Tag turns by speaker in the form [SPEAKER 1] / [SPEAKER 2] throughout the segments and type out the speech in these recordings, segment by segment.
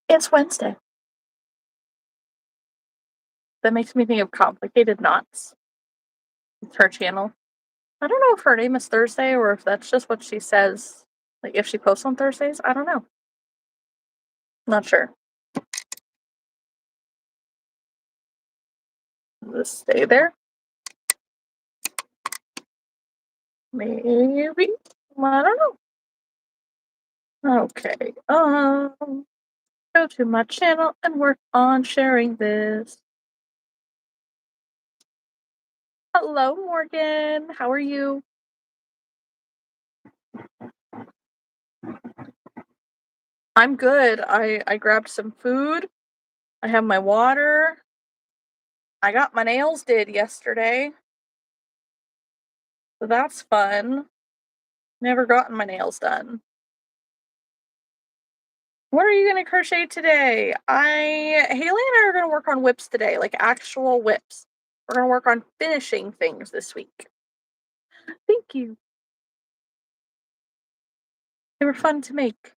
[SPEAKER 1] It's Wednesday. That makes me think of Complicated Knots. It's her channel. I don't know if her name is Thursday or if that's just what she says. Like, if she posts on Thursdays, I don't know. Not sure. Just stay there. Maybe. I don't know. Okay. Go to my channel and work on sharing this. Hello, Morgan. How are you? I'm good. I grabbed some food. I have my water. I got my nails did yesterday. So that's fun. Never gotten my nails done. What are you gonna crochet today? Haley and I are gonna work on whips today, like actual whips. We're gonna work on finishing things this week. Thank you. They were fun to make.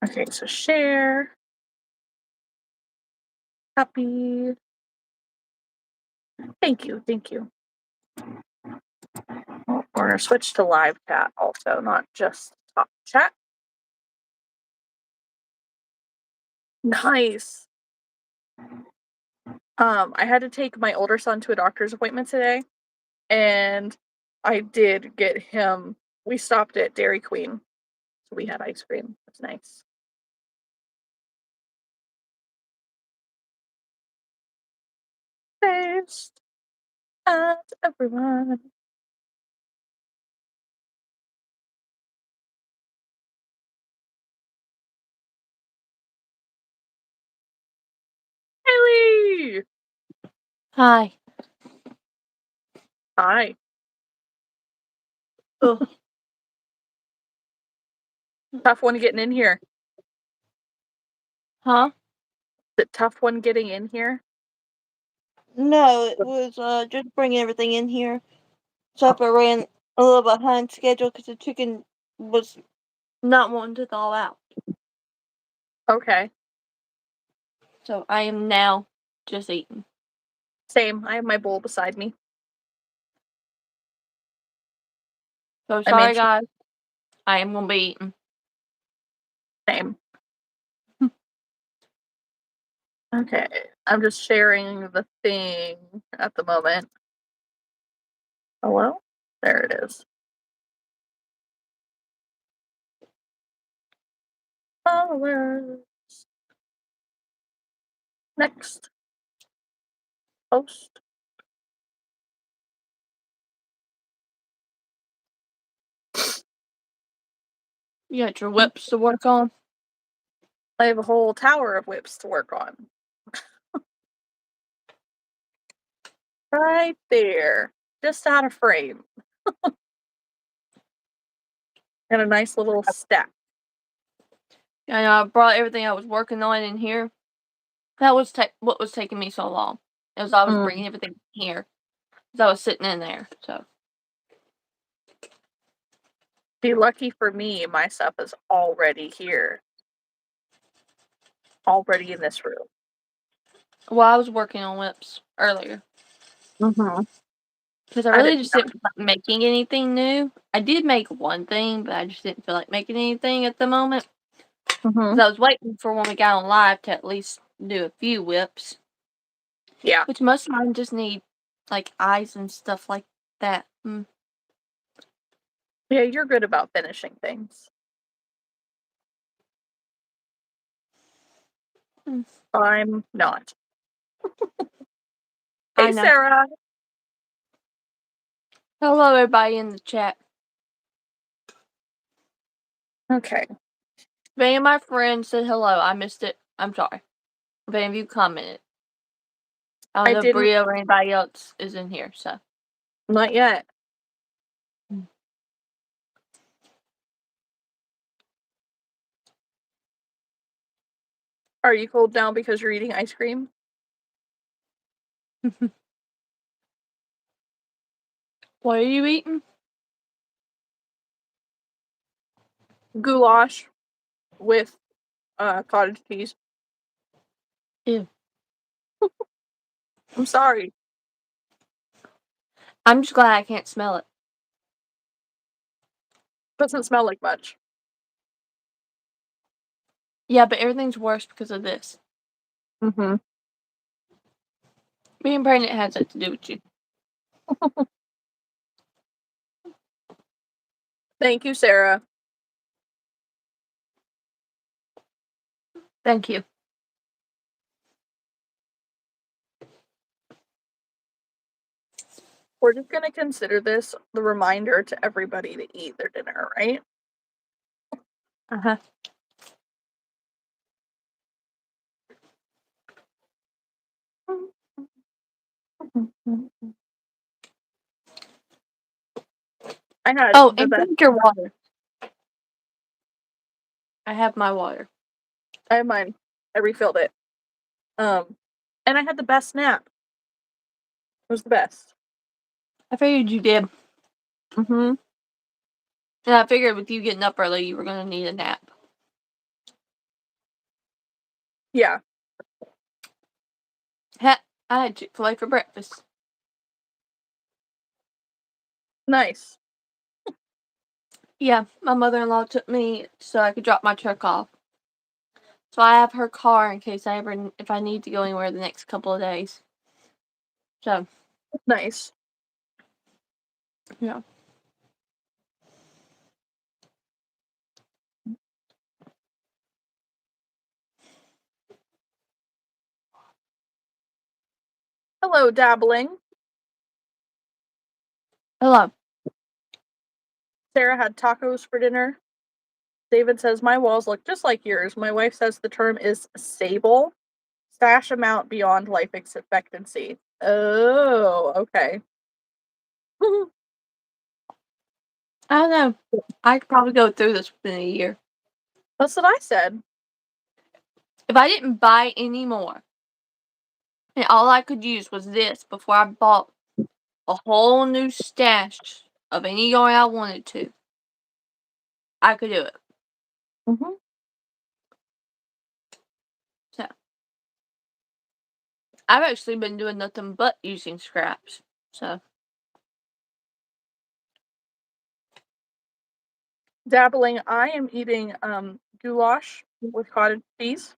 [SPEAKER 1] Okay, so share. Copy. Thank you, thank you. We're gonna switch to live chat also, not just talk chat. Nice. I had to take my older son to a doctor's appointment today, and I did get him. We stopped at Dairy Queen, so we had ice cream. That's nice. Thanks, everyone. Haley!
[SPEAKER 2] Hi.
[SPEAKER 1] Hi.
[SPEAKER 2] Ugh.
[SPEAKER 1] Tough one getting in here.
[SPEAKER 2] Huh?
[SPEAKER 1] The tough one getting in here?
[SPEAKER 2] No, it was just bringing everything in here. So I ran a little behind schedule because the chicken was not wanting to thaw out.
[SPEAKER 1] Okay.
[SPEAKER 2] So I am now just eating.
[SPEAKER 1] Same. I have my bowl beside me.
[SPEAKER 2] So sorry, guys. I am going to be eating.
[SPEAKER 1] Same. Okay. I'm just sharing the thing at the moment. Hello? There it is. Followers. Next. Post.
[SPEAKER 2] You got your whips to work on?
[SPEAKER 1] I have a whole tower of whips to work on. Right there. Just out of frame. And a nice little stack.
[SPEAKER 2] And I brought everything I was working on in here. That was what was taking me so long. It was I was bringing everything in here. Because I was sitting in there, so.
[SPEAKER 1] Be lucky for me, my stuff is already here. Already in this room.
[SPEAKER 2] Well, I was working on whips earlier.
[SPEAKER 1] Mm-hmm.
[SPEAKER 2] Because I really just didn't feel like making anything new. I did make one thing, but I just didn't feel like making anything at the moment. Because I was waiting for when we got on live to at least do a few whips.
[SPEAKER 1] Yeah.
[SPEAKER 2] Which most of mine just need, like, eyes and stuff like that.
[SPEAKER 1] Yeah, you're good about finishing things. I'm not. Hey, Sarah.
[SPEAKER 2] Hello, everybody in the chat.
[SPEAKER 1] Okay.
[SPEAKER 2] If any of my friends said hello, I missed it. I'm sorry. If any of you commented. I don't know if Bria or anybody else is in here, so.
[SPEAKER 1] Not yet. Are you cold now because you're eating ice cream?
[SPEAKER 2] What are you eating?
[SPEAKER 1] Goulash. with cottage cheese.
[SPEAKER 2] Ew.
[SPEAKER 1] I'm sorry.
[SPEAKER 2] I'm just glad I can't smell it.
[SPEAKER 1] Doesn't smell like much.
[SPEAKER 2] Yeah, but everything's worse because of this.
[SPEAKER 1] Mm-hmm.
[SPEAKER 2] Being pregnant has that to do with you.
[SPEAKER 1] Thank you, Sarah.
[SPEAKER 2] Thank you.
[SPEAKER 1] We're just gonna consider this the reminder to everybody to eat their dinner, right?
[SPEAKER 2] Uh-huh.
[SPEAKER 1] I had
[SPEAKER 2] Oh,
[SPEAKER 1] the
[SPEAKER 2] and
[SPEAKER 1] best.
[SPEAKER 2] drink your water. I have my water.
[SPEAKER 1] I have mine. I refilled it. And I had the best nap. It was the best.
[SPEAKER 2] I figured you did.
[SPEAKER 1] Mm-hmm.
[SPEAKER 2] And I figured with you getting up early, you were going to need a nap.
[SPEAKER 1] Yeah.
[SPEAKER 2] I had Chick-fil-A for breakfast.
[SPEAKER 1] Nice.
[SPEAKER 2] Yeah, my mother-in-law took me so I could drop my truck off. So I have her car in case if I need to go anywhere the next couple of days. So,
[SPEAKER 1] Nice.
[SPEAKER 2] yeah.
[SPEAKER 1] Hello, Dabbling.
[SPEAKER 2] Hello.
[SPEAKER 1] Sarah had tacos for dinner. David says, my walls look just like yours. My wife says the term is sable. Stash amount beyond life expectancy. Oh, okay.
[SPEAKER 2] I don't know. I could probably go through this within a year.
[SPEAKER 1] That's what I said.
[SPEAKER 2] If I didn't buy any more, and all I could use was this before I bought a whole new stash of any yarn I wanted to, I could do it.
[SPEAKER 1] Mm-hmm.
[SPEAKER 2] So, I've actually been doing nothing but using scraps. So,
[SPEAKER 1] Dabbling, I am eating goulash with cottage cheese.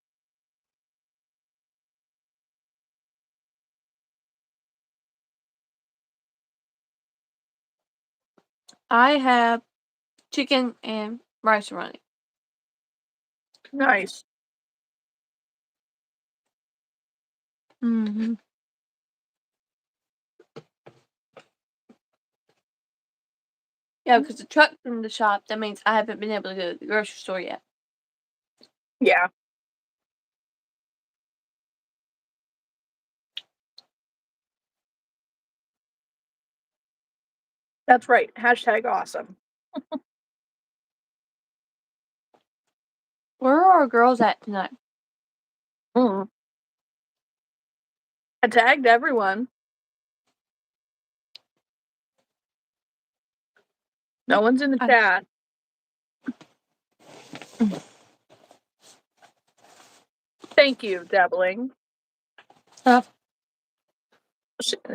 [SPEAKER 2] I have chicken and rice running.
[SPEAKER 1] Nice.
[SPEAKER 2] Mm-hmm. Yeah, because the truck's in the shop, that means I haven't been able to go to the grocery store yet.
[SPEAKER 1] Yeah. That's right. Hashtag awesome.
[SPEAKER 2] Where are our girls at tonight?
[SPEAKER 1] Mm. I tagged everyone. No one's in the chat. Thank you, Dabbling. It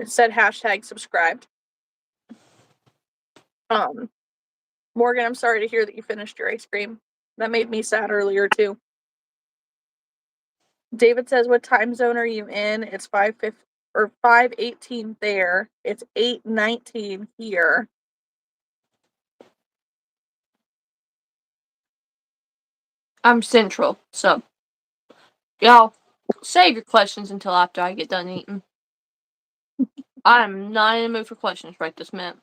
[SPEAKER 1] said hashtag subscribed. Morgan, I'm sorry to hear that you finished your ice cream. That made me sad earlier too. David says, what time zone are you in? It's 5:18 there. It's 8:19 here.
[SPEAKER 2] I'm central, so y'all save your questions until after I get done eating. I'm not in the mood for questions right this minute.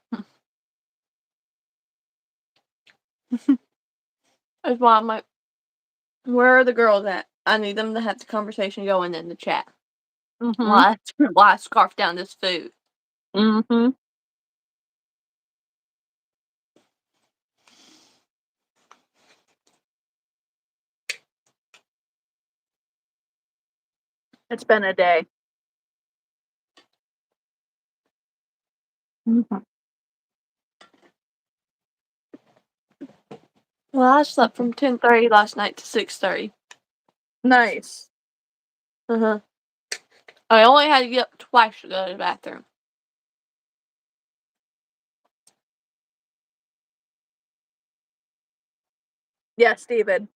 [SPEAKER 2] That's why I'm like, where are the girls at? I need them to have the conversation going in the chat.
[SPEAKER 1] Mm-hmm.
[SPEAKER 2] While I scarf down this food.
[SPEAKER 1] Mm-hmm. It's been a day. Mm-hmm.
[SPEAKER 2] Well, I slept from 10:30 last night to 6:30.
[SPEAKER 1] Nice.
[SPEAKER 2] I only had to get up twice to go to the bathroom.
[SPEAKER 1] Yes, David.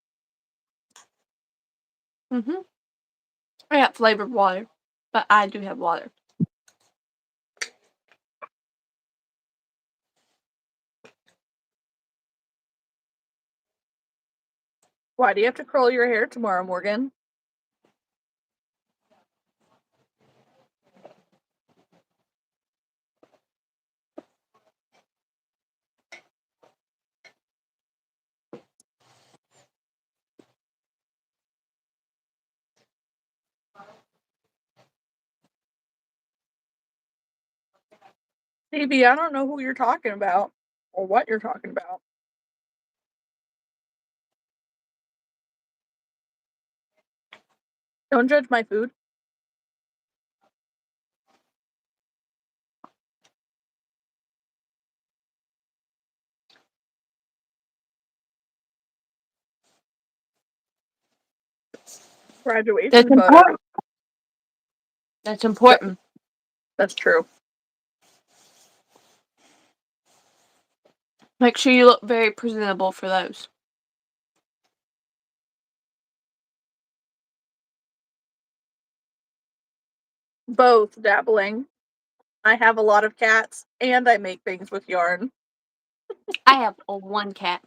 [SPEAKER 2] I got flavored water, but I do have water.
[SPEAKER 1] Why do you have to curl your hair tomorrow, Morgan? Stevie, I don't know who you're talking about or what you're talking about. Don't judge my food. Graduation
[SPEAKER 2] That's
[SPEAKER 1] photo.
[SPEAKER 2] important. That's important.
[SPEAKER 1] That's true.
[SPEAKER 2] Make sure you look very presentable for those.
[SPEAKER 1] Both dabbling. I have a lot of cats and I make things with yarn.
[SPEAKER 2] I have one cat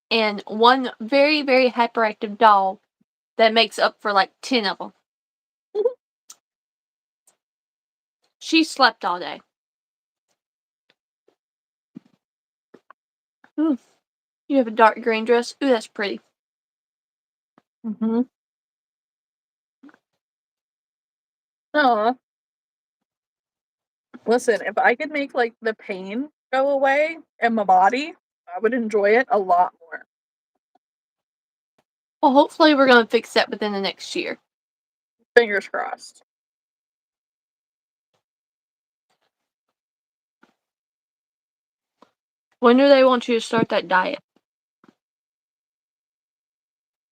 [SPEAKER 2] and one very, very hyperactive dog that makes up for like 10 of them. She slept all day. Ooh, you have a dark green dress. Ooh, that's pretty.
[SPEAKER 1] Aw. Listen, if I could make like the pain go away in my body, I would enjoy it a lot more.
[SPEAKER 2] Well, hopefully we're going to fix that within the next year.
[SPEAKER 1] Fingers crossed.
[SPEAKER 2] When do they want you to start that diet?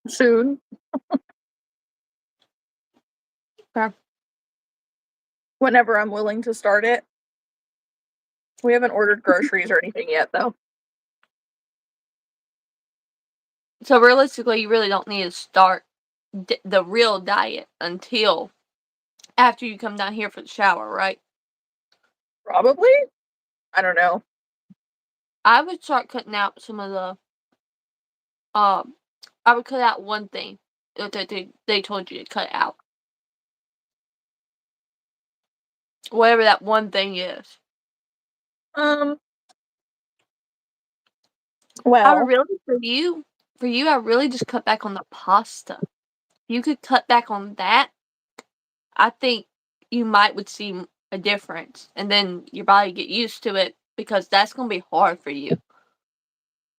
[SPEAKER 1] Soon.
[SPEAKER 2] Okay.
[SPEAKER 1] Whenever I'm willing to start it. We haven't ordered groceries or anything yet, though.
[SPEAKER 2] So realistically, you really don't need to start the real diet until after you come down here for the shower, right?
[SPEAKER 1] Probably? I don't know.
[SPEAKER 2] I would start cutting out some of the, I would cut out one thing that they told you to cut out. Whatever that one thing is.
[SPEAKER 1] Well.
[SPEAKER 2] I really, for you, I really just cut back on the pasta. You could cut back on that. I think you would see a difference, and then your body get used to it because that's gonna be hard for you.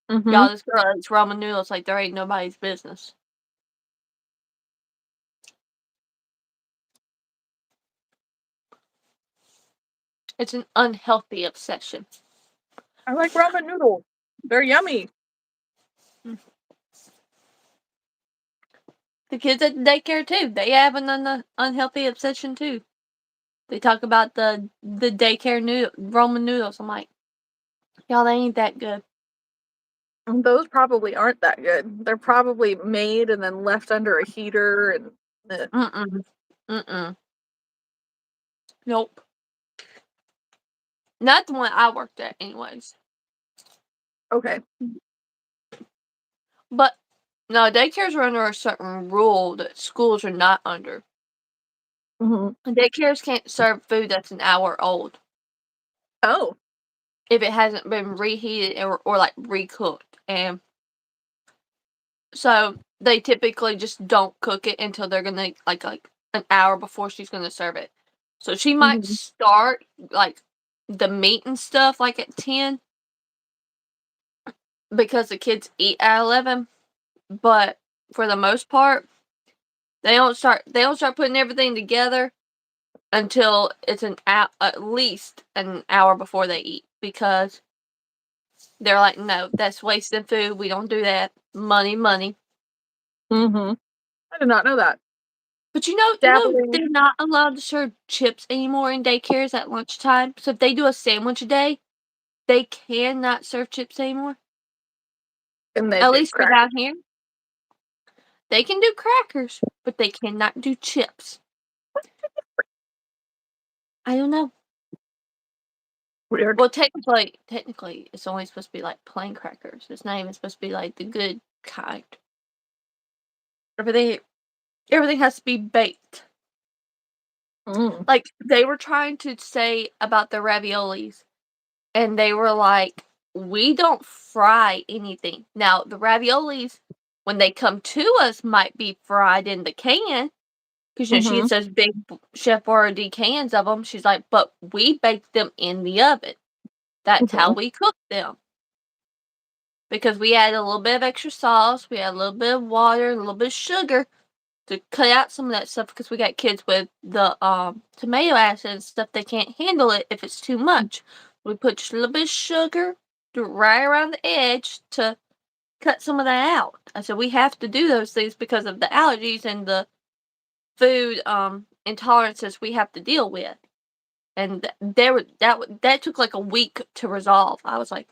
[SPEAKER 2] Y'all, this girl eats ramen noodles like there ain't nobody's business. It's an unhealthy obsession.
[SPEAKER 1] I like ramen noodles. They're yummy.
[SPEAKER 2] The kids at the daycare too. They have an unhealthy obsession too. They talk about the daycare ramen noodles. I'm like, y'all, they ain't that good.
[SPEAKER 1] Those probably aren't that good. They're probably made and then left under a heater and.
[SPEAKER 2] Nope. Not the one I worked at, anyways.
[SPEAKER 1] Okay.
[SPEAKER 2] But no, daycares are under a certain rule that schools are not under. Daycares can't serve food that's an hour old.
[SPEAKER 1] Oh.
[SPEAKER 2] If it hasn't been reheated or like recooked. And so they typically just don't cook it until they're gonna like an hour before she's gonna serve it. So she might start like the meat and stuff like at 10 because the kids eat at 11. But for the most part, they don't start putting everything together until it's at least an hour before they eat, because They're like, no, that's wasting food. We don't do that. Money, money.
[SPEAKER 1] I did not know that.
[SPEAKER 2] But you know, they're not allowed to serve chips anymore in daycares at lunchtime. So if they do a sandwich a day, they cannot serve chips anymore.
[SPEAKER 1] And they
[SPEAKER 2] at
[SPEAKER 1] do
[SPEAKER 2] least for
[SPEAKER 1] crackers.
[SPEAKER 2] down here. They can do crackers, but they cannot do chips. I don't know.
[SPEAKER 1] Weird.
[SPEAKER 2] Well, technically, it's only supposed to be like plain crackers. It's not even supposed to be like the good kind. Everything has to be baked. Like, they were trying to say about the raviolis, and they were like, we don't fry anything. Now, the raviolis, when they come to us, might be fried in the can, because, you know, she gets those big Chef Boyardee cans of them. She's like, but we bake them in the oven. That's how we cook them. Because we add a little bit of extra sauce, we add a little bit of water, a little bit of sugar to cut out some of that stuff, because we got kids with the tomato acid and stuff. They can't handle it if it's too much. We put just a little bit of sugar right around the edge to cut some of that out. I said we have to do those things because of the allergies and the food intolerances we have to deal with. And that took like a week to resolve. I was like,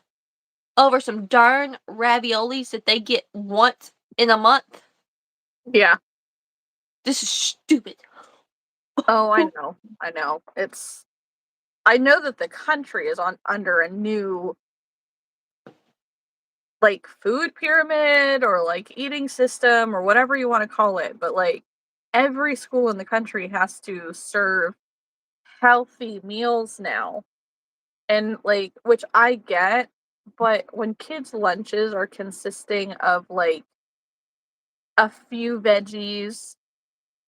[SPEAKER 2] over some darn raviolis that they get once in a month.
[SPEAKER 1] Yeah.
[SPEAKER 2] This is stupid.
[SPEAKER 1] Oh, I know. I know that the country is under a new, like, food pyramid or like eating system or whatever you want to call it, but like every school in the country has to serve healthy meals now. And like, which I get, but when kids' lunches are consisting of like a few veggies,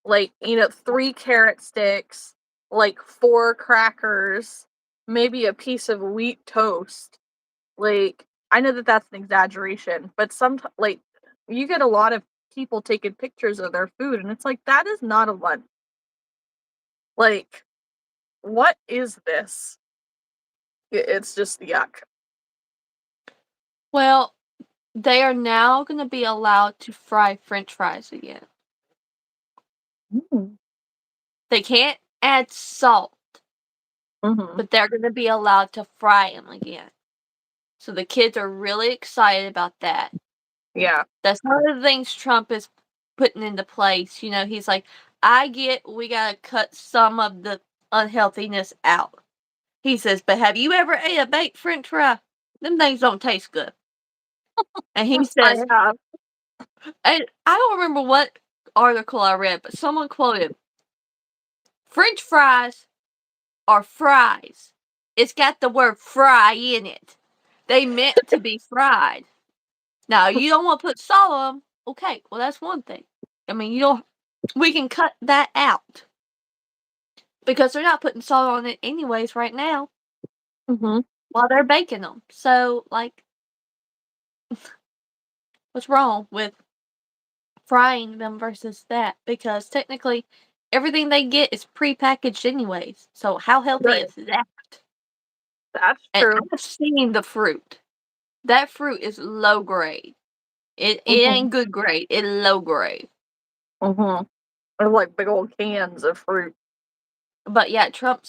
[SPEAKER 1] like, 3 carrot sticks, like 4 crackers, maybe a piece of wheat toast. Like, I know that that's an exaggeration, but like, you get a lot of people taking pictures of their food, and it's like, that is not a lunch. Like, what is this? It's just yuck.
[SPEAKER 2] Well, they are now going to be allowed to fry French fries again. They can't add salt, but they're going to be allowed to fry them again. So the kids are really excited about that.
[SPEAKER 1] Yeah.
[SPEAKER 2] That's one of the things Trump is putting into place. You know, he's like, we got to cut some of the unhealthiness out. He says, but have you ever ate a baked French fry? Them things don't taste good. And he says,
[SPEAKER 1] I have.
[SPEAKER 2] I don't remember what article I read, but someone quoted, French fries are fries. It's got the word fry in it. They meant to be fried. Now, you don't want to put salt on them. Okay, well, that's one thing. I mean, we can cut that out. Because they're not putting salt on it anyways right now. While they're baking them. So, like, what's wrong with frying them versus that? Because technically, everything they get is prepackaged anyways. So, how healthy is that?
[SPEAKER 1] That's
[SPEAKER 2] And
[SPEAKER 1] true.
[SPEAKER 2] I've seen the fruit. That fruit is low grade. It ain't good grade. It's low grade.
[SPEAKER 1] They're like big old cans of fruit.
[SPEAKER 2] But yeah, Trump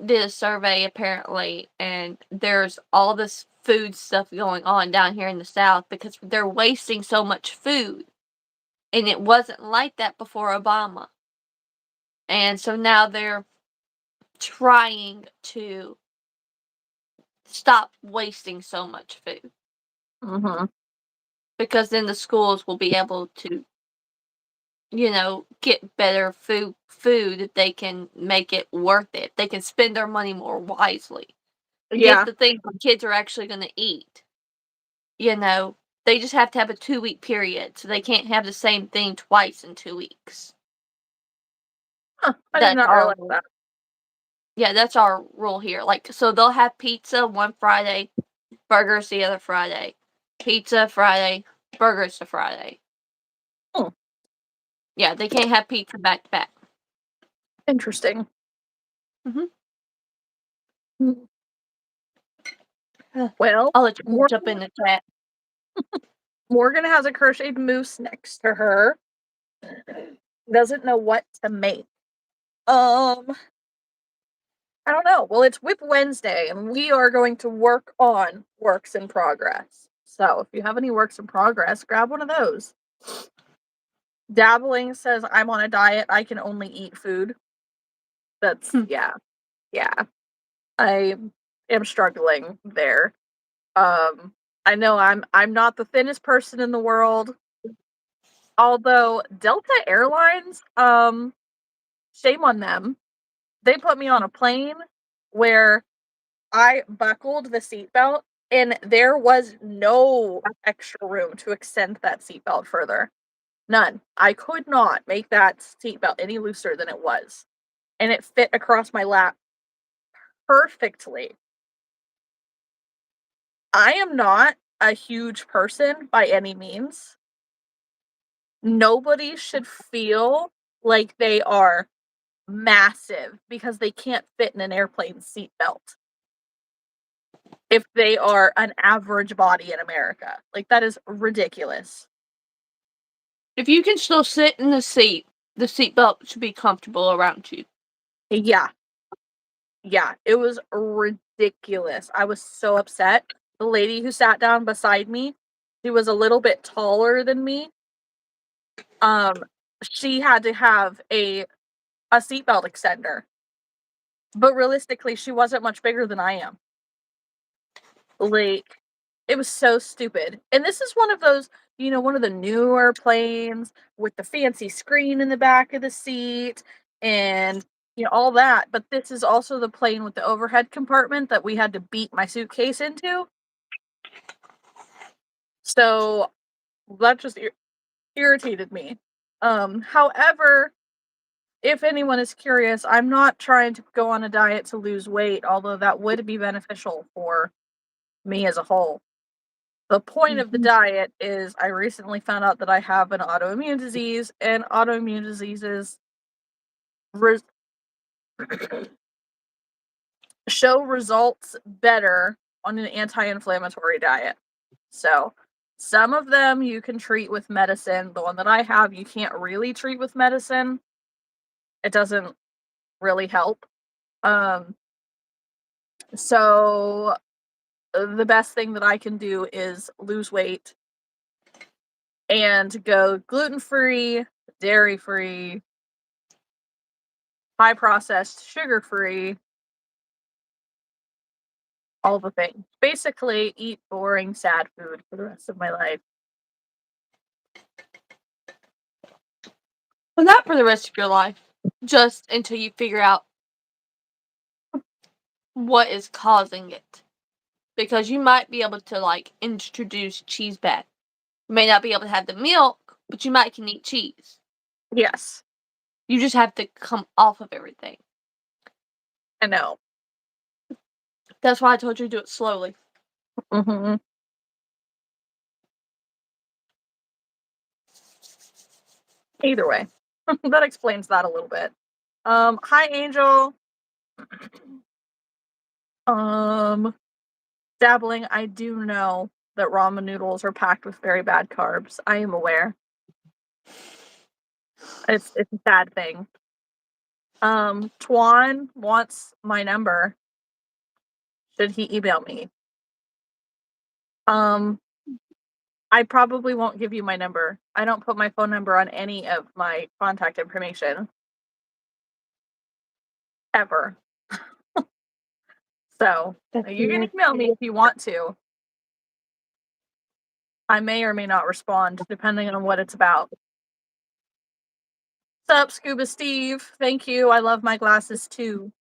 [SPEAKER 2] did a survey apparently, and there's all this food stuff going on down here in the South because they're wasting so much food. And it wasn't like that before Obama. And so now they're trying to stop wasting so much food. Because then the schools will be able to, get better food if they can make it worth it. They can spend their money more wisely.
[SPEAKER 1] Yeah.
[SPEAKER 2] Get the things the kids are actually going to eat. They just have to have a 2-week period, so they can't have the same thing twice in 2 weeks.
[SPEAKER 1] I did not realize that.
[SPEAKER 2] Yeah, that's our rule here. Like, so they'll have pizza one Friday, burgers the other Friday. Pizza Friday, burgers the Friday. Yeah, they can't have pizza back to back.
[SPEAKER 1] Interesting. Well,
[SPEAKER 2] I'll let you jump in the chat.
[SPEAKER 1] Morgan has a crocheted moose next to her. Doesn't know what to make. I don't know. Well, it's Wip Wednesday, and we are going to work on works in progress. So if you have any works in progress, grab one of those. Dabbling says, I'm on a diet. I can only eat food. That's, yeah. I am struggling there. I know I'm not the thinnest person in the world. Although Delta Airlines, shame on them. They put me on a plane where I buckled the seatbelt and there was no extra room to extend that seatbelt further. None. I could not make that seatbelt any looser than it was. And it fit across my lap perfectly. I am not a huge person by any means. Nobody should feel like they are massive because they can't fit in an airplane seatbelt. If they are an average body in America. Like, that is ridiculous.
[SPEAKER 2] If you can still sit in the seatbelt should be comfortable around you.
[SPEAKER 1] Yeah. Yeah, it was ridiculous. I was so upset. The lady who sat down beside me, she was a little bit taller than me. She had to have a seatbelt extender. But realistically, she wasn't much bigger than I am. Like, it was so stupid. And this is one of those, one of the newer planes with the fancy screen in the back of the seat and, all that. But this is also the plane with the overhead compartment that we had to beat my suitcase into. So that just irritated me. However, if anyone is curious, I'm not trying to go on a diet to lose weight, although that would be beneficial for me as a whole. The point of the diet is I recently found out that I have an autoimmune disease, and autoimmune diseases show results better on an anti-inflammatory diet. So some of them you can treat with medicine. The one that I have, you can't really treat with medicine. It doesn't really help. So the best thing that I can do is lose weight and go gluten-free, dairy-free, high processed, sugar-free, all the things. Basically, eat boring, sad food for the rest of my life.
[SPEAKER 2] Well, not for the rest of your life. Just until you figure out what is causing it. Because you might be able to, introduce cheese back. You may not be able to have the milk, but you might can eat cheese.
[SPEAKER 1] Yes.
[SPEAKER 2] You just have to come off of everything.
[SPEAKER 1] I know.
[SPEAKER 2] That's why I told you to do it slowly.
[SPEAKER 1] Mm-hmm. Either way. That explains that a little bit. Hi, Angel. Dabbling, I do know that ramen noodles are packed with very bad carbs. I am aware. It's a sad thing. Twan wants my number. Should he email me? I probably won't give you my number. I don't put my phone number on any of my contact information. Ever. So, you can email me if you want to. I may or may not respond, depending on what it's about. What's up, Scuba Steve? Thank you. I love my glasses too.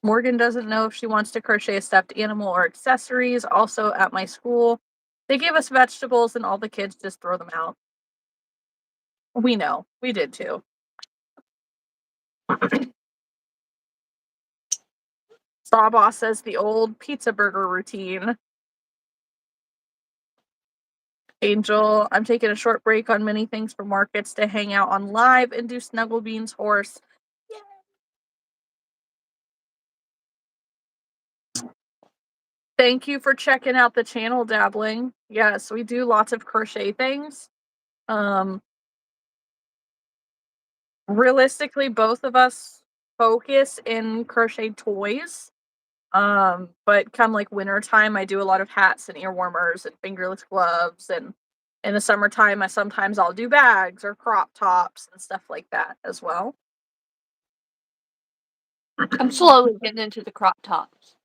[SPEAKER 1] Morgan doesn't know if she wants to crochet a stuffed animal or accessories. Also, at my school, they give us vegetables and all the kids just throw them out. We know. We did too. Sawboss says the old pizza burger routine. Angel, I'm taking a short break on many things for markets to hang out on live and do Snugglebean's horse. Yay. Thank you for checking out the channel, Dabbling. Yes, we do lots of crochet things. Realistically, both of us focus in crochet toys. But come like winter time, I do a lot of hats and ear warmers and fingerless gloves, and in the summertime, I'll do bags or crop tops and stuff like that as well.
[SPEAKER 2] I'm slowly getting into the crop tops.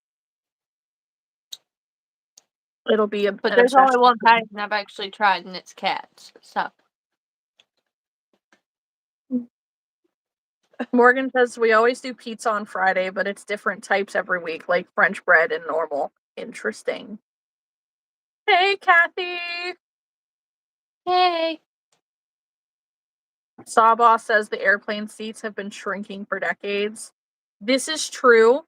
[SPEAKER 1] It'll be
[SPEAKER 2] but there's only one pattern I've actually tried, and it's cats. So
[SPEAKER 1] Morgan says we always do pizza on Friday, but it's different types every week, like French bread and normal. Interesting. Hey, Kathy.
[SPEAKER 2] hey.
[SPEAKER 1] Sawboss says the airplane seats have been shrinking for decades. This is true.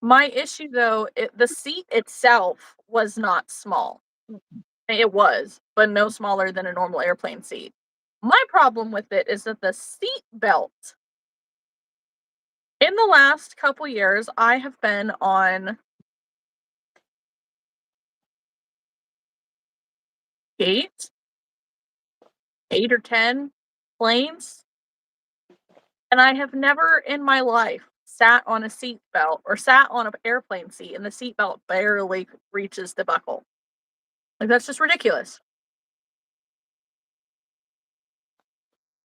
[SPEAKER 1] My issue, though, the seat itself was not small. It was, but no smaller than a normal airplane seat. My problem with it is that the seat belt. In the last couple years, I have been on 8 or 10 planes, and I have never in my life sat on a seat belt or sat on an airplane seat and the seat belt barely reaches the buckle. Like, that's just ridiculous.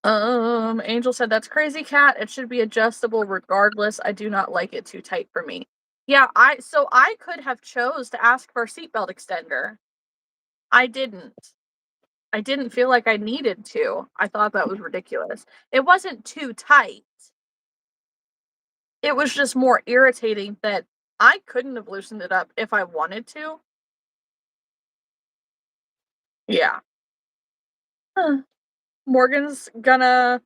[SPEAKER 1] Angel said, that's crazy, Cat. It should be adjustable regardless. I do not like it too tight for me. Yeah, I could have chose to ask for a seatbelt extender. I didn't. I didn't feel like I needed to. I thought that was ridiculous. It wasn't too tight. It was just more irritating that I couldn't have loosened it up if I wanted to. Yeah. Morgan's gonna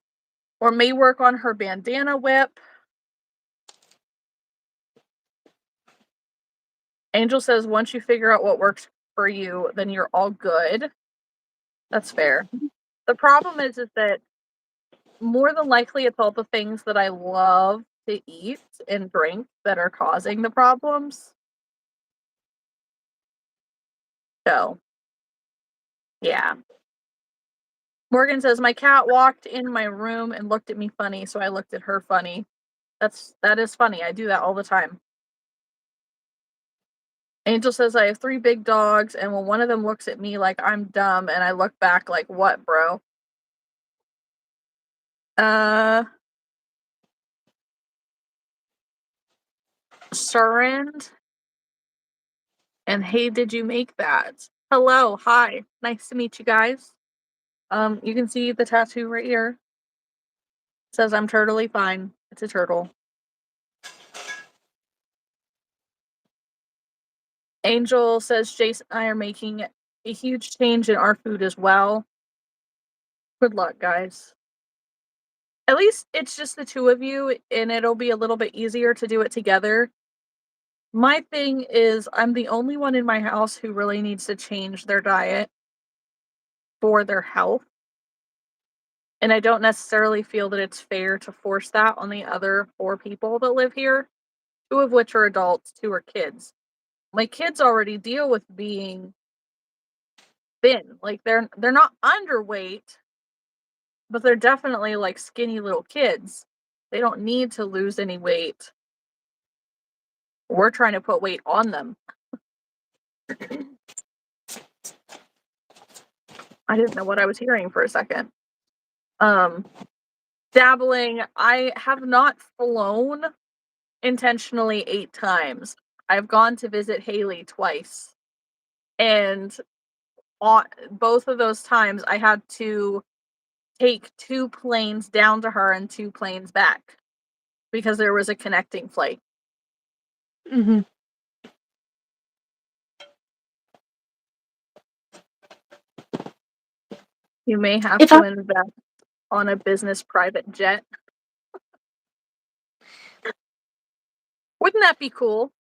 [SPEAKER 1] or may work on her bandana whip. Angel says once you figure out what works for you, then you're all good. That's fair. The problem is that more than likely it's all the things that I love to eat and drink that are causing the problems. So, yeah. Morgan says my cat walked in my room and looked at me funny, so I looked at her funny. That is funny. I do that all the time. Angel says I have 3 big dogs, and when one of them looks at me like I'm dumb, and I look back like, what, bro? Surrend. And hey, did you make that? Hello, hi. Nice to meet you guys. You can see the tattoo right here. It says I'm totally fine. It's a turtle. Angel says Jason and I are making a huge change in our food as well. Good luck, guys. At least it's just the two of you, and it'll be a little bit easier to do it together. My thing is, I'm the only one in my house who really needs to change their diet for their health. And I don't necessarily feel that it's fair to force that on the other 4 people that live here, 2 of which are adults, 2 are kids. My kids already deal with being thin. Like, they're not underweight, but they're definitely like skinny little kids. They don't need to lose any weight. We're trying to put weight on them. I didn't know what I was hearing for a second. Dabbling, I have not flown intentionally 8 times. I've gone to visit Haley twice. And on both of those times, I had to take 2 planes down to her and 2 planes back because there was a connecting flight.
[SPEAKER 2] Mm-hmm.
[SPEAKER 1] You may have to invest on a business private jet. Wouldn't that be cool?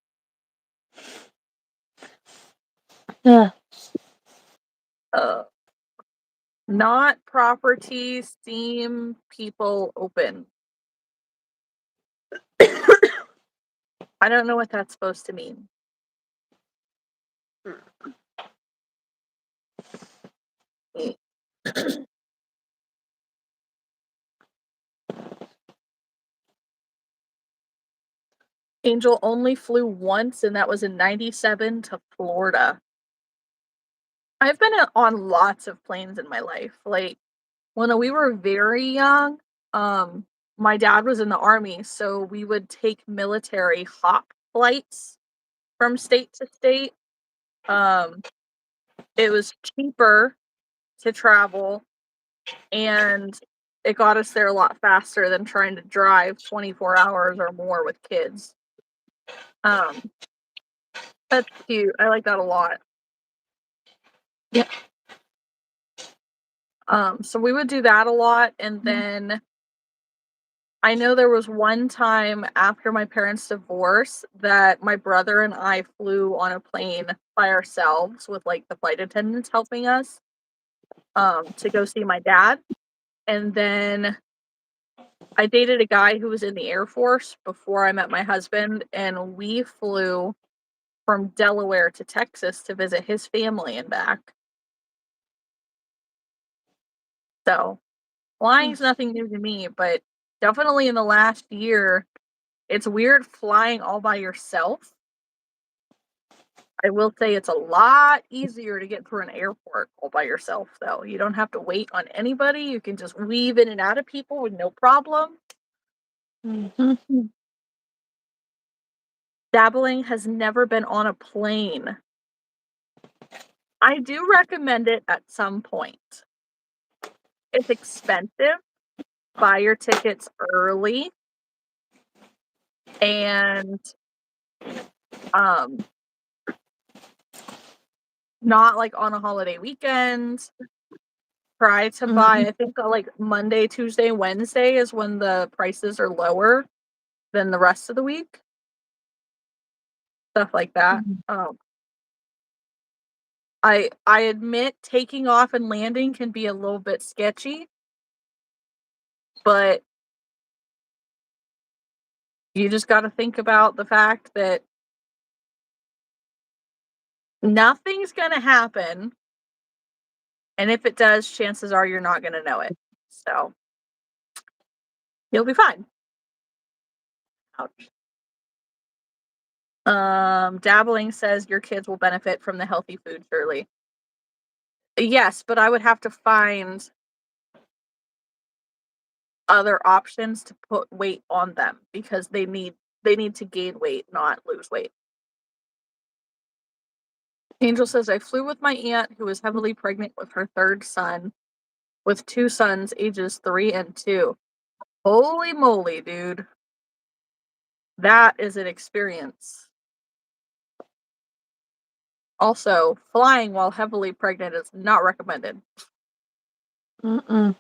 [SPEAKER 2] Yeah.
[SPEAKER 1] Not property, steam, people, open. I don't know what that's supposed to mean. Angel only flew once, and that was in '97 to Florida. I've been on lots of planes in my life. Like, when we were very young, my dad was in the Army, so we would take military hop flights from state to state. Um, it was cheaper to travel, and it got us there a lot faster than trying to drive 24 hours or more with kids. Um, that's cute. I like that a lot.
[SPEAKER 2] Yep.
[SPEAKER 1] So we would do that a lot, and then I know there was one time after my parents' divorce that my brother and I flew on a plane by ourselves with, like, the flight attendants helping us, to go see my dad, and then I dated a guy who was in the Air Force before I met my husband, and we flew from Delaware to Texas to visit his family and back. So, flying's nothing new to me, but definitely in the last year, it's weird flying all by yourself. I will say it's a lot easier to get through an airport all by yourself, though. You don't have to wait on anybody. You can just weave in and out of people with no problem.
[SPEAKER 2] Mm-hmm.
[SPEAKER 1] Dabbling has never been on a plane. I do recommend it at some point. It's expensive. Buy your tickets early. And not like on a holiday weekend. Try to buy, I think, like Monday, Tuesday, Wednesday is when the prices are lower than the rest of the week. Stuff like that. I admit taking off and landing can be a little bit sketchy, but you just got to think about the fact that nothing's going to happen, and if it does, chances are you're not going to know it. So you'll be fine. Ouch. Dabbling says your kids will benefit from the healthy food, surely. Yes, but I would have to find other options to put weight on them because they need to gain weight, not lose weight. Angel says, I flew with my aunt who was heavily pregnant with her third son, with two sons ages 3 and 2. Holy moly, dude. That is an experience. Also, flying while heavily pregnant is not recommended.
[SPEAKER 2] Mm-mm.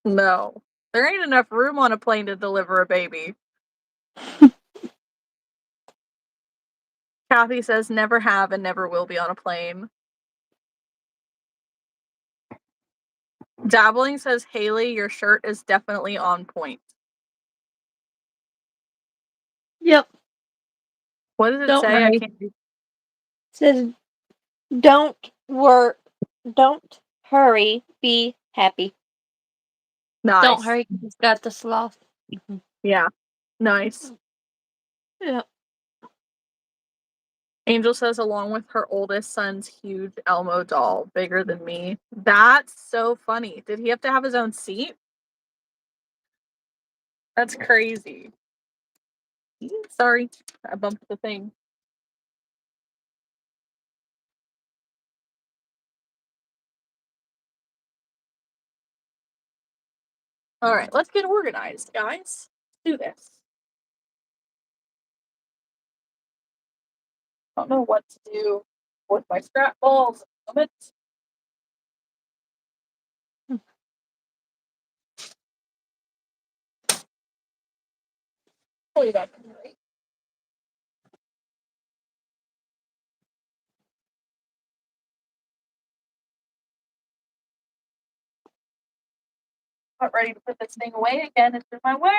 [SPEAKER 1] No. There ain't enough room on a plane to deliver a baby. Kathy says, never have and never will be on a plane. Dabbling says, Haley, your shirt is definitely on point.
[SPEAKER 2] Yep.
[SPEAKER 1] What does it
[SPEAKER 2] Don't
[SPEAKER 1] say?
[SPEAKER 2] hurry.
[SPEAKER 1] I can't do.
[SPEAKER 2] It says, don't hurry, be happy.
[SPEAKER 1] Nice.
[SPEAKER 2] Don't hurry, it's got the sloth.
[SPEAKER 1] Yeah. Nice.
[SPEAKER 2] Yeah.
[SPEAKER 1] Angel says, along with her oldest son's huge Elmo doll, bigger than me. That's so funny. Did he have to have his own seat? That's crazy. Sorry, I bumped the thing. All right, let's get organized, guys. Let's do this. I don't know what to do with my scrap balls. Hopefully that can be right. Not ready to put this thing away again. It's in my way.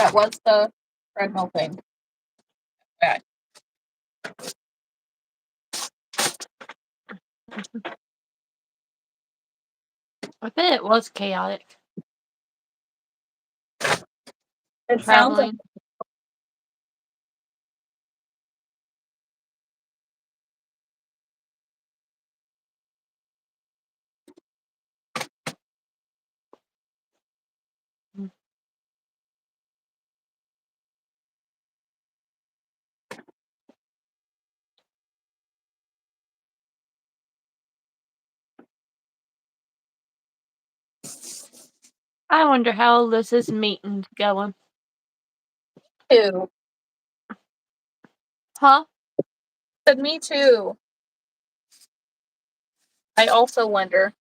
[SPEAKER 1] That was the treadmill thing. Okay.
[SPEAKER 2] I bet it was chaotic.
[SPEAKER 1] It sounds like
[SPEAKER 2] I wonder how this meeting's going.
[SPEAKER 1] too.
[SPEAKER 2] Huh?
[SPEAKER 1] Said me too. I also wonder.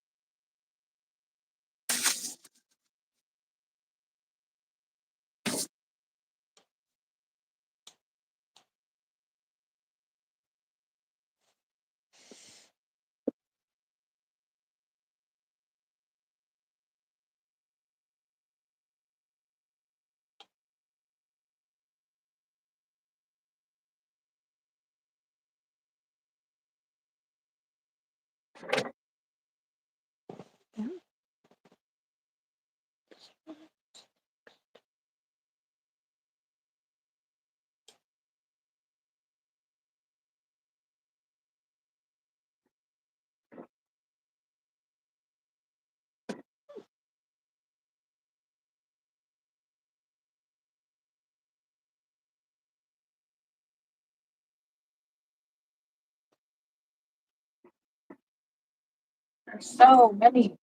[SPEAKER 1] There's so many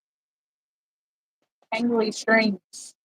[SPEAKER 1] tangly strings.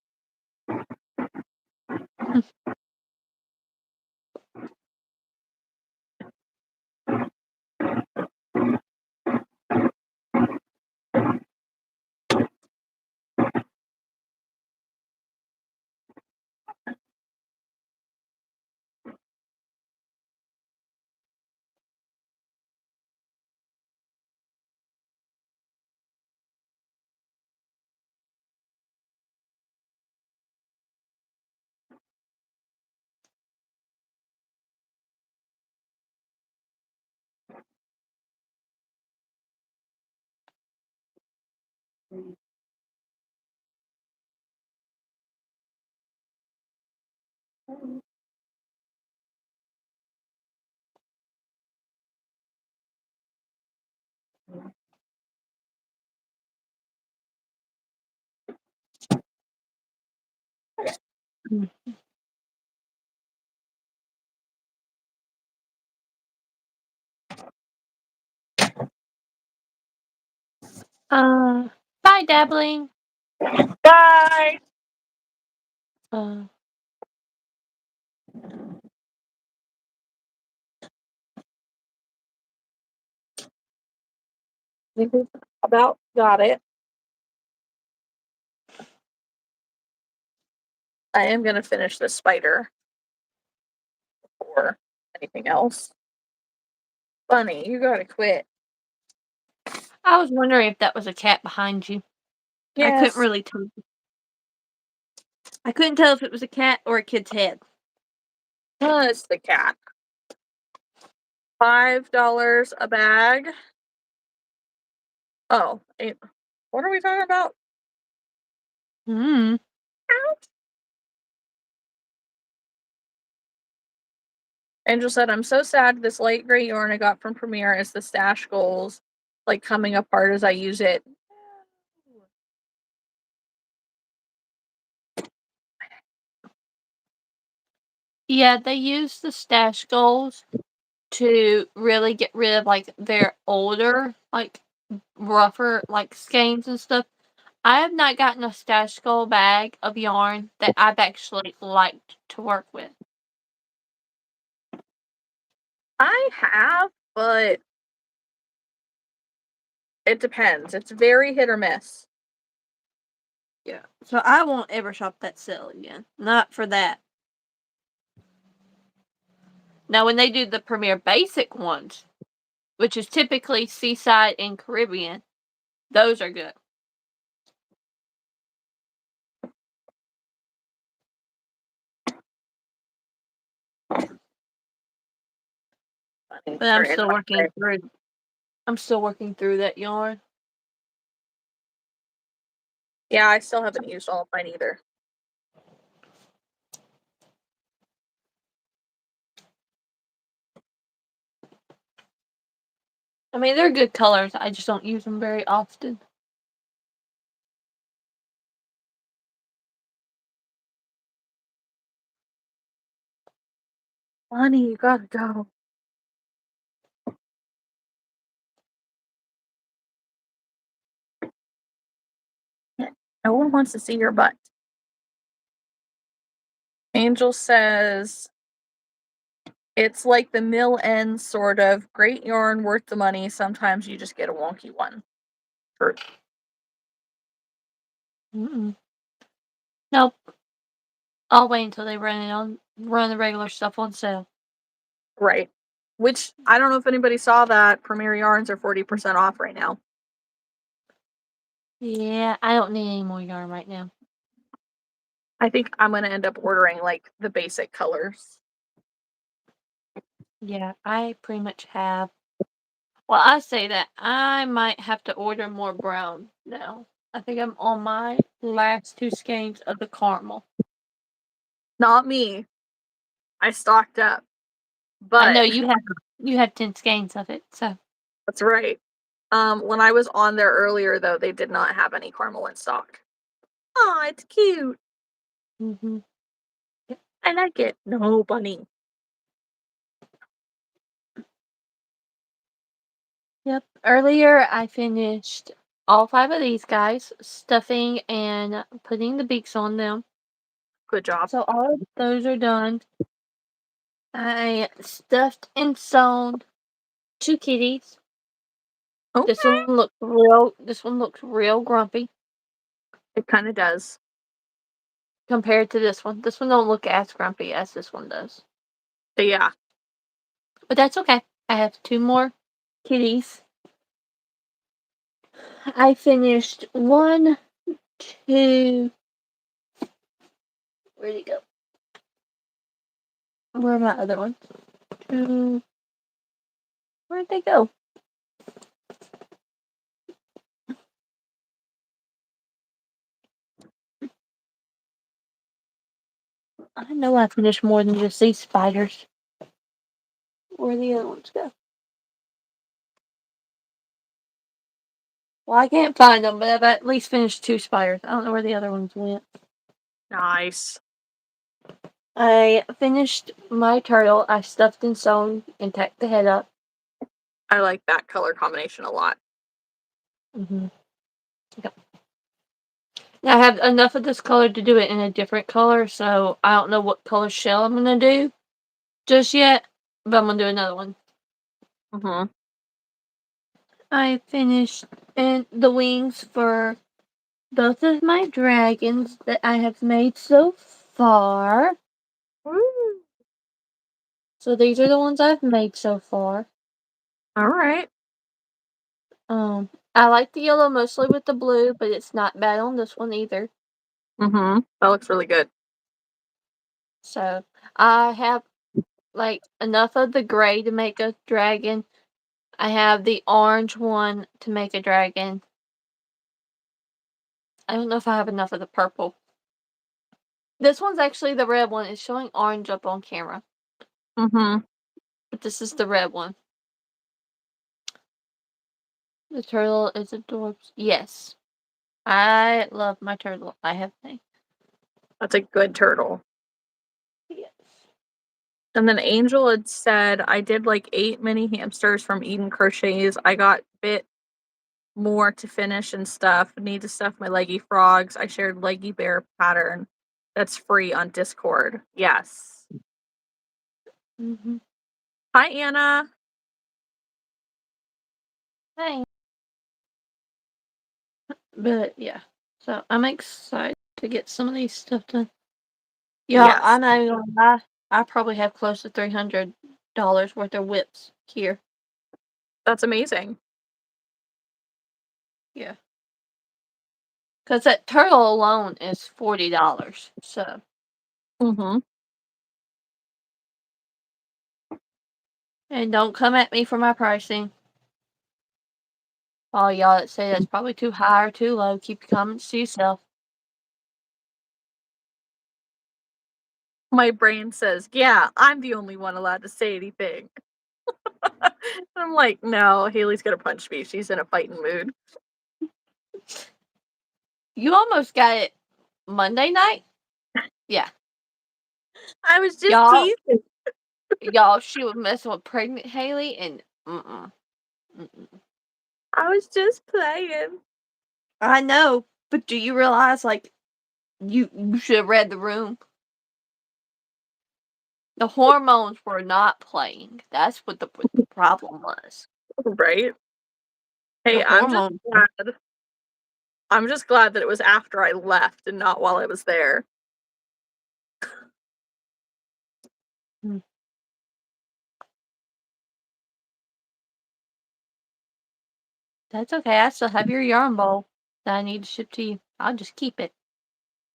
[SPEAKER 2] Bye, Dabbling.
[SPEAKER 1] Bye. About got it. I am gonna finish this spider before anything else. Bunny, you gotta quit.
[SPEAKER 2] I was wondering if that was a cat behind you.
[SPEAKER 1] Yes.
[SPEAKER 2] I couldn't really tell. I couldn't tell if it was a cat or a kid's head.
[SPEAKER 1] It's the cat. $5 a bag. Oh, what are we talking about? Angel said, I'm so sad this light gray yarn I got from Premiere is the stash goals, like coming apart as I use it.
[SPEAKER 2] Yeah, they use the stash goals to really get rid of like their older, like rougher, like skeins and stuff. I have not gotten a stash goal bag of yarn that I've actually liked to work with.
[SPEAKER 1] I have, but it depends. It's very hit or miss.
[SPEAKER 2] Yeah. So I won't ever shop that sale again. Not for that. Now, when they do the Premier Basic ones, which is typically Seaside and Caribbean, those are good. But I'm still working through. I'm still working through that yarn.
[SPEAKER 1] Yeah, I still haven't used all of mine either.
[SPEAKER 2] I mean, they're good colors. I just don't use them very often.
[SPEAKER 1] Bonnie, you gotta go. No one wants to see your butt. Angel says it's like the mill end sort of great yarn, worth the money. Sometimes you just get a wonky one. True.
[SPEAKER 2] Nope. I'll wait until they run the regular stuff on sale.
[SPEAKER 1] Right. Which I don't know if anybody saw that Premier Yarns are 40% off right now.
[SPEAKER 2] Yeah, I don't need any more yarn right now.
[SPEAKER 1] I think I'm gonna end up ordering like the basic colors.
[SPEAKER 2] Yeah, I pretty much have. Well, I say that I might have to order more brown now. I think I'm on my last 2 skeins of the caramel.
[SPEAKER 1] Not me. I stocked up. But
[SPEAKER 2] I know you have 10 skeins of it, so.
[SPEAKER 1] That's right. When I was on there earlier though, they did not have any caramel in stock. Oh, it's cute.
[SPEAKER 2] Yep.
[SPEAKER 1] I like it. No, bunny.
[SPEAKER 2] Yep. Earlier, I finished all 5 of these guys, stuffing and putting the beaks on them.
[SPEAKER 1] Good job.
[SPEAKER 2] So all of those are done. I stuffed and sewn 2 kitties.
[SPEAKER 1] Okay.
[SPEAKER 2] This one looks real grumpy
[SPEAKER 1] It kind of does.
[SPEAKER 2] compared to this one. This one don't look as grumpy as this one does.
[SPEAKER 1] But yeah.
[SPEAKER 2] But that's okay. I have 2 more kitties. I finished 1, 2. Where'd it go? Where are my other ones? 2. Where'd they go? I know I finished more than just these spiders. Where'd the other ones go? Well, I can't find them, but I've at least finished 2 spiders. I don't know where the other ones went.
[SPEAKER 1] Nice.
[SPEAKER 2] I finished my turtle. I stuffed and sewn and tacked the head up.
[SPEAKER 1] I like that color combination a lot.
[SPEAKER 2] Yep. Now, I have enough of this color to do it in a different color, so I don't know what color shell I'm going to do just yet, but I'm going to do another one. I finished the wings for both of my dragons that I have made so far.
[SPEAKER 1] Woo.
[SPEAKER 2] So these are the ones I've made so far.
[SPEAKER 1] All right.
[SPEAKER 2] I like the yellow mostly with the blue, but it's not bad on this one either.
[SPEAKER 1] That looks really good.
[SPEAKER 2] So I have like enough of the gray to make a dragon. I have the orange one to make a dragon. I don't know if I have enough of the purple. This one's actually the red one. It's showing orange up on camera. But this is the red one. The turtle is adorable. Yes. I love my turtle. I have made.
[SPEAKER 1] That's a good turtle.
[SPEAKER 2] Yes.
[SPEAKER 1] And then Angel had said, I did like 8 mini hamsters from Eden Crochets. I got a bit more to finish and stuff. Need to stuff my leggy frogs. I shared leggy bear pattern. That's free on Discord. Yes. Hi, Anna.
[SPEAKER 2] Hey. But yeah. So I'm excited to get some of these stuff done. Yeah,
[SPEAKER 1] Yes.
[SPEAKER 2] I'm not even gonna lie. I probably have close to $300 worth of whips here.
[SPEAKER 1] That's amazing.
[SPEAKER 2] Yeah. Because that turtle alone is $40. So. And don't come at me for my pricing. All y'all that say that's probably too high or too low, keep your comments to yourself.
[SPEAKER 1] My brain says, yeah, I'm the only one allowed to say anything. I'm like, no, Haley's gonna punch me. She's in a fighting mood.
[SPEAKER 2] You almost got it Monday night? Yeah.
[SPEAKER 1] I was just teasing.
[SPEAKER 2] Y'all, she was messing with pregnant Haley and
[SPEAKER 1] I was just playing.
[SPEAKER 2] I know, but do you realize, like, you should have read the room? The hormones were not playing. That's what the problem was.
[SPEAKER 1] Right? Hey,
[SPEAKER 2] The hormones.
[SPEAKER 1] I'm just glad that it was after I left and not while I was there.
[SPEAKER 2] That's okay. I still have your yarn bowl that I need to ship to you. I'll just keep it.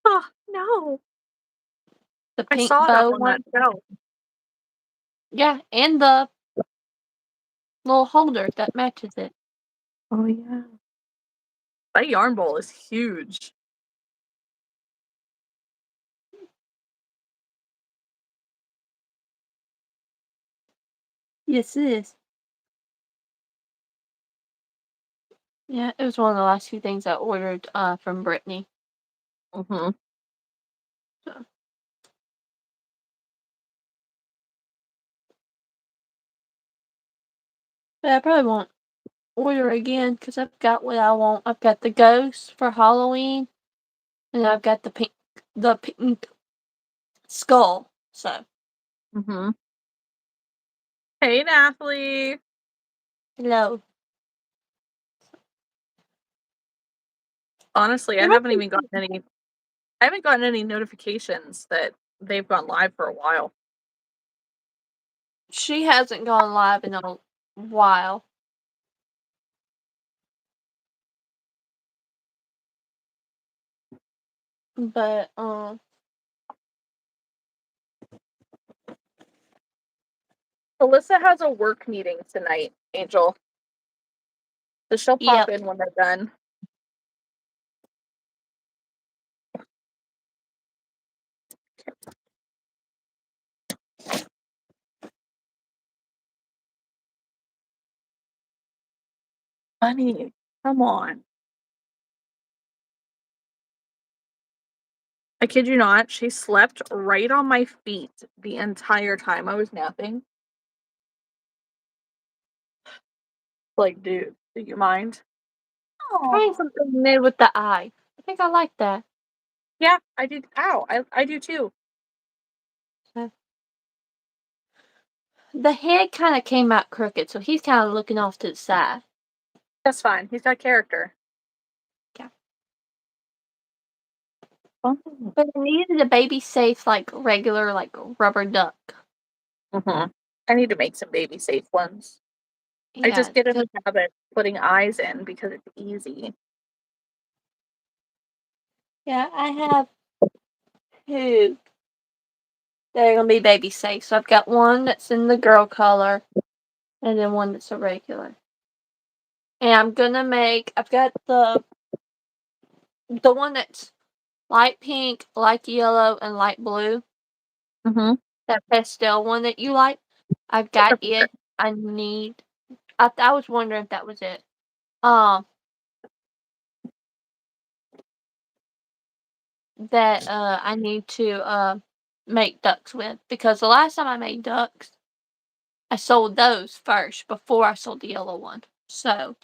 [SPEAKER 1] Oh, no.
[SPEAKER 2] The
[SPEAKER 1] I
[SPEAKER 2] pink
[SPEAKER 1] saw it up
[SPEAKER 2] bow
[SPEAKER 1] on
[SPEAKER 2] one.
[SPEAKER 1] that shelf.
[SPEAKER 2] Yeah, and the little holder that matches it.
[SPEAKER 1] Oh, yeah. That yarn bowl is huge.
[SPEAKER 2] Yes, it is. Yeah, it was one of the last few things I ordered from Brittany.
[SPEAKER 1] Mm-hmm.
[SPEAKER 2] So. But I probably won't order again because I've got what I want. I've got the ghost for Halloween, and I've got the pink skull. So.
[SPEAKER 1] Mm-hmm. Hey, Nathalie.
[SPEAKER 2] Hello.
[SPEAKER 1] Honestly, I haven't gotten any notifications that they've gone live for a while.
[SPEAKER 2] She hasn't gone live in a while. But,
[SPEAKER 1] Alyssa has a work meeting tonight, Angel. So she'll pop
[SPEAKER 2] yep.
[SPEAKER 1] in when they're done. Honey, come on. I kid you not, she slept right on my feet the entire time I was napping. Like, dude, do you mind?
[SPEAKER 2] Trying something new with the eye. I think I like that.
[SPEAKER 1] Yeah, I do. Ow, I do too.
[SPEAKER 2] The head kind of came out crooked, so he's kind of looking off to the side.
[SPEAKER 1] That's fine. He's got character.
[SPEAKER 2] Yeah.
[SPEAKER 1] Oh.
[SPEAKER 2] But I needed a baby safe, like, regular, like, rubber duck.
[SPEAKER 1] Mm-hmm. I need to make some baby safe ones. I
[SPEAKER 2] Yeah,
[SPEAKER 1] just get in the habit of putting eyes in because it's easy.
[SPEAKER 2] yeah, I have two that are going to be baby safe. So I've got one that's in the girl color, and then one that's a regular. And I'm going to I've got the one that's light pink, light yellow, and light blue.
[SPEAKER 1] Mm-hmm.
[SPEAKER 2] That pastel one that you like. I've got it. I was wondering if that was it. That I need to make ducks with, because the last time I made ducks, I sold those first before I sold the yellow one. So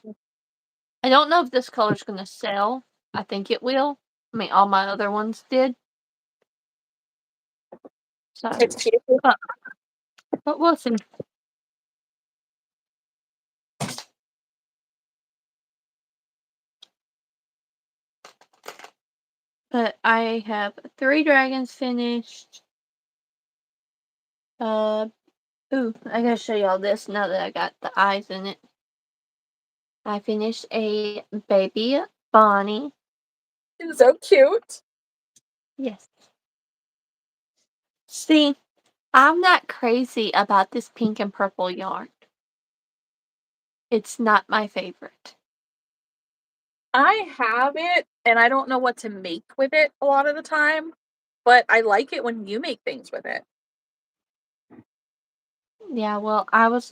[SPEAKER 2] I don't know if this color's gonna sell. I think it will. I mean, all my other ones did. So,
[SPEAKER 1] It's cute.
[SPEAKER 2] but we'll see. But I have 3 dragons finished. Ooh, I gotta show y'all this now that I got the eyes in it. I finished a baby Bonnie.
[SPEAKER 1] It's so cute.
[SPEAKER 2] Yes. See, I'm not crazy about this pink and purple yarn. It's not my favorite.
[SPEAKER 1] I have it, and I don't know what to make with it a lot of the time, but I like it when you make things with it.
[SPEAKER 2] Yeah, well, I was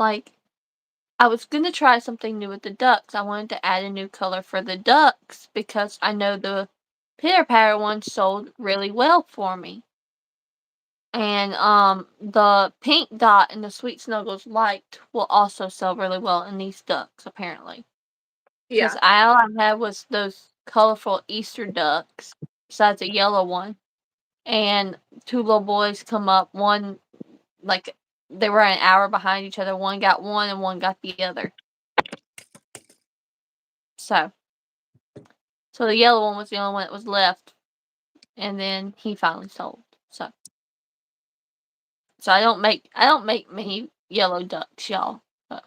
[SPEAKER 2] gonna try something new with the ducks. I wanted to add a new color for the ducks because I know the Pitter Patter one sold really well for me. And the pink dot and the Sweet Snuggles Light will also sell really well in these ducks, apparently. Because
[SPEAKER 1] Yeah.
[SPEAKER 2] all I had was those colorful Easter ducks, besides a yellow one. And two little boys come up, one, like, they were an hour behind each other. One got one and one got the other. So the yellow one was the only one that was left. And then he finally sold. So I don't make many yellow ducks, y'all. So,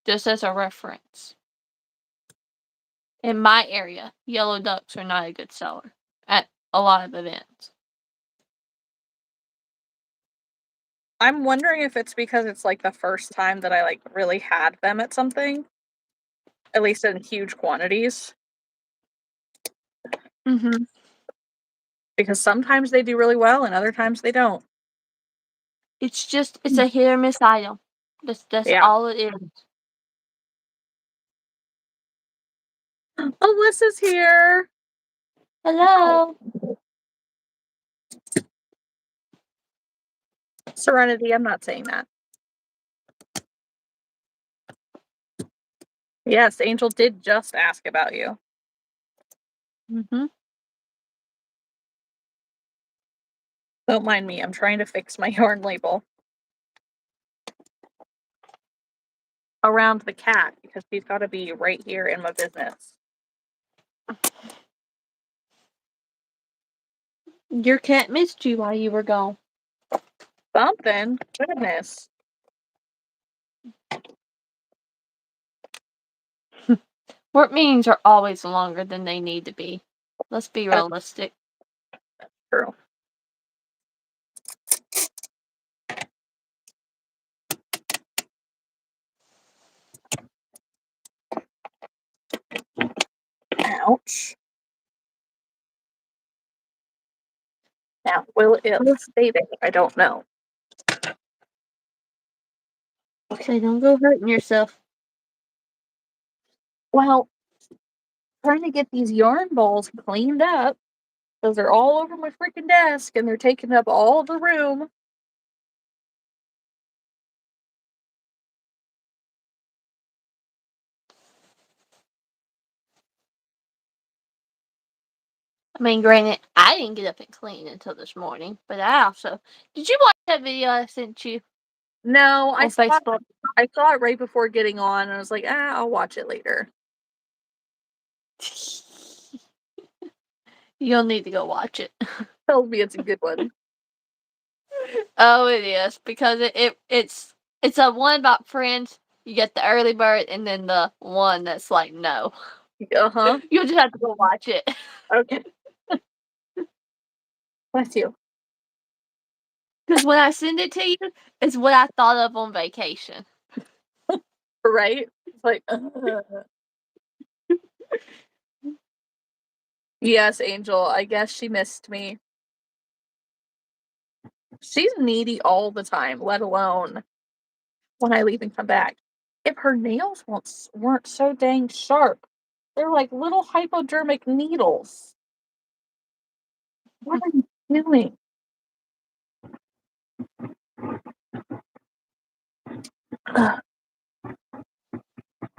[SPEAKER 2] just as a reference. In my area, yellow ducks are not a good seller at a lot of events.
[SPEAKER 1] I'm wondering if it's because it's like the first time that I like really had them at something, at least in huge quantities.
[SPEAKER 2] Mm-hmm.
[SPEAKER 1] Because sometimes they do really well and other times they don't.
[SPEAKER 2] It's a hit or miss item. That's
[SPEAKER 1] Yeah.
[SPEAKER 2] all it is.
[SPEAKER 1] Alyssa's here.
[SPEAKER 2] Hello.
[SPEAKER 1] Serenity, I'm not saying that. Yes, Angel did just ask about you.
[SPEAKER 2] Mm-hmm.
[SPEAKER 1] Don't mind me, I'm trying to fix my yarn label around the cat because she's got to be right here in my business.
[SPEAKER 2] Your cat missed you while you were gone.
[SPEAKER 1] Something. Goodness.
[SPEAKER 2] Work meetings are always longer than they need to be. Let's be
[SPEAKER 1] That's
[SPEAKER 2] realistic.
[SPEAKER 1] true. Ouch. Now, will it stay there? I don't know.
[SPEAKER 2] Okay, don't go hurting yourself.
[SPEAKER 1] Well, trying to get these yarn balls cleaned up because they're all over my freaking desk and they're taking up all the room.
[SPEAKER 2] I mean, granted, I didn't get up and clean until this morning, but I also did you watch that video I sent you
[SPEAKER 1] No,
[SPEAKER 2] on Facebook?
[SPEAKER 1] I saw it right before getting on and I was like, I'll watch it later.
[SPEAKER 2] You'll need to go watch it.
[SPEAKER 1] Tells me it's a good one.
[SPEAKER 2] Oh, it is because it's a one about friends. You get the early bird, and then the one that's like no.
[SPEAKER 1] Uh-huh.
[SPEAKER 2] You'll just have to go watch it.
[SPEAKER 1] Okay. Bless you.
[SPEAKER 2] Because when I send it to you, it's what I thought of on vacation.
[SPEAKER 1] Right? It's like, Yes, Angel, I guess she missed me. She's needy all the time, let alone when I leave and come back. If her nails weren't so dang sharp, they're like little hypodermic needles. What are you doing?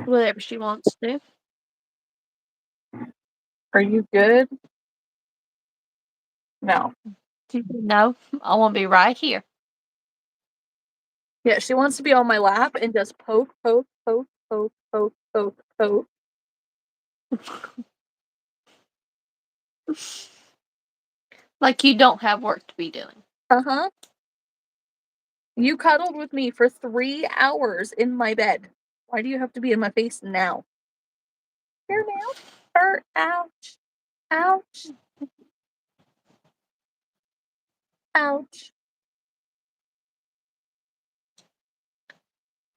[SPEAKER 2] Whatever she wants to.
[SPEAKER 1] Are you good? No.
[SPEAKER 2] No, I want to be right here.
[SPEAKER 1] Yeah, she wants to be on my lap and just poke, poke, poke, poke, poke, poke, poke.
[SPEAKER 2] Like you don't have work to be doing.
[SPEAKER 1] Uh-huh. You cuddled with me for 3 hours in my bed. Why do you have to be in my face now? Your nails hurt. Ouch. Ouch. Ouch.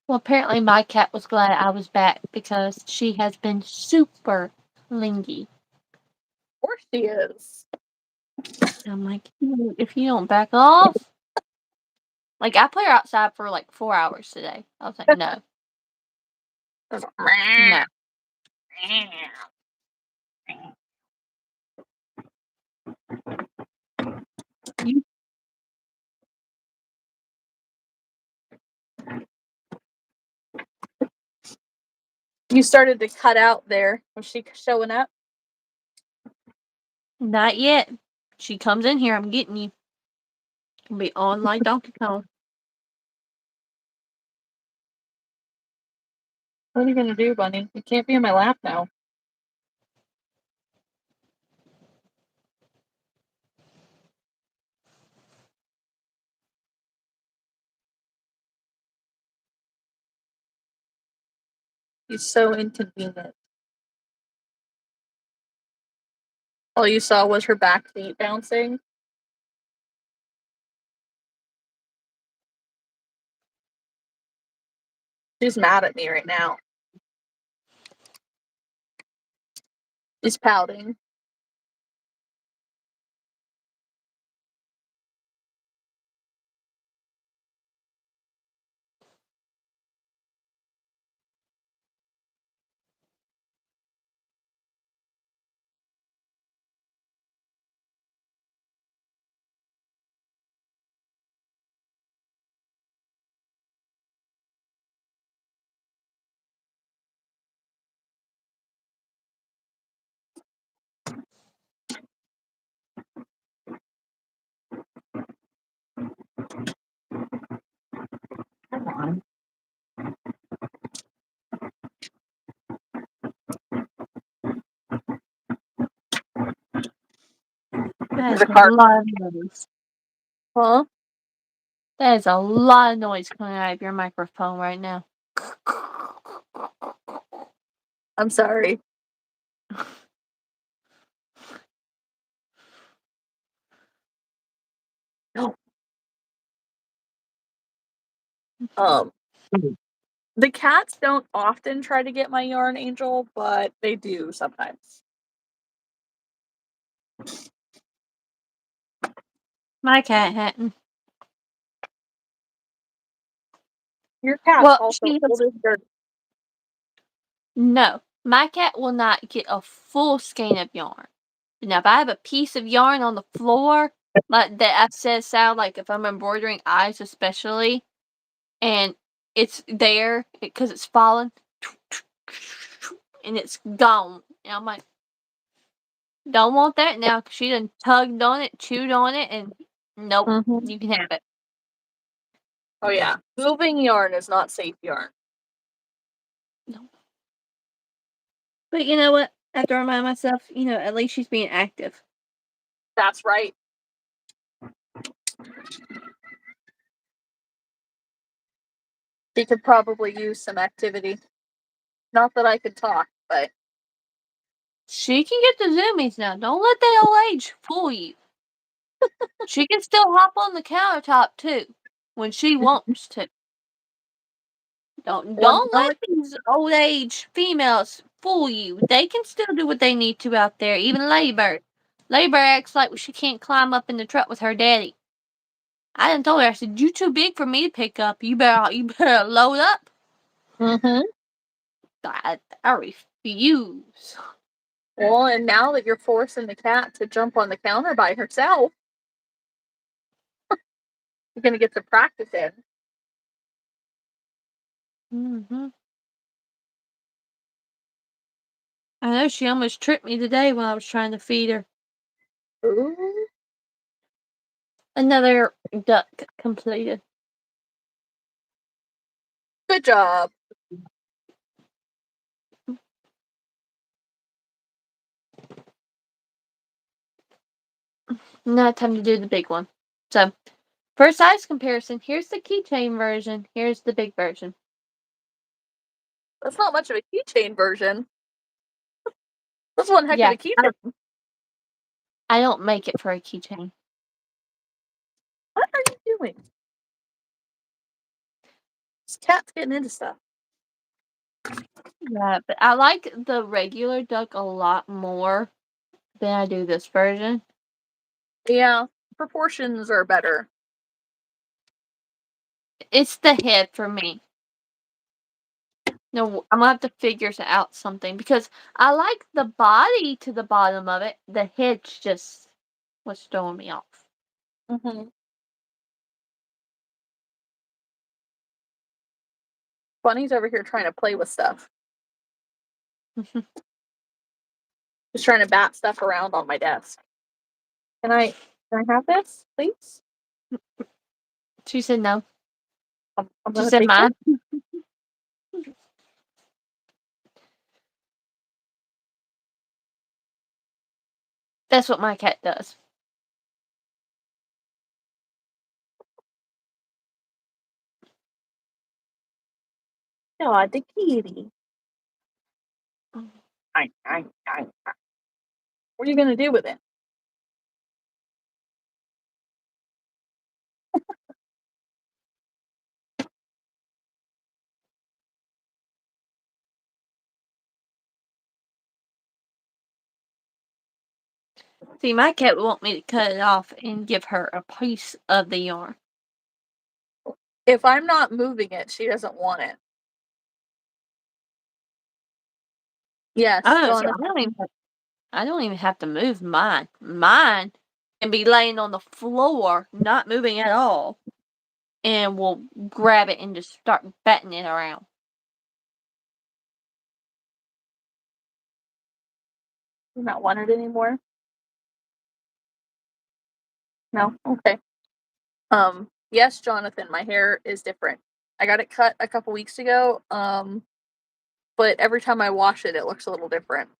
[SPEAKER 2] Well, apparently my cat was glad I was back because she has been super lingy.
[SPEAKER 1] Of course she is.
[SPEAKER 2] I'm like, if you don't back off. Like, I put her outside for like 4 hours today. I was like, no. No.
[SPEAKER 1] You started to cut out there. Was she showing up?
[SPEAKER 2] Not yet. She comes in here, I'm getting you. Can be on like Donkey Kong.
[SPEAKER 1] What are you gonna do, Bunny? You can't be in my lap now. He's so inconvenient. All you saw was her back feet bouncing. She's mad at me right now. She's pouting. Come on.
[SPEAKER 2] That is a lot of noise.
[SPEAKER 1] Huh?
[SPEAKER 2] That is a lot of noise coming out of your microphone right now.
[SPEAKER 1] I'm sorry. No. The cats don't often try to get my yarn, Angel, but they do sometimes.
[SPEAKER 2] My cat hadn't.
[SPEAKER 1] Your cat's
[SPEAKER 2] Well,
[SPEAKER 1] also old as dirt.
[SPEAKER 2] No, my cat will not get a full skein of yarn. Now, if I have a piece of yarn on the floor, like that I said sound like if I'm embroidering eyes especially, and it's there because it's fallen, and it's gone. And I'm like, don't want that now because she done tugged on it, chewed on it, and nope, you can have it.
[SPEAKER 1] Oh yeah, moving yarn is not safe yarn.
[SPEAKER 2] No. But you know what? I have to remind myself, at least she's being active.
[SPEAKER 1] That's right. She could probably use some activity. Not that I could talk, but
[SPEAKER 2] She can get the zoomies now. Don't let that old age fool you. She can still hop on the countertop too when she wants to. Don't let these old age females fool you. They can still do what they need to out there. Even Labor. Labor acts like she can't climb up in the truck with her daddy. I done told her, I said, you too big for me to pick up. You better load up. I refuse.
[SPEAKER 1] Well, and now that you're forcing the cat to jump on the counter by herself, you're gonna get to practice it.
[SPEAKER 2] I know she almost tripped me today when I was trying to feed her.
[SPEAKER 1] Ooh.
[SPEAKER 2] Another duck completed.
[SPEAKER 1] Good job.
[SPEAKER 2] Now time to do the big one. So, for size comparison, here's the keychain version. Here's the big version.
[SPEAKER 1] That's not much of a keychain version. That's one heck of a keychain.
[SPEAKER 2] I don't make it for a keychain.
[SPEAKER 1] What are you doing? This cat's getting into stuff.
[SPEAKER 2] Yeah, but I like the regular duck a lot more than I do this version.
[SPEAKER 1] Yeah, proportions are better.
[SPEAKER 2] It's the head for me. No, I'm gonna have to figure out something because I like the body to the bottom of it. The head's just what's throwing me off.
[SPEAKER 1] Mm-hmm. Bunny's over here trying to play with stuff. Just trying to bat stuff around on my desk. Can I have this, please?
[SPEAKER 2] She said no.
[SPEAKER 1] I'm
[SPEAKER 2] She
[SPEAKER 1] gonna
[SPEAKER 2] said
[SPEAKER 1] take
[SPEAKER 2] mine.
[SPEAKER 1] it.
[SPEAKER 2] That's what my cat does.
[SPEAKER 1] Oh, the kitty.
[SPEAKER 2] Mm.
[SPEAKER 1] What are you gonna do with it?
[SPEAKER 2] See, my cat would want me to cut it off and give her a piece of the yarn.
[SPEAKER 1] If I'm not moving it, she doesn't want it. Yes, Jonathan.
[SPEAKER 2] I don't even have to move mine. Mine can be laying on the floor, not moving at all, and we'll grab it and just start batting it around.
[SPEAKER 1] You not want it anymore? No? Okay. Yes, Jonathan, my hair is different. I got it cut a couple weeks ago. But every time I wash it, it looks a little different.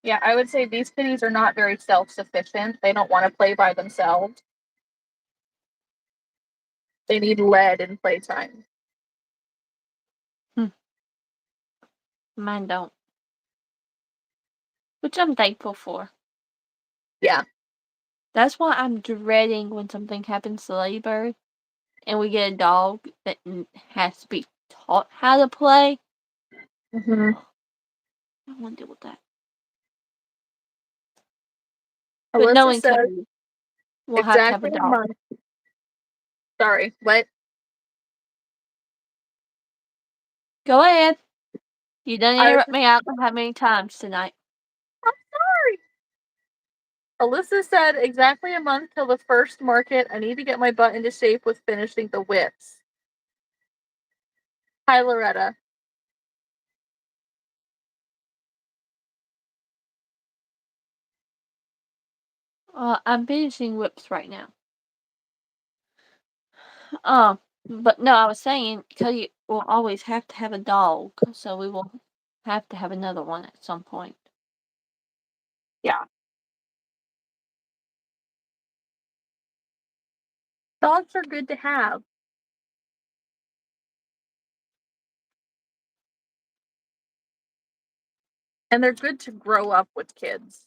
[SPEAKER 1] Yeah, I would say these kitties are not very self-sufficient. They don't want to play by themselves. They need lead and playtime.
[SPEAKER 2] Mine don't. Which I'm thankful for.
[SPEAKER 1] Yeah.
[SPEAKER 2] That's why I'm dreading when something happens to Ladybird and we get a dog that has to be taught how to play.
[SPEAKER 1] Mm-hmm.
[SPEAKER 2] I don't want to deal with that. But
[SPEAKER 1] Alyssa
[SPEAKER 2] knowing
[SPEAKER 1] says
[SPEAKER 2] Cody, we'll have to have a
[SPEAKER 1] exactly a
[SPEAKER 2] dog.
[SPEAKER 1] month. Sorry, what?
[SPEAKER 2] Go ahead. You done interrupt me out how many times tonight.
[SPEAKER 1] I'm sorry. Alyssa said exactly a month till the first market. I need to get my butt into shape with finishing the whips. Hi, Loretta.
[SPEAKER 2] I'm finishing whips right now. But no, I was saying Cody will always have to have a dog, so we will have to have another one at some point.
[SPEAKER 1] Yeah. Dogs are good to have. And they're good to grow up with kids.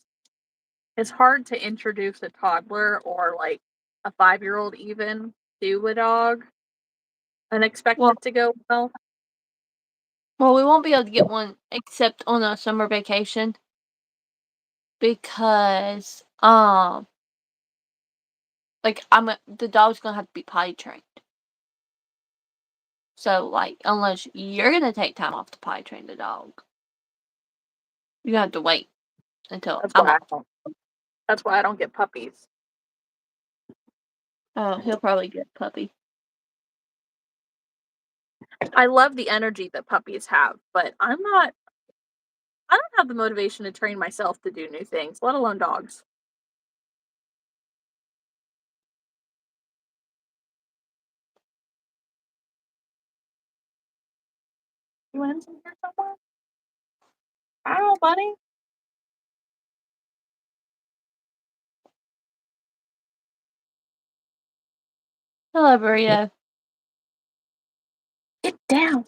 [SPEAKER 1] It's hard to introduce a toddler or like a 5-year-old even to a dog and expect it to go well.
[SPEAKER 2] Well, we won't be able to get one except on a summer vacation because like the dog's gonna have to be potty trained. So like unless you're gonna take time off to potty train the dog, you have to wait until I'm off.
[SPEAKER 1] That's why I don't get puppies.
[SPEAKER 2] Oh, he'll probably get a puppy.
[SPEAKER 1] I love the energy that puppies have, but I don't have the motivation to train myself to do new things, let alone dogs. You went in here somewhere? Ow, buddy.
[SPEAKER 2] Hello, Burrito.
[SPEAKER 1] Get down.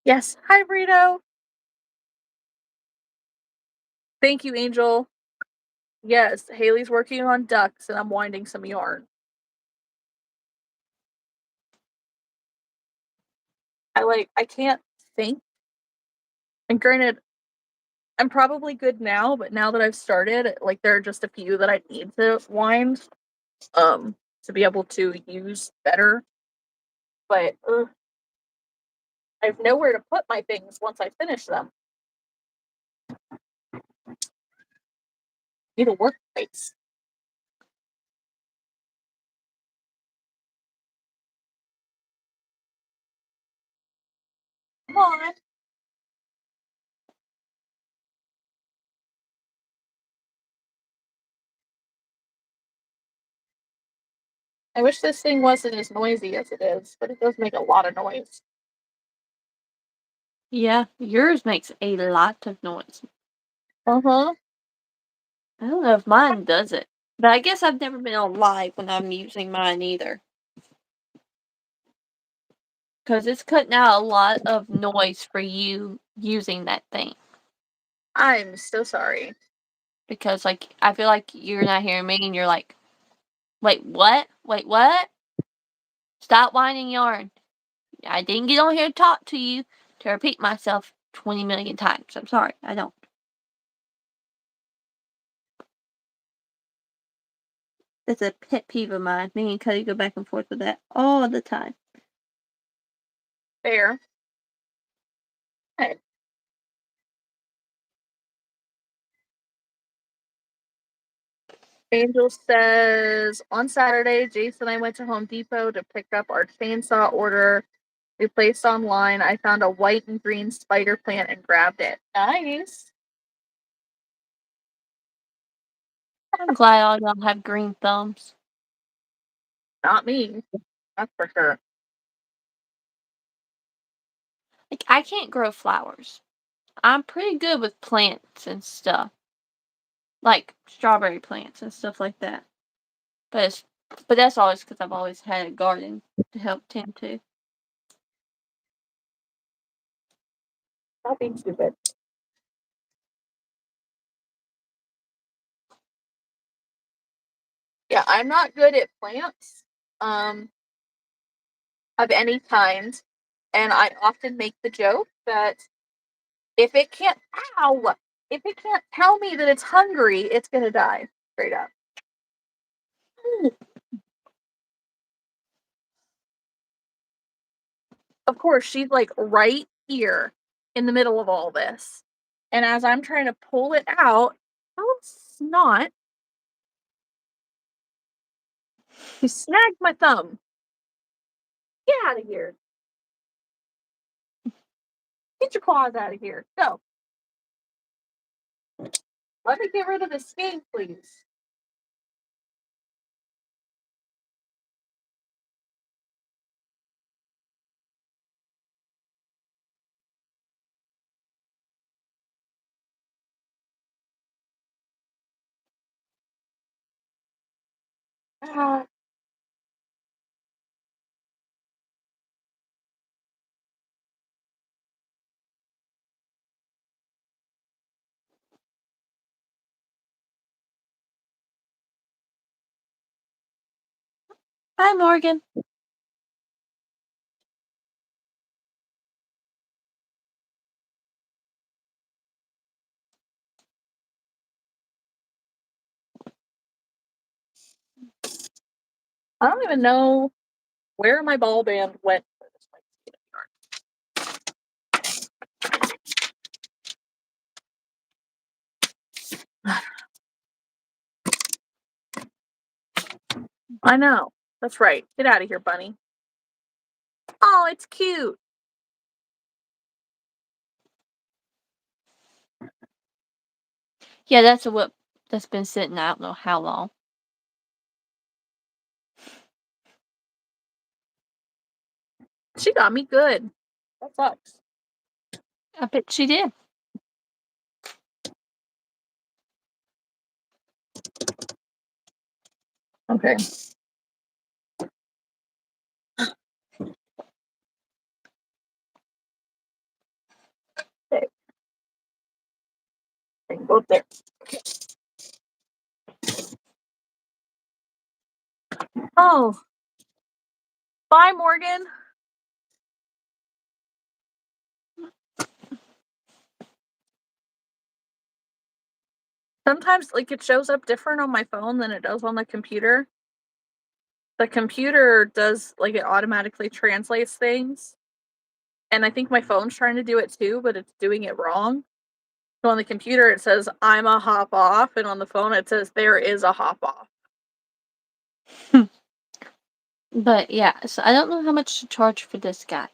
[SPEAKER 1] Yes. Hi, Burrito. Thank you, Angel. Yes, Haley's working on ducks and I'm winding some yarn. I can't think. And granted, I'm probably good now, but now that I've started, there are just a few that I need to wind, to be able to use better. But I have nowhere to put my things once I finish them. Need a workspace. Come on. I wish this thing wasn't as noisy as it is, but it does make a lot of noise.
[SPEAKER 2] Yeah, yours makes a lot of noise.
[SPEAKER 1] Uh-huh.
[SPEAKER 2] I don't know if mine does it, but I guess I've never been on live when I'm using mine either. Because it's cutting out a lot of noise for you using that thing.
[SPEAKER 1] I'm so sorry.
[SPEAKER 2] Because, I feel like you're not hearing me and you're like, wait, what? Wait, what? Stop whining yarn. I didn't get on here to talk to you to repeat myself 20 million times. I'm sorry, I don't. That's a pet peeve of mine. Me and Cody go back and forth with that all the time.
[SPEAKER 1] Fair. Good. Angel says, on Saturday, Jason and I went to Home Depot to pick up our chainsaw order we placed online. I found a white and green spider plant and grabbed it. Nice.
[SPEAKER 2] I'm glad all y'all have green thumbs.
[SPEAKER 1] Not me. That's for sure.
[SPEAKER 2] I can't grow flowers. I'm pretty good with plants and stuff. Like strawberry plants and stuff like that. But that's always because I've always had a garden to help tend to.
[SPEAKER 1] Not being stupid. Yeah, I'm not good at plants of any kind. And I often make the joke that if it can't, ow, if it can't tell me that it's hungry, it's gonna die. Straight up. Of course, she's right here in the middle of all this. And as I'm trying to pull it out, oh snot, she snagged my thumb. Get out of here. Get your claws out of here. Go. Let me get rid of this skein, please. Ah.
[SPEAKER 2] Hi, Morgan.
[SPEAKER 1] I don't even know where my ball band went for this yarn. I know. That's right. Get out of here, bunny. Oh, it's cute.
[SPEAKER 2] Yeah, that's a whip that's been sitting I don't know how long.
[SPEAKER 1] She got me good. That sucks.
[SPEAKER 2] I bet she did.
[SPEAKER 1] Okay. Both there. Oh. Bye, Morgan. Sometimes, like, it shows up different on my phone than it does on the computer. The computer does, like, it automatically translates things, and I think my phone's trying to do it too, but it's doing it wrong. So on the computer, it says, "I'm a hop off," and on the phone, it says, "There is a hop off."
[SPEAKER 2] But yeah, so I don't know how much to charge for this guy.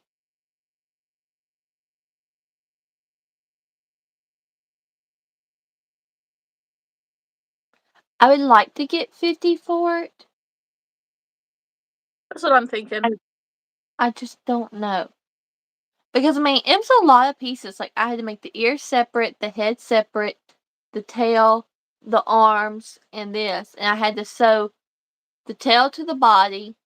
[SPEAKER 2] I would like to get 50 for it.
[SPEAKER 1] That's what I'm thinking.
[SPEAKER 2] I just don't know. Because, I mean, it was a lot of pieces. Like, I had to make the ears separate, the head separate, the tail, the arms, and this. And I had to sew the tail to the body.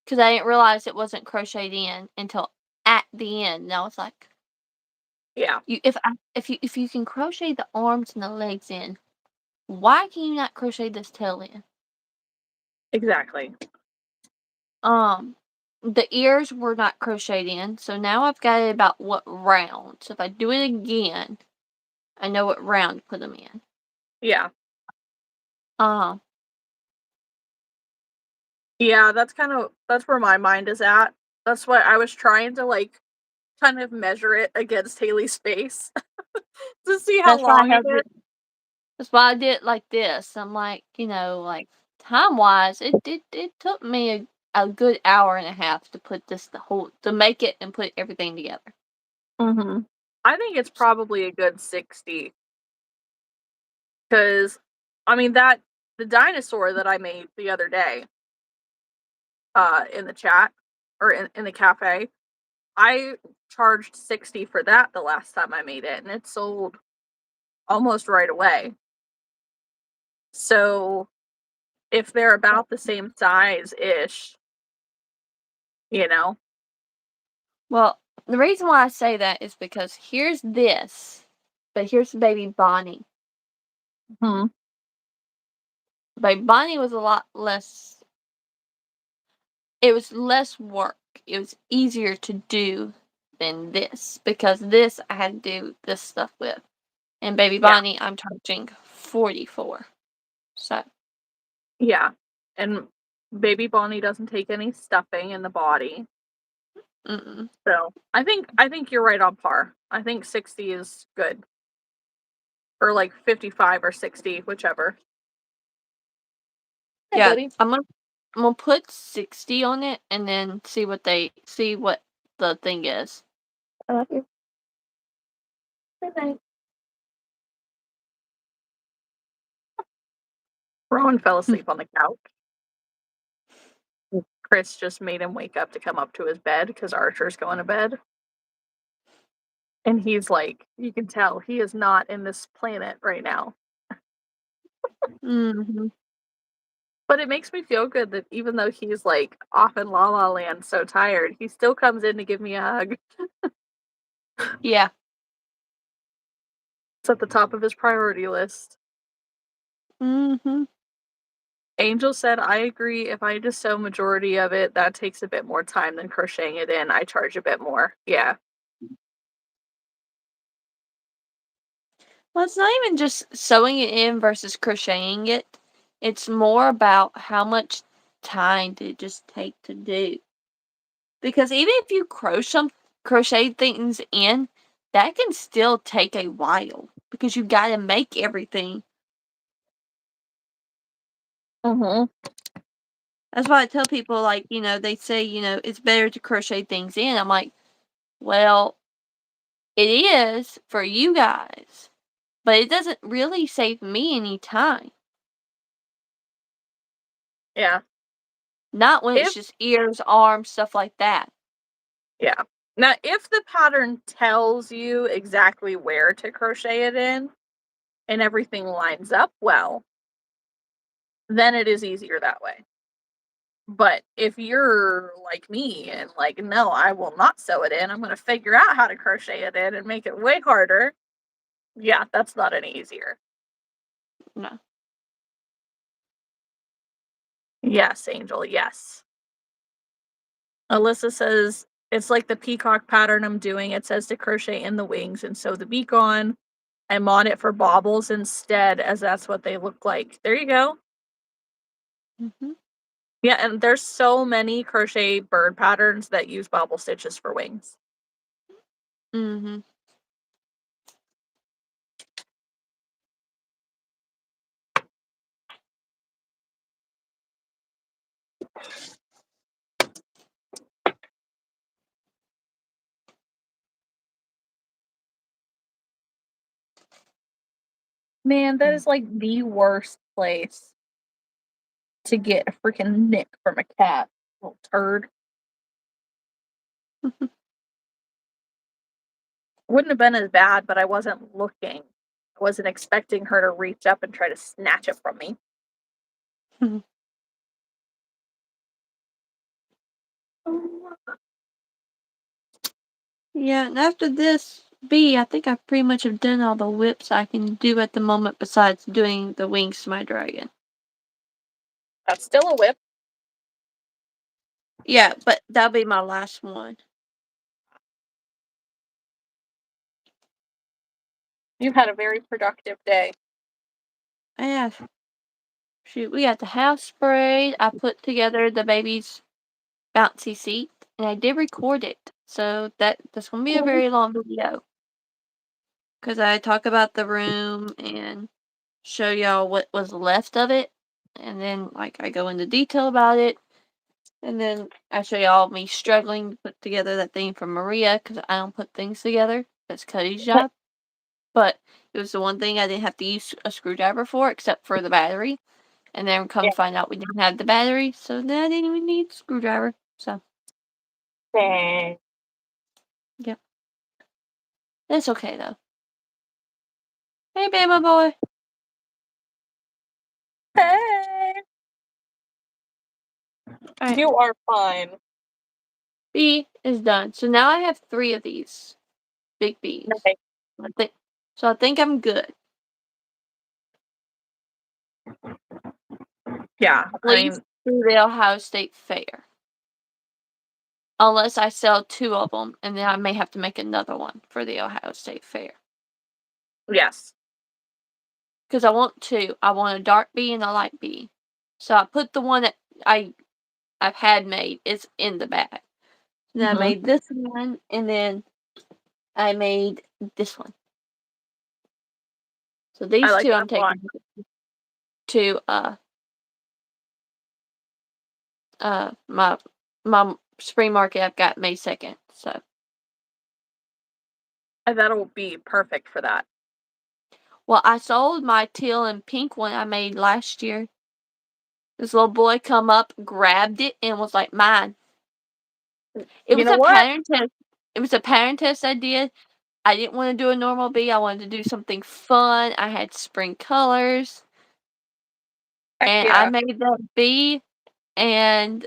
[SPEAKER 2] Because I didn't realize it wasn't crocheted in until at the end. And I was like,
[SPEAKER 1] Yeah.
[SPEAKER 2] if you can crochet the arms and the legs in, why can you not crochet this tail in?
[SPEAKER 1] Exactly.
[SPEAKER 2] The ears were not crocheted in, so now I've got it about what round. So if I do it again, I know what round to put them in.
[SPEAKER 1] Yeah.
[SPEAKER 2] Uh-huh.
[SPEAKER 1] Yeah, that's where my mind is at. That's why I was trying to, like, kind of measure it against Haley's face to see how
[SPEAKER 2] That's why
[SPEAKER 1] long
[SPEAKER 2] I
[SPEAKER 1] it
[SPEAKER 2] had
[SPEAKER 1] is.
[SPEAKER 2] it. That's why I did it like this. I'm like, like time-wise, it took me a good hour and a half to put to make it and put everything together.
[SPEAKER 1] Mhm. I think it's probably a good 60. 'Cause, I mean, the dinosaur that I made the other day, in the chat or in the cafe, I charged 60 for that the last time I made it, and it sold almost right away. So, if they're about the same size-ish, you know?
[SPEAKER 2] Well, the reason why I say that is because here's this, but here's baby Bonnie.
[SPEAKER 1] Mhm.
[SPEAKER 2] Baby Bonnie was a lot less. It was less work. It was easier to do than this because this I had to do this stuff with. And Baby
[SPEAKER 1] Yeah.
[SPEAKER 2] Bonnie, I'm charging 44. So,
[SPEAKER 1] Yeah. And baby Bonnie doesn't take any stuffing in the body.
[SPEAKER 2] mm-mm.
[SPEAKER 1] So, I think you're right on par. I think 60 is good. Or, like, 55 or 60, whichever. Hey,
[SPEAKER 2] Yeah,
[SPEAKER 1] buddy.
[SPEAKER 2] I'm gonna put 60 on it and then see what the thing is.
[SPEAKER 1] I love you. Good night. Rowan fell asleep on the couch. Chris just made him wake up to come up to his bed because Archer's going to bed. And he's like, you can tell he is not in this planet right now.
[SPEAKER 2] Mhm.
[SPEAKER 1] But it makes me feel good that even though he's like off in La La Land so tired, he still comes in to give me a hug.
[SPEAKER 2] Yeah.
[SPEAKER 1] It's at the top of his priority list.
[SPEAKER 2] Mhm.
[SPEAKER 1] Angel said, I agree. If I just sew majority of it, that takes a bit more time than crocheting it in. I charge a bit more. Yeah.
[SPEAKER 2] Well, it's not even just sewing it in versus crocheting it. It's more about how much time did it just take to do. Because even if you crochet things in, that can still take a while because you got to make everything.
[SPEAKER 1] Mm-hmm.
[SPEAKER 2] That's why I tell people, like, they say, it's better to crochet things in. I'm like, well, it is for you guys, but it doesn't really save me any time.
[SPEAKER 1] Yeah.
[SPEAKER 2] Not when it's
[SPEAKER 1] If
[SPEAKER 2] just ears, arms, stuff like that.
[SPEAKER 1] Yeah. Now, if the pattern tells you exactly where to crochet it in and everything lines up well, then it is easier that way. But if you're like me and like, no, I will not sew it in, I'm going to figure out how to crochet it in and make it way harder. Yeah, that's not any easier.
[SPEAKER 2] No.
[SPEAKER 1] Yes, Angel, yes. Alyssa says, "It's like the peacock pattern I'm doing. It says to crochet in the wings and sew the beak on. I'm on it for baubles instead, as that's what they look like." There you go.
[SPEAKER 2] Mhm.
[SPEAKER 1] Yeah, and there's so many crochet bird patterns that use bobble stitches for wings.
[SPEAKER 2] Mhm.
[SPEAKER 1] Man, that is like the worst place to get a freaking nick from a cat, little turd. Wouldn't have been as bad, but I wasn't looking. I wasn't expecting her to reach up and try to snatch it from me.
[SPEAKER 2] Yeah, and after this bee, I think I pretty much have done all the whips I can do at the moment besides doing the wings to my dragon.
[SPEAKER 1] That's still a whip.
[SPEAKER 2] Yeah, but that'll be my last one.
[SPEAKER 1] You've had a very productive day.
[SPEAKER 2] I have. Shoot, we got the house sprayed. I put together the baby's bouncy seat, and I did record it. So that's gonna be a very long video. Because I talk about the room and show y'all what was left of it. And then, like, I go into detail about it. And then I show y'all me struggling to put together that thing for Maria because I don't put things together. That's Cuddy's job. But it was the one thing I didn't have to use a screwdriver for except for the battery. And then come find out we didn't have the battery. So then I didn't even need a screwdriver. So,
[SPEAKER 1] Dang.
[SPEAKER 2] yeah. It's okay, though. Hey, Bama boy.
[SPEAKER 1] Hey,
[SPEAKER 2] Alright.
[SPEAKER 1] you are fine.
[SPEAKER 2] B is done. So now I have 3 of these big bees.
[SPEAKER 1] Okay.
[SPEAKER 2] I think I'm good.
[SPEAKER 1] Yeah,
[SPEAKER 2] At
[SPEAKER 1] I
[SPEAKER 2] least
[SPEAKER 1] mean,
[SPEAKER 2] through the Ohio State Fair. Unless I sell 2 of them, and then I may have to make another one for the Ohio State Fair.
[SPEAKER 1] yes.
[SPEAKER 2] Because I want 2. I want a dark bee and a light bee. So I put the one that I've had made is in the bag. And then I made this one, and then I made this one. So
[SPEAKER 1] I
[SPEAKER 2] these
[SPEAKER 1] like
[SPEAKER 2] 2
[SPEAKER 1] that
[SPEAKER 2] I'm
[SPEAKER 1] a lot.
[SPEAKER 2] taking to my spring market I've got May 2nd. So
[SPEAKER 1] And that'll be perfect for that.
[SPEAKER 2] well, I sold my teal and pink one I made last year. This little boy come up, grabbed it, and was like, "Mine." It
[SPEAKER 1] You
[SPEAKER 2] was
[SPEAKER 1] know
[SPEAKER 2] a
[SPEAKER 1] what?
[SPEAKER 2] pattern test. It was a pattern test I did. I didn't want to do a normal bee. I wanted to do something fun. I had spring colors,
[SPEAKER 1] Heck
[SPEAKER 2] and I
[SPEAKER 1] yeah.
[SPEAKER 2] made that bee. And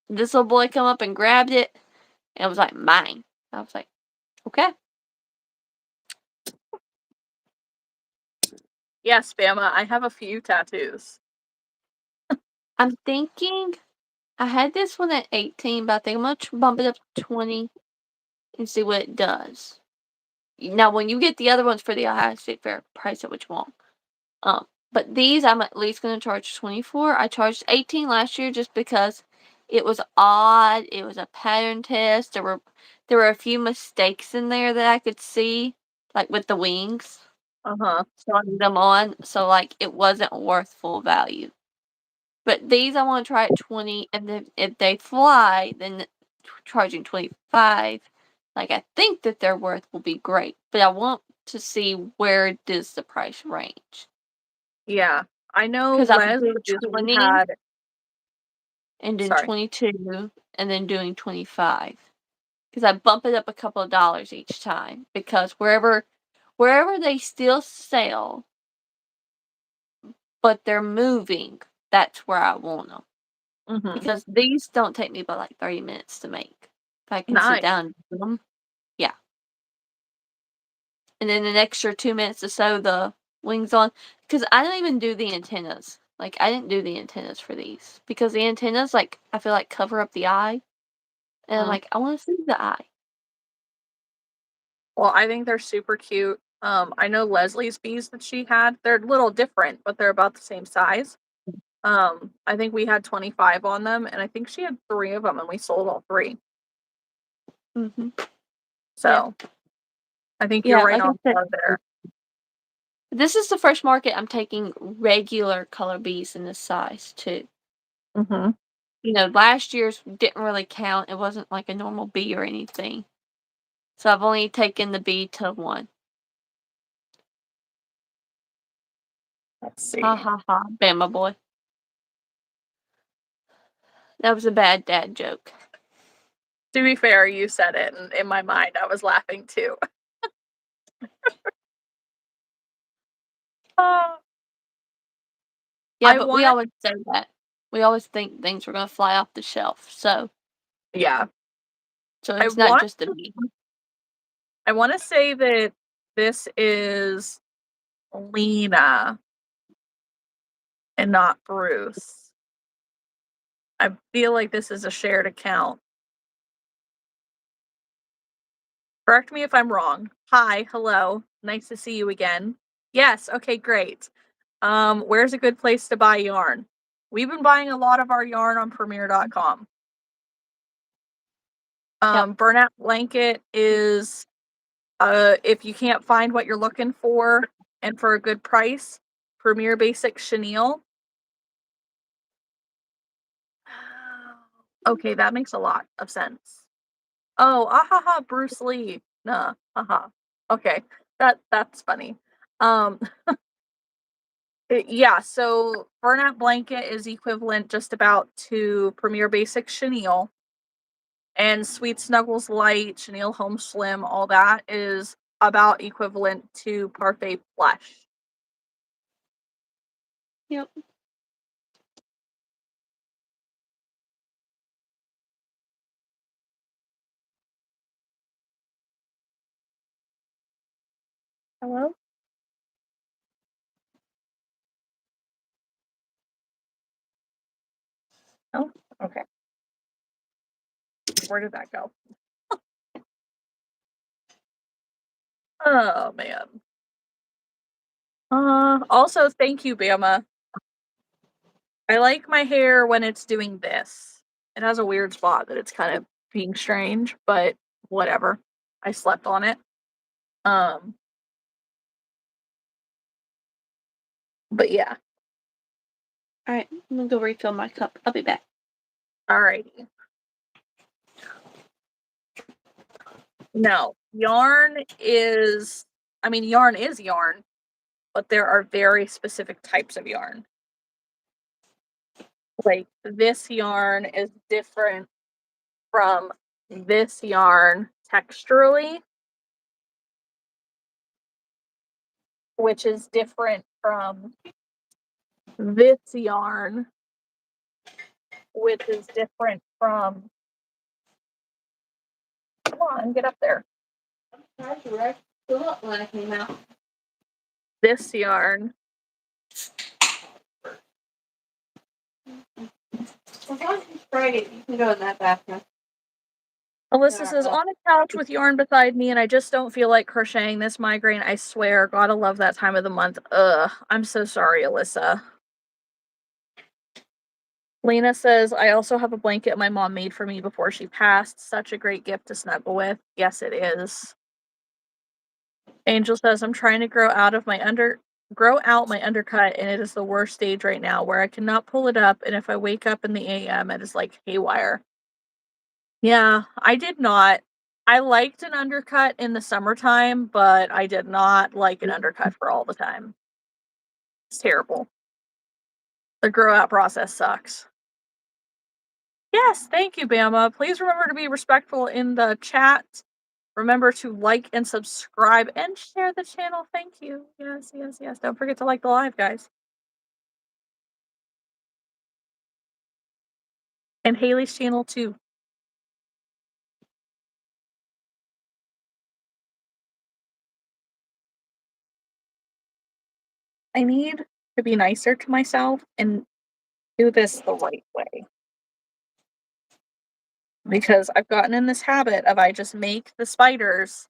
[SPEAKER 2] this little boy come up and grabbed it, and it was like mine. I was like, okay.
[SPEAKER 1] Yes, Bama, I have a few tattoos.
[SPEAKER 2] I'm thinking I had this one at 18, but I think I'm gonna bump it up to 20 and see what it does. Now, when you get the other ones for the Ohio State Fair, price it what you want. But these I'm at least gonna charge 24. I charged 18 last year just because it was odd. It was a pattern test. There were a few mistakes in there that I could see, like with the wings,
[SPEAKER 1] Uh-huh.
[SPEAKER 2] starting them on. So like it wasn't worth full value. But these I want to try at 20, and then if they fly, then charging 25, like I think that their worth will be great. But I want to see where does the price range.
[SPEAKER 1] Yeah. I know
[SPEAKER 2] Because I'm doing
[SPEAKER 1] Leslie
[SPEAKER 2] 20
[SPEAKER 1] had
[SPEAKER 2] and then
[SPEAKER 1] sorry.
[SPEAKER 2] 22 and then doing 25. Because I bump it up a couple of dollars each time. Because wherever they still sell, but they're moving, that's where I want them.
[SPEAKER 1] Mhm.
[SPEAKER 2] Because these don't take me but like 30 minutes to make. If I can sit
[SPEAKER 1] Nice.
[SPEAKER 2] down and do them, yeah. and then an extra 2 minutes to sew the wings on. Because I didn't even do the antennas. Like, I didn't do the antennas for these. Because the antennas, like, I feel like cover up the eye. And I'm like, I want to see the eye.
[SPEAKER 1] Well, I think they're super cute. I know Leslie's bees that she had, they're a little different, but they're about the same size. I think we had 25 on them, and I think she had 3 of them, and we sold all 3.
[SPEAKER 2] Mm-hmm.
[SPEAKER 1] So, yeah. I think you're right on par there.
[SPEAKER 2] This is the first market I'm taking regular color bees in this size, too.
[SPEAKER 1] Mm-hmm.
[SPEAKER 2] You know, last year's didn't really count. It wasn't like a normal bee or anything. So I've only taken the bee to 1.
[SPEAKER 1] Let's see.
[SPEAKER 2] Ha ha ha, Bama boy. That was a bad dad joke.
[SPEAKER 1] To be fair, you said it, and in my mind, I was laughing too.
[SPEAKER 2] Yeah, but we always say that. We always think things are going to fly off the shelf, so.
[SPEAKER 1] Yeah.
[SPEAKER 2] So it's not just a bee.
[SPEAKER 1] I want to say that this is Lena and not Bruce. I feel like this is a shared account. Correct me if I'm wrong. Hi, hello. Nice to see you again. Yes, okay, great. Where's a good place to buy yarn? We've been buying a lot of our yarn on Premier.com. Burnout Blanket is if you can't find what you're looking for and for a good price, Premier Basic Chenille. Okay, that makes a lot of sense. Oh, ahaha, Bruce Lee. Nah, haha. Okay, that's funny. Yeah, so Burnout Blanket is equivalent just about to Premier Basic Chenille, and Sweet Snuggles Light, Chenille Home Slim, all that is about equivalent to Parfait Flesh.
[SPEAKER 2] Yep.
[SPEAKER 1] Hello? Oh, okay. Where did that go? Oh, man. Also, thank you, Bama. I like my hair when it's doing this. It has a weird spot that it's kind of being strange, but whatever. I slept on it. But yeah.
[SPEAKER 2] Alright, I'm gonna go refill my cup. I'll be back.
[SPEAKER 1] Alrighty. No, yarn is yarn, but there are very specific types of yarn. Like, this yarn is different from this yarn texturally, which is different from this yarn, which is different from. Come on, get up there.
[SPEAKER 2] When I came out.
[SPEAKER 1] This yarn.
[SPEAKER 2] As long as you sprayed it, you can go in that bathroom.
[SPEAKER 1] Alyssa says, on a couch with yarn beside me, and I just don't feel like crocheting this migraine. I swear, gotta love that time of the month. Ugh, I'm so sorry, Alyssa. Lena says, I also have a blanket my mom made for me before she passed. Such a great gift to snuggle with. Yes, it is. Angel says, I'm trying to grow out my undercut, and it is the worst stage right now where I cannot pull it up, and if I wake up in the AM, it is like haywire. Yeah, I did not. I liked an undercut in the summertime, but I did not like an undercut for all the time. It's terrible. The grow out process sucks. Yes, thank you, Bama. Please remember to be respectful in the chat. Remember to like and subscribe and share the channel. Thank you. Yes, yes, yes. Don't forget to like the live, guys. And Haley's channel, too. I need to be nicer to myself and do this the right way. Because I've gotten in this habit of I just make the spiders,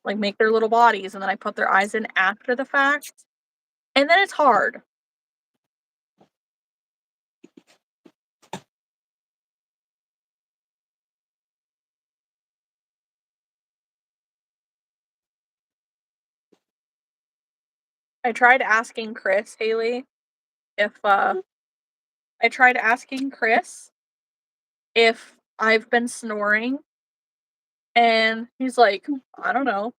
[SPEAKER 1] like, make their little bodies, and then I put their eyes in after the fact, and then it's hard. I tried asking Chris, Haley, if, I tried asking Chris if I've been snoring, and he's like, "I don't know.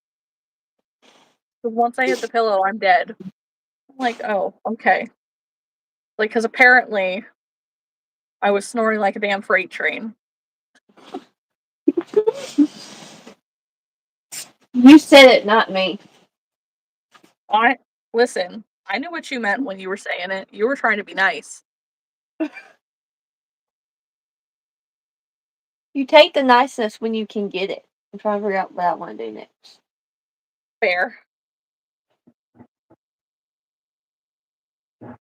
[SPEAKER 1] But once I hit the pillow, I'm dead." I'm like, "Oh, okay." Like, because apparently I was snoring like a damn freight train.
[SPEAKER 2] You said it, not me.
[SPEAKER 1] I Listen, I knew what you meant when you were saying it. You were trying to be nice.
[SPEAKER 2] You take the niceness when you can get it. I'm trying to figure out what I want to do next.
[SPEAKER 1] Fair.
[SPEAKER 2] I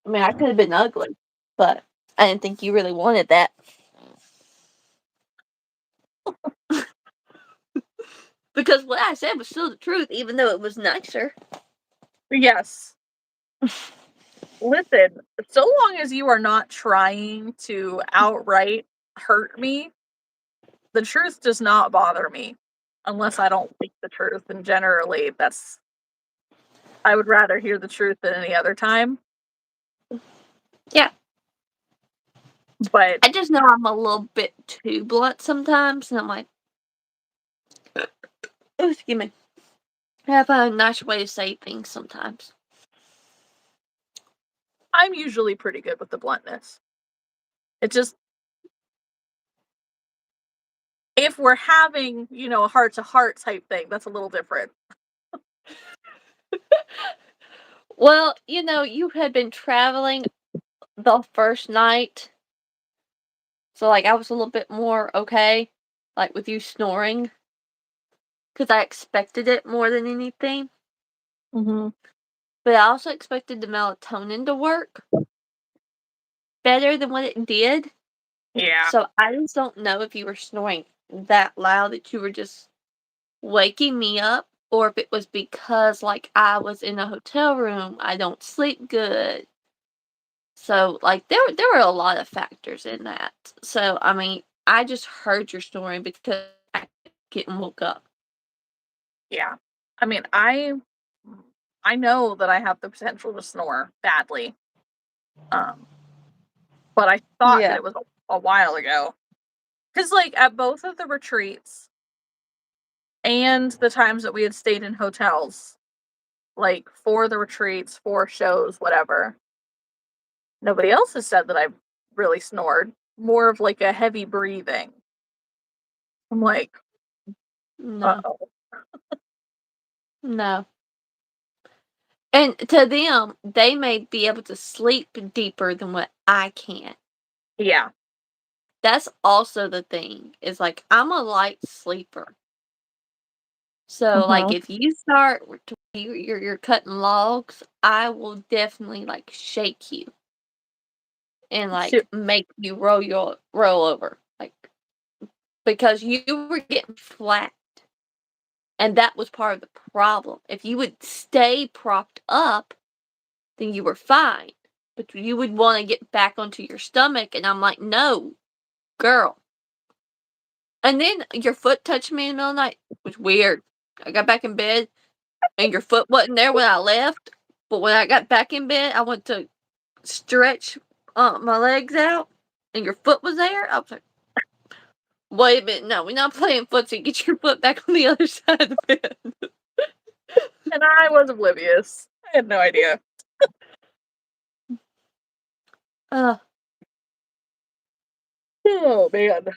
[SPEAKER 2] mean, I could have been ugly, but I didn't think you really wanted that. Because what I said was still the truth, even though it was nicer.
[SPEAKER 1] Yes. Listen, so long as you are not trying to outright hurt me, the truth does not bother me. Unless I don't like the truth, and generally I would rather hear the truth than any other time.
[SPEAKER 2] Yeah.
[SPEAKER 1] But
[SPEAKER 2] I just know I'm a little bit too blunt sometimes, and I'm like, oh, excuse me. I have a nice way to say things sometimes.
[SPEAKER 1] I'm usually pretty good with the bluntness. It just, if we're having, a heart to heart type thing, that's a little different.
[SPEAKER 2] Well, you had been traveling the first night, so, like, I was a little bit more okay, like, with you snoring, because I expected it more than anything.
[SPEAKER 1] Mm-hmm.
[SPEAKER 2] But I also expected the melatonin to work better than what it did.
[SPEAKER 1] Yeah.
[SPEAKER 2] So I just don't know if you were snoring that loud that you were just waking me up, or if it was because, like, I was in a hotel room, I don't sleep good. So, like, there were a lot of factors in that. So, I mean, I just heard your snoring because I getting woke up.
[SPEAKER 1] Yeah. I mean, I know that I have the potential to snore badly. Um, but I thought that
[SPEAKER 2] Yeah.
[SPEAKER 1] it was a while ago. Because, like, at both of the retreats and the times that we had stayed in hotels, like, for the retreats, for shows, whatever, nobody else has said that I've really snored. More of like a heavy breathing. I'm like,
[SPEAKER 2] No.
[SPEAKER 1] uh-oh.
[SPEAKER 2] No. And to them, they may be able to sleep deeper than what I can.
[SPEAKER 1] Yeah.
[SPEAKER 2] That's also the thing, is, like, I'm a light sleeper. So, like,
[SPEAKER 1] Mhm.
[SPEAKER 2] if you start to you're cutting logs, I will definitely, like, shake you and,
[SPEAKER 1] Shoot.
[SPEAKER 2] like, make you roll over, like, because you were getting flat, and that was part of the problem. If you would stay propped up, then you were fine, but you would wanna get back onto your stomach, and I'm like, "No, girl." And then your foot touched me in the middle of the night. It was weird. I got back in bed, and your foot wasn't there when I left, but when I got back in bed, I went to stretch, my legs out, and your foot was there. I was like, "Wait a minute, no, we're not playing footsie. Get your foot back on the other side of the bed."
[SPEAKER 1] And I was oblivious. I had no idea.
[SPEAKER 2] Ugh.
[SPEAKER 1] Oh, man.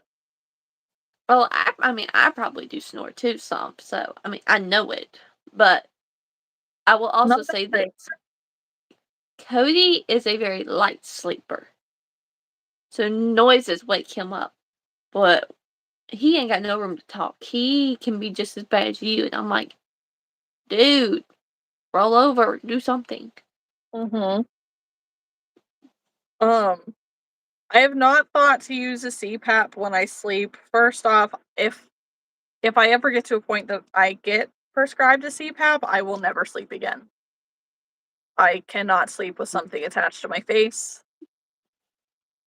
[SPEAKER 2] Well, I mean, I probably do snore too some, so, I mean, I know it, but I will
[SPEAKER 1] Not
[SPEAKER 2] also
[SPEAKER 1] that
[SPEAKER 2] say
[SPEAKER 1] I
[SPEAKER 2] this: Cody is a very light sleeper, so noises wake him up, but he ain't got no room to talk. He can be just as bad as you, and I'm like, "Dude." roll over, do something.
[SPEAKER 1] Mm-hmm. I have not thought to use a CPAP when I sleep. First off, if I ever get to a point that I get prescribed a CPAP, I will never sleep again. I cannot sleep with something attached to my face.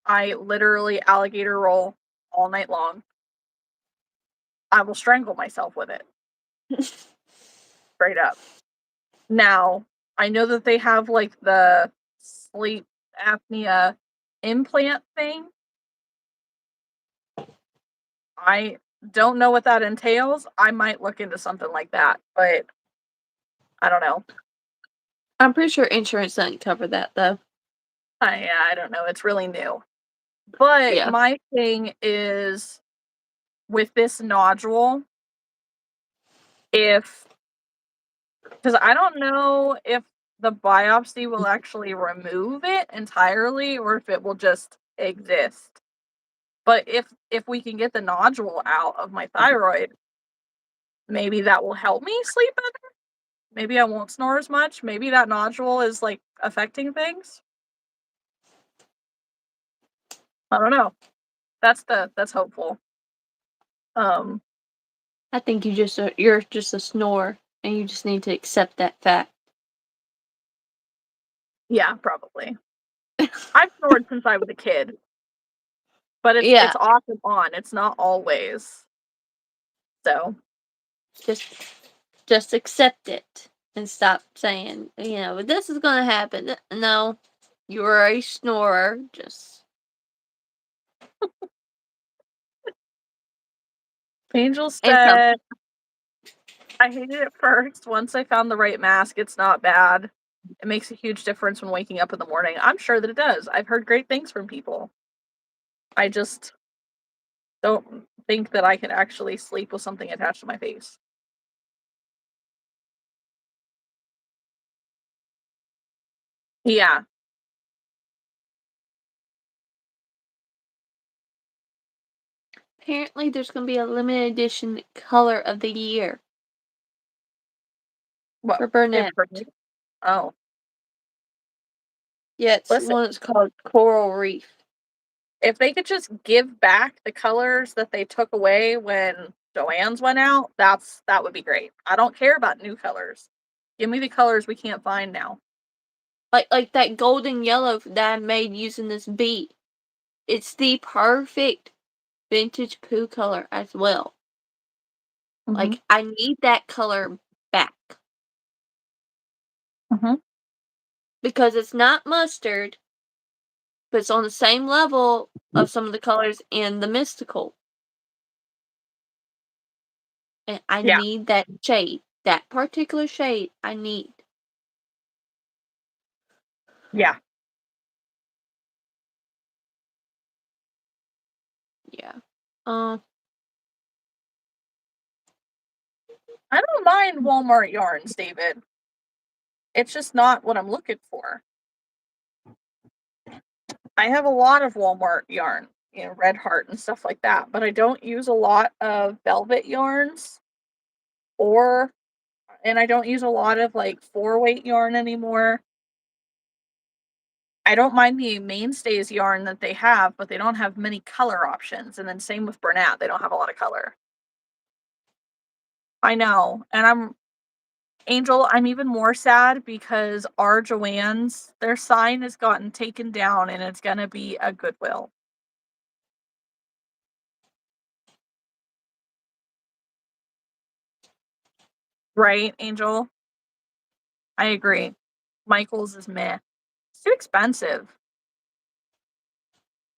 [SPEAKER 1] I literally alligator roll all night long. I will strangle myself with it. Straight up. Now, I know that they have like the sleep apnea implant thing. I don't know what that entails. I might look into something like that, but I don't know.
[SPEAKER 2] I'm pretty sure insurance doesn't cover that though.
[SPEAKER 1] I don't know. It's really new. But
[SPEAKER 2] Yeah.
[SPEAKER 1] my thing is with this nodule, because I don't know if the biopsy will actually remove it entirely or if it will just exist. But if we can get the nodule out of my thyroid, maybe that will help me sleep better. Maybe I won't snore as much. Maybe that nodule is like affecting things. I don't know. That's hopeful.
[SPEAKER 2] I think you're just a snorer, and you just need to accept that fact.
[SPEAKER 1] Yeah, probably. I've snored since I was a kid, but it's
[SPEAKER 2] Yeah,
[SPEAKER 1] it's off and on. It's not always. So
[SPEAKER 2] just just accept it and stop saying, this is gonna happen. No, you're a snorer. Just
[SPEAKER 1] Angel
[SPEAKER 2] and some
[SPEAKER 1] said, I hated it first. Once I found the right mask, it's not bad. It makes a huge difference when waking up in the morning. I'm sure that it does. I've heard great things from people. I just don't think that I can actually sleep with something attached to my face. Yeah.
[SPEAKER 2] apparently there's gonna be a limited edition color of the year
[SPEAKER 1] What?
[SPEAKER 2] for Burnett.
[SPEAKER 1] Oh.
[SPEAKER 2] Yeah, it's
[SPEAKER 1] Listen,
[SPEAKER 2] one that's called Coral Reef.
[SPEAKER 1] if they could just give back the colors that they took away when Joanne's went out, that would be great. I don't care about new colors. Give me the colors we can't find now.
[SPEAKER 2] Like that golden yellow that I made using this bead. It's the perfect vintage poo color as well.
[SPEAKER 1] Mm-hmm.
[SPEAKER 2] Like, I need that color back.
[SPEAKER 1] Mm-hmm.
[SPEAKER 2] Because it's not mustard, but it's on the same level of some of the colors in the mystical. And I
[SPEAKER 1] Yeah.
[SPEAKER 2] need that shade. That particular shade I need.
[SPEAKER 1] Yeah.
[SPEAKER 2] Yeah.
[SPEAKER 1] I don't mind Walmart yarns, David. It's just not what I'm looking for. I have a lot of Walmart yarn, Red Heart and stuff like that, but I don't use a lot of velvet yarns and I don't use a lot of like 4-weight yarn anymore. I don't mind the Mainstays yarn that they have, but they don't have many color options. And then same with Bernat, they don't have a lot of color. I know. And Angel, I'm even more sad because our Joanne's, their sign has gotten taken down and it's going to be a Goodwill. Right, Angel? I agree. Michael's is meh. It's too expensive.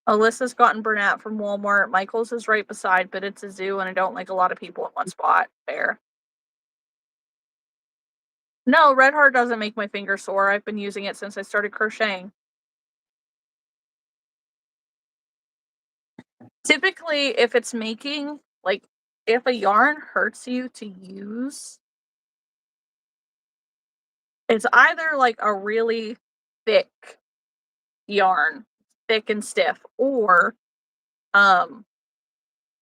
[SPEAKER 1] Alyssa's gotten Bernat from Walmart. Michael's is right beside, but it's a zoo and I don't like a lot of people in one spot. Fair. No, Red Heart doesn't make my finger sore. I've been using it since I started crocheting. Typically, if it's making, like, if a yarn hurts you to use, it's either like a really thick yarn, thick and stiff, or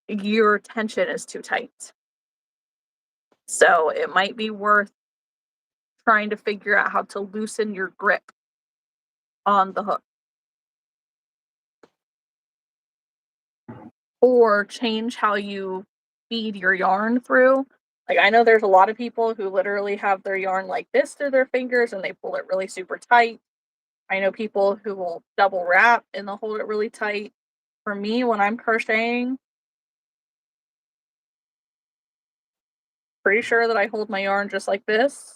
[SPEAKER 1] your tension is too tight. So it might be worth trying to figure out how to loosen your grip on the hook. Or change how you feed your yarn through. Like, I know there's a lot of people who literally have their yarn like this through their fingers and they pull it really super tight. I know people who will double wrap and they'll hold it really tight. For me, when I'm crocheting, pretty sure that I hold my yarn just like this.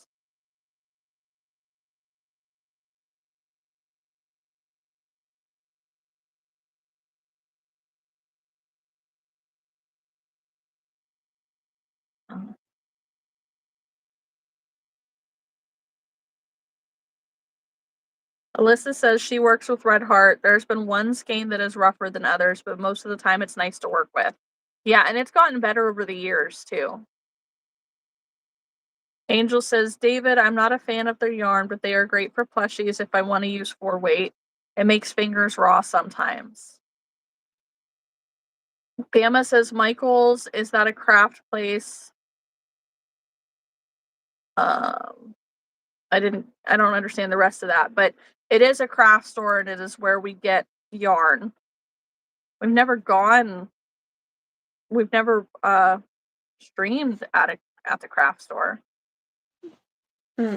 [SPEAKER 1] Alyssa says she works with Red Heart. There's been one skein that is rougher than others, but most of the time it's nice to work with. Yeah, and it's gotten better over the years too. Angel says, David, I'm not a fan of their yarn, but they are great for plushies if I want to use 4-weight. It makes fingers raw sometimes. Bama says, Michael's, is that a craft place? I don't understand the rest of that, but it is a craft store and it is where we get yarn. We've never streamed at the craft store.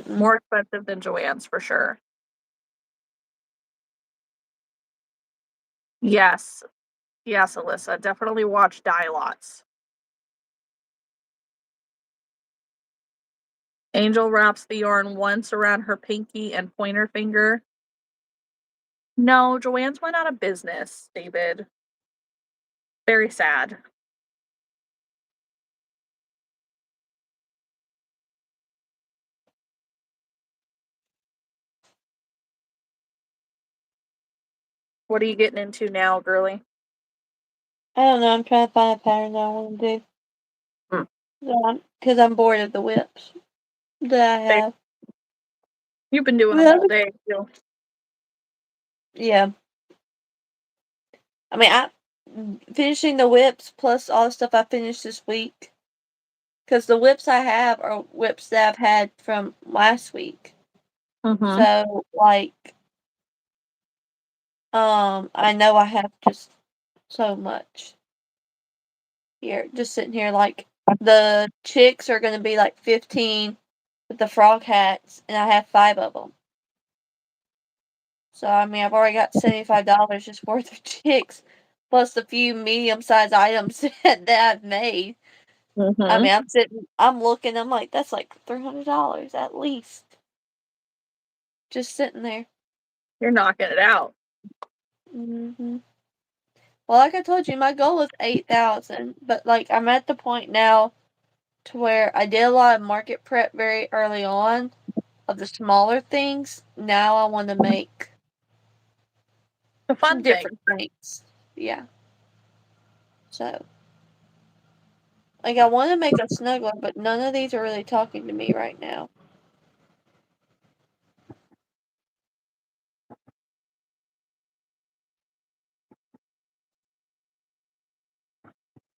[SPEAKER 1] More expensive than Joann's for sure. Yes, Alyssa, definitely watch Dye Lots. Angel wraps the yarn once around her pinky and pointer finger. No, Joann's went out of business, David. Very sad. What are you getting into now, girly?
[SPEAKER 2] I don't know. I'm trying to find a pattern that I want to do. Because I'm bored of the whips that I have.
[SPEAKER 1] You've been doing them all day, too.
[SPEAKER 2] Yeah. I mean, finishing the whips plus all the stuff I finished this week. Because the whips I have are whips that I've had from last week. So, like, I know I have just so much. Here, just sitting here, like, the chicks are going to be like 15 with the frog hats, and I have 5 of them. So, I mean, I've already got $75 just worth of chicks, plus a few medium-sized items that I've made. I mean, I'm looking, I'm like, that's like $300 at least. Just sitting there.
[SPEAKER 1] You're knocking it out.
[SPEAKER 2] Well, like I told you, my goal was 8,000, but like I'm at the point now to where I did a lot of market prep very early on of the smaller things. Now I want to make
[SPEAKER 1] the fun
[SPEAKER 2] some different things. Yeah. So, like, I want to make a snuggler, but none of these are really talking to me right now.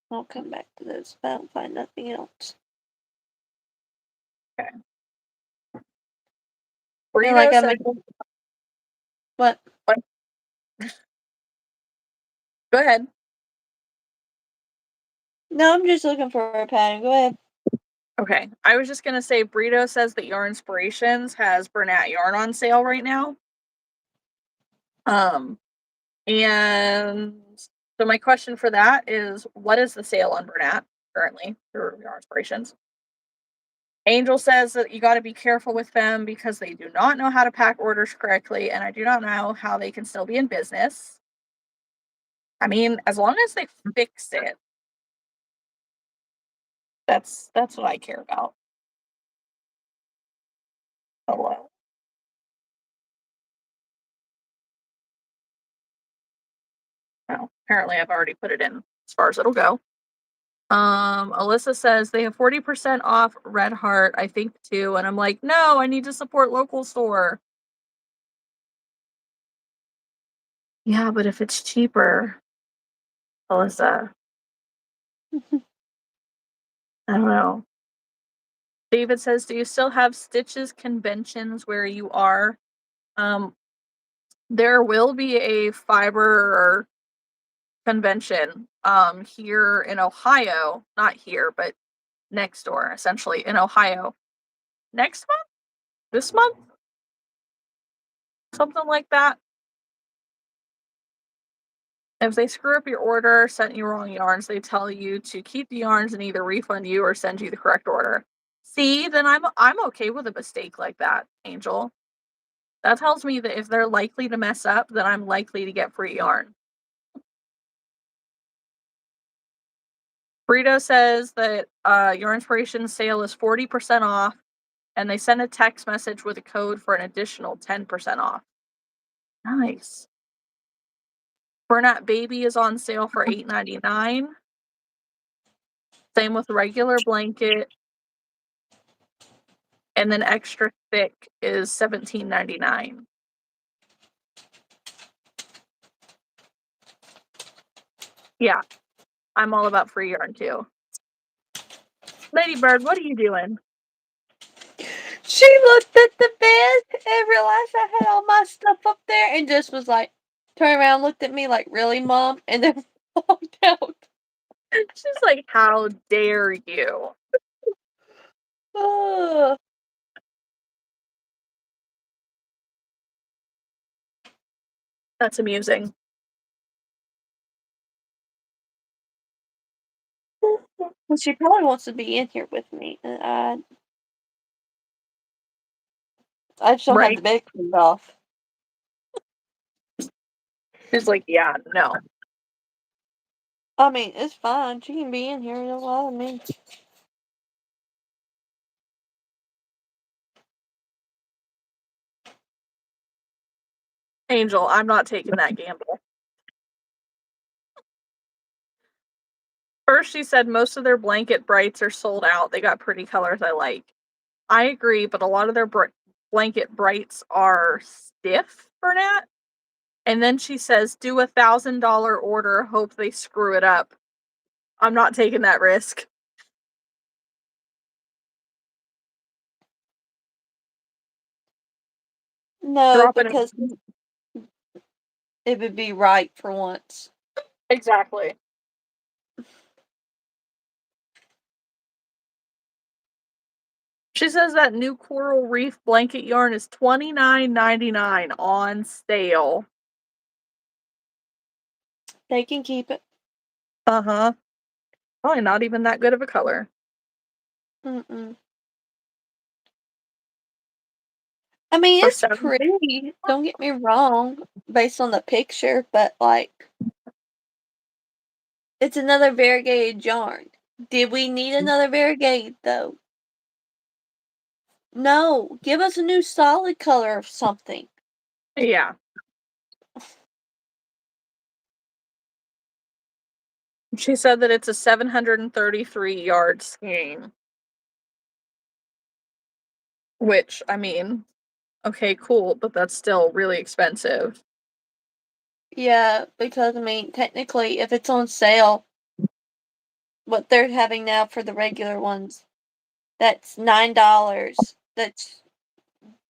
[SPEAKER 2] I'll come back to this if I don't find nothing else.
[SPEAKER 1] Okay.
[SPEAKER 2] Like I made. What?
[SPEAKER 1] Go ahead.
[SPEAKER 2] No, I'm just looking for a pattern. Go ahead.
[SPEAKER 1] Okay. I was just going to say, Burrito says that Yarn Inspirations has Bernat yarn on sale right now. And so my question for that is, what is the sale on Bernat currently through Yarn Inspirations? Angel says that you got to be careful with them because they do not know how to pack orders correctly, and I do not know how they can still be in business. I mean, as long as they fix it, that's what I care about. Hello. Well, apparently I've already put it in as far as it'll go. Alyssa says they have 40% off Red Heart, I think too, and I'm like, no, I need to support local store. Yeah, but if it's cheaper, Alyssa, I don't know. David says, do you still have stitches conventions where you are? There will be a fiber convention here in Ohio, not here, but next door, essentially in Ohio. Next month? This month? Something like that. If they screw up your order, sent you wrong yarns, they tell you to keep the yarns and either refund you or send you the correct order. See, then I'm okay with a mistake like that, Angel. That tells me that if they're likely to mess up, then I'm likely to get free yarn. Burrito says that your inspiration sale is 40% off, and they send a text message with a code for an additional 10% off. Nice. Bernat Baby is on sale for $8.99. Same with regular blanket. And then extra thick is $17.99. Yeah, I'm all about free yarn too. Ladybird, what are you doing?
[SPEAKER 2] She looked at the bed and realized I had all my stuff up there and just was like, turned around, looked at me like, really, Mom? And then walked out.
[SPEAKER 1] She's like, how dare you? That's amusing.
[SPEAKER 2] Well, she probably wants to be in here with me. And I just don't have the bed cleaned off.
[SPEAKER 1] She's like, yeah, no.
[SPEAKER 2] I mean, it's fine. She can be in here. It don't bother me.
[SPEAKER 1] Angel, I'm not taking that gamble. First, she said most of their blanket brights are sold out. They got pretty colors I like. I agree, but a lot of their blanket brights are stiff for Nat. And then she says, do $1,000 order, hope they screw it up. I'm not taking that risk.
[SPEAKER 2] No, because it would be right for once.
[SPEAKER 1] Exactly. She says that new coral reef blanket yarn is $29.99 on sale.
[SPEAKER 2] They can keep it.
[SPEAKER 1] Uh-huh. Probably not even that good of a color.
[SPEAKER 2] Mm-mm. I mean, it's pretty. Don't get me wrong, based on the picture, but like, it's another variegated yarn. Did we need another variegated though? No, give us a new solid color of something.
[SPEAKER 1] Yeah. She said that it's a 733 yard skein. Which, I mean, okay, cool, but that's still really expensive.
[SPEAKER 2] Yeah, because I mean, technically, if it's on sale, what they're having now for the regular ones, that's $9.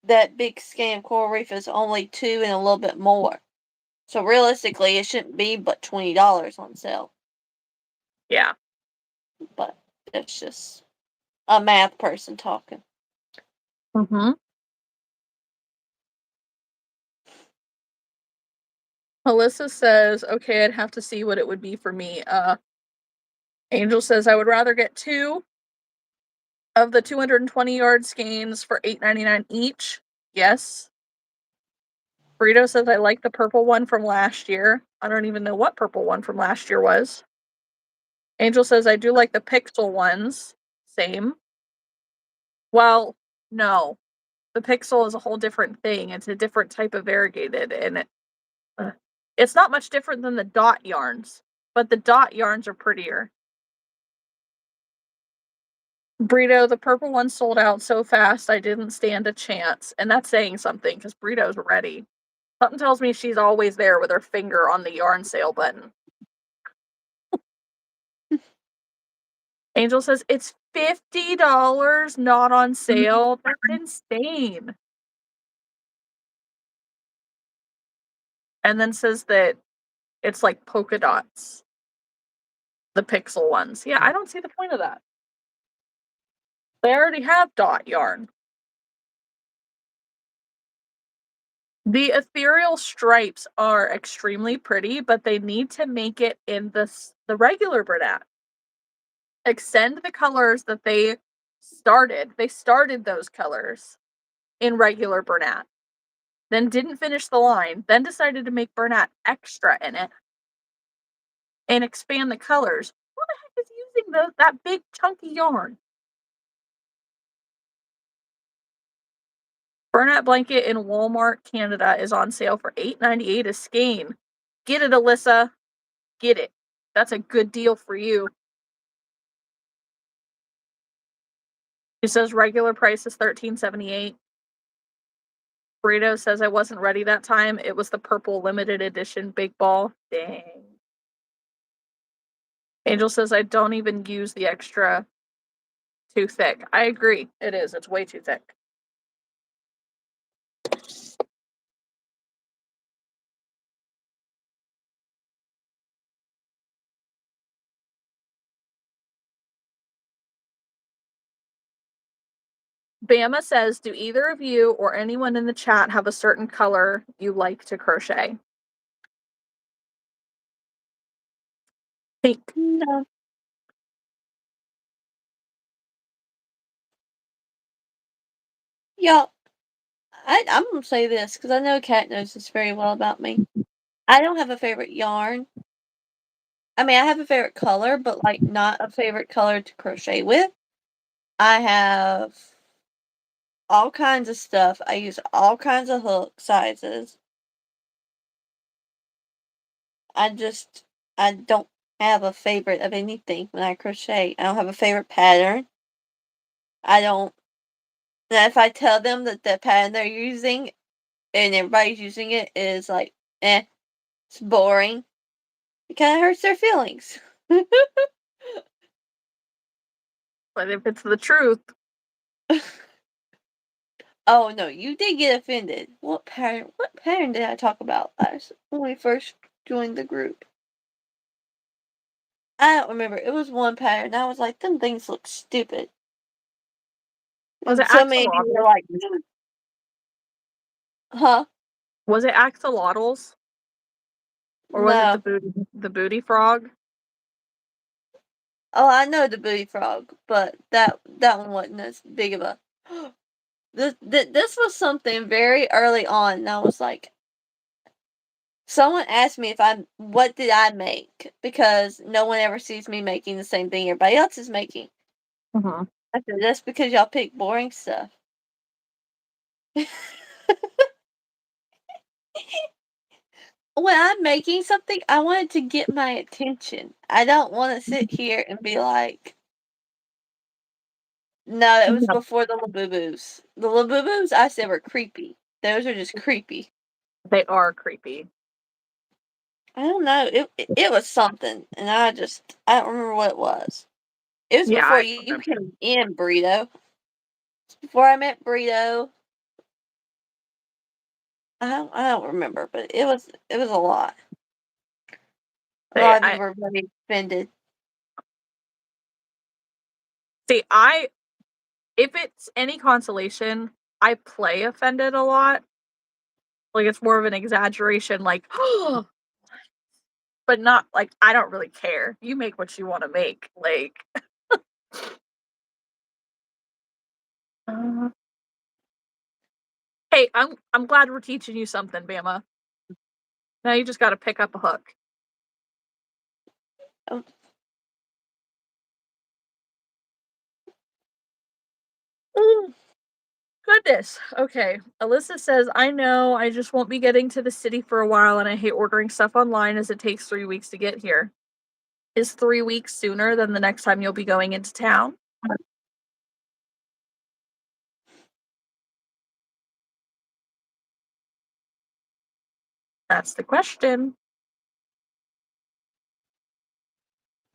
[SPEAKER 2] That big skein of coral reef is only $2 and a little bit more. So realistically, it shouldn't be but $20 on sale.
[SPEAKER 1] Yeah.
[SPEAKER 2] But it's just a math person talking.
[SPEAKER 1] Mm-hmm. Melissa says, okay, I'd have to see what it would be for me. Angel says, I would rather get 2 of the 220 yard skeins for $8.99 each. Yes. Burrito says, I like the purple one from last year. I don't even know what purple one from last year was. Angel says, I do like the pixel ones. Same. Well, no. The pixel is a whole different thing. It's a different type of variegated, and it's not much different than the dot yarns, but the dot yarns are prettier. Burrito, the purple one sold out so fast I didn't stand a chance, and that's saying something because Burrito's ready. Something tells me she's always there with her finger on the yarn sale button. Angel says it's $50 not on sale? That's insane. And then says that it's like polka dots. The pixel ones. Yeah, I don't see the point of that. They already have dot yarn. The ethereal stripes are extremely pretty, but they need to make it in the regular Bernat. Extend the colors that they started. They started those colors in regular Bernat. Then didn't finish the line. Then decided to make Bernat extra in it. And expand the colors. Who the heck is using that big chunky yarn? Bernat blanket in Walmart, Canada is on sale for $8.98 a skein. Get it, Alyssa. Get it. That's a good deal for you. It says regular price is $13.78. Burrito says I wasn't ready that time. It was the purple limited edition big ball. Dang. Angel says I don't even use the extra too thick. I agree. It is. It's way too thick. Bama says, do either of you or anyone in the chat have a certain color you like to crochet? Pink.
[SPEAKER 2] No. Y'all, I'm going to say this because I know Kat knows this very well about me. I don't have a favorite yarn. I mean, I have a favorite color, but like not a favorite color to crochet with. I have all kinds of stuff. I use all kinds of hook sizes. I don't have a favorite of anything when I crochet. I don't have a favorite pattern. I don't. And if I tell them that the pattern they're using and everybody's using it is like, it's boring, it kind of hurts their feelings.
[SPEAKER 1] But if it's the truth.
[SPEAKER 2] Oh no, you did get offended. What pattern did I talk about when we first joined the group? I don't remember. It was one pattern. I was like, them things look stupid.
[SPEAKER 1] Was it
[SPEAKER 2] so many people were like, huh?
[SPEAKER 1] Was it axolotls? Or was it the booty frog?
[SPEAKER 2] Oh, I know the booty frog, but that one wasn't as big of a. This was something very early on, and I was like, someone asked me what did I make, because no one ever sees me making the same thing everybody else is making.
[SPEAKER 1] Mm-hmm.
[SPEAKER 2] I said, that's because y'all pick boring stuff. When I'm making something, I want it to get my attention. I don't want to sit here and be like, no, it was before the Labubu's. The Labubu's I said were creepy. Those are just creepy.
[SPEAKER 1] They are creepy.
[SPEAKER 2] I don't know. It was something, and I don't remember what it was. It was before you came in, Burrito. Before I met Burrito. I don't remember, but it was a lot. A lot of you were very offended.
[SPEAKER 1] See, if it's any consolation, I play offended a lot. Like, it's more of an exaggeration, like, oh, but not like, I don't really care. You make what you want to make. Like, hey, I'm glad we're teaching you something, Bama. Now you just got to pick up a hook.
[SPEAKER 2] Oh.
[SPEAKER 1] Goodness. Okay. Alyssa says, I know I just won't be getting to the city for a while, and I hate ordering stuff online as it takes 3 weeks to get here. Is 3 weeks sooner than the next time you'll be going into town? That's the question.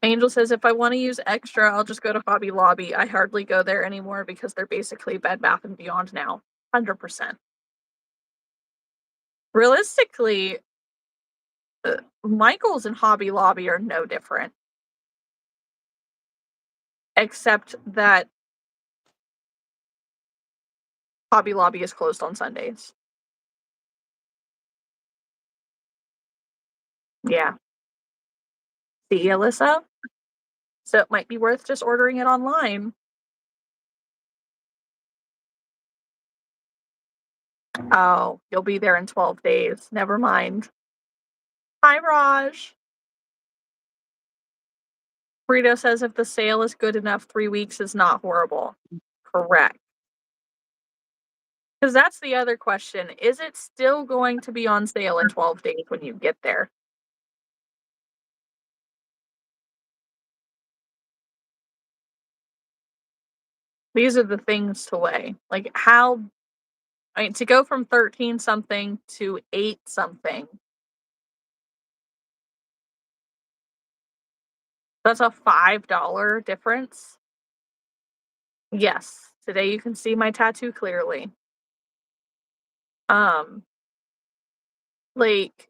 [SPEAKER 1] Angel says, if I want to use extra, I'll just go to Hobby Lobby. I hardly go there anymore because they're basically Bed Bath & Beyond now. 100%. Realistically, Michael's and Hobby Lobby are no different. Except that Hobby Lobby is closed on Sundays. Yeah. See, Alyssa? So it might be worth just ordering it online. Oh, you'll be there in 12 days. Never mind. Hi, Raj. Burrito says if the sale is good enough, 3 weeks is not horrible. Correct. Because that's the other question. Is it still going to be on sale in 12 days when you get there? These are the things to weigh. Like to go from 13 something to 8 something. That's a $5 difference. Yes. Today you can see my tattoo clearly. Like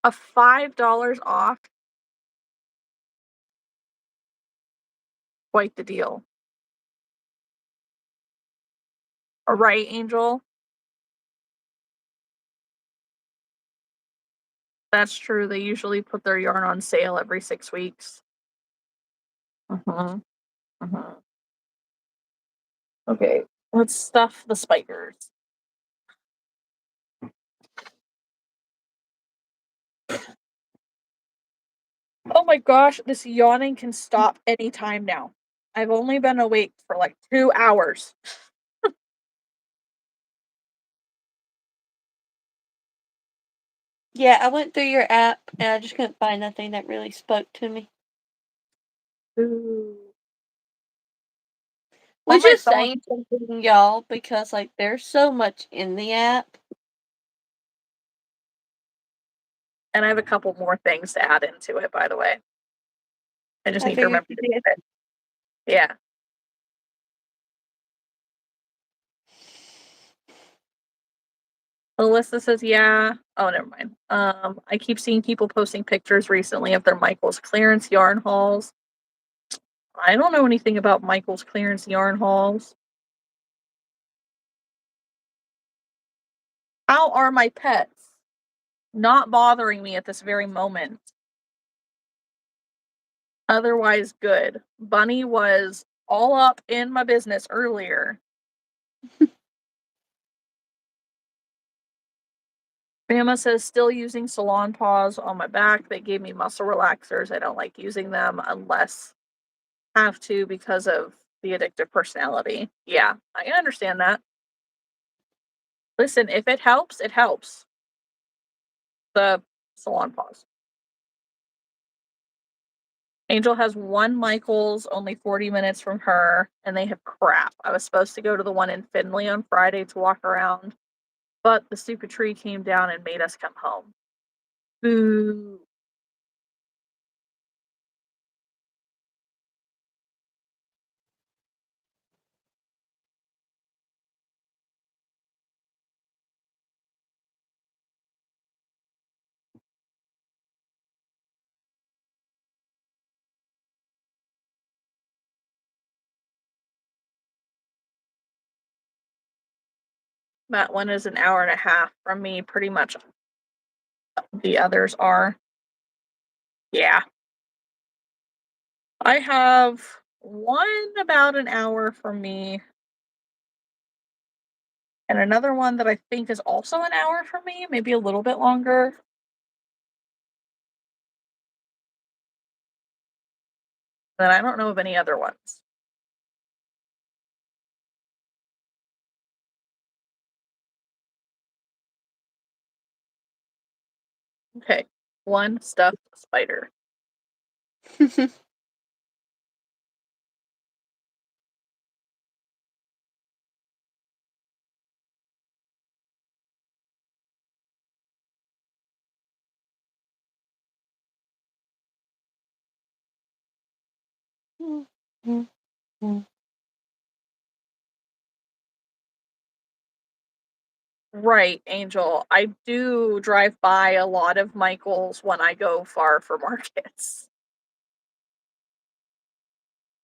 [SPEAKER 1] a $5 off, quite the deal. Right, Angel? That's true. They usually put their yarn on sale every 6 weeks. Mhm. Mhm. Okay, let's stuff the spiders. Oh my gosh, this yawning can stop anytime now. I've only been awake for like 2 hours.
[SPEAKER 2] Yeah, I went through your app and I just couldn't find nothing that really spoke to me.
[SPEAKER 1] Ooh.
[SPEAKER 2] Which is saying something, y'all, because like there's so much in the app.
[SPEAKER 1] And I have a couple more things to add into it, by the way. I just need to remember to do it. Yeah. Alyssa says, yeah. Oh, never mind. I keep seeing people posting pictures recently of their Michael's clearance yarn hauls. I don't know anything about Michael's clearance yarn hauls. How are my pets not bothering me at this very moment? Otherwise, good. Bunny was all up in my business earlier. Mama says, still using salon paws on my back. They gave me muscle relaxers. I don't like using them unless I have to because of the addictive personality. Yeah, I can understand that. Listen, if it helps, it helps. The salon paws. Angel has one Michael's, only 40 minutes from her, and they have crap. I was supposed to go to the one in Findlay on Friday to walk around, but the stupid tree came down and made us come home. Boo. That one is an hour and a half from me, pretty much. The others are. Yeah. I have one about an hour from me, and another one that I think is also an hour from me, maybe a little bit longer. Then I don't know of any other ones. Okay, one stuffed spider. Right, Angel. I do drive by a lot of Michael's when I go far for markets.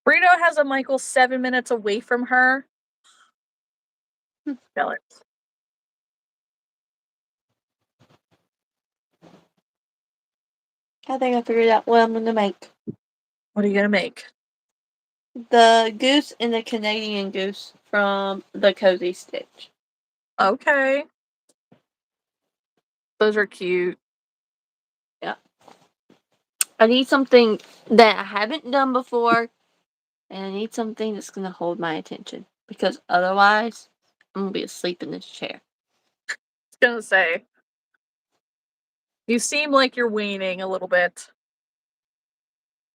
[SPEAKER 1] Rito has a Michael's 7 minutes away from her. Jealous.
[SPEAKER 2] I think I figured out what I'm gonna make.
[SPEAKER 1] What are you gonna make?
[SPEAKER 2] The goose and the Canadian goose from the Cozy Stitch.
[SPEAKER 1] Okay. Those are cute.
[SPEAKER 2] Yeah. I need something that I haven't done before, and I need something that's gonna hold my attention. Because otherwise, I'm gonna be asleep in this chair.
[SPEAKER 1] I was gonna say. You seem like you're waning a little bit.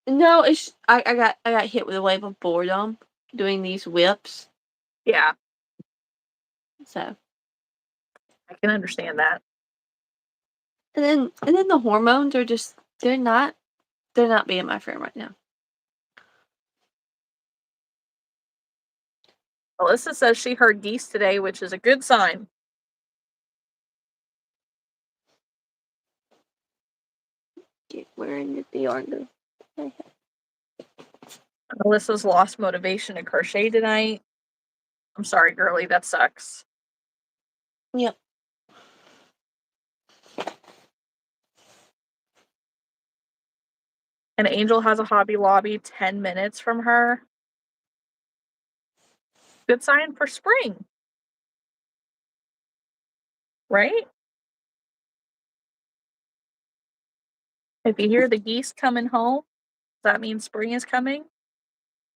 [SPEAKER 2] No, it's I got hit with a wave of boredom doing these whips.
[SPEAKER 1] Yeah,
[SPEAKER 2] So
[SPEAKER 1] I can understand that.
[SPEAKER 2] and then the hormones are just they're not being my friend right now.
[SPEAKER 1] Alyssa says she heard geese today, which is a good sign.
[SPEAKER 2] Get wearing the yarn.
[SPEAKER 1] Alyssa's lost motivation to crochet tonight. I'm sorry, girly, that sucks.
[SPEAKER 2] Yep.
[SPEAKER 1] And Angel has a Hobby Lobby 10 minutes from her. Good sign for spring. Right? If you hear the geese coming home, does that mean spring is coming?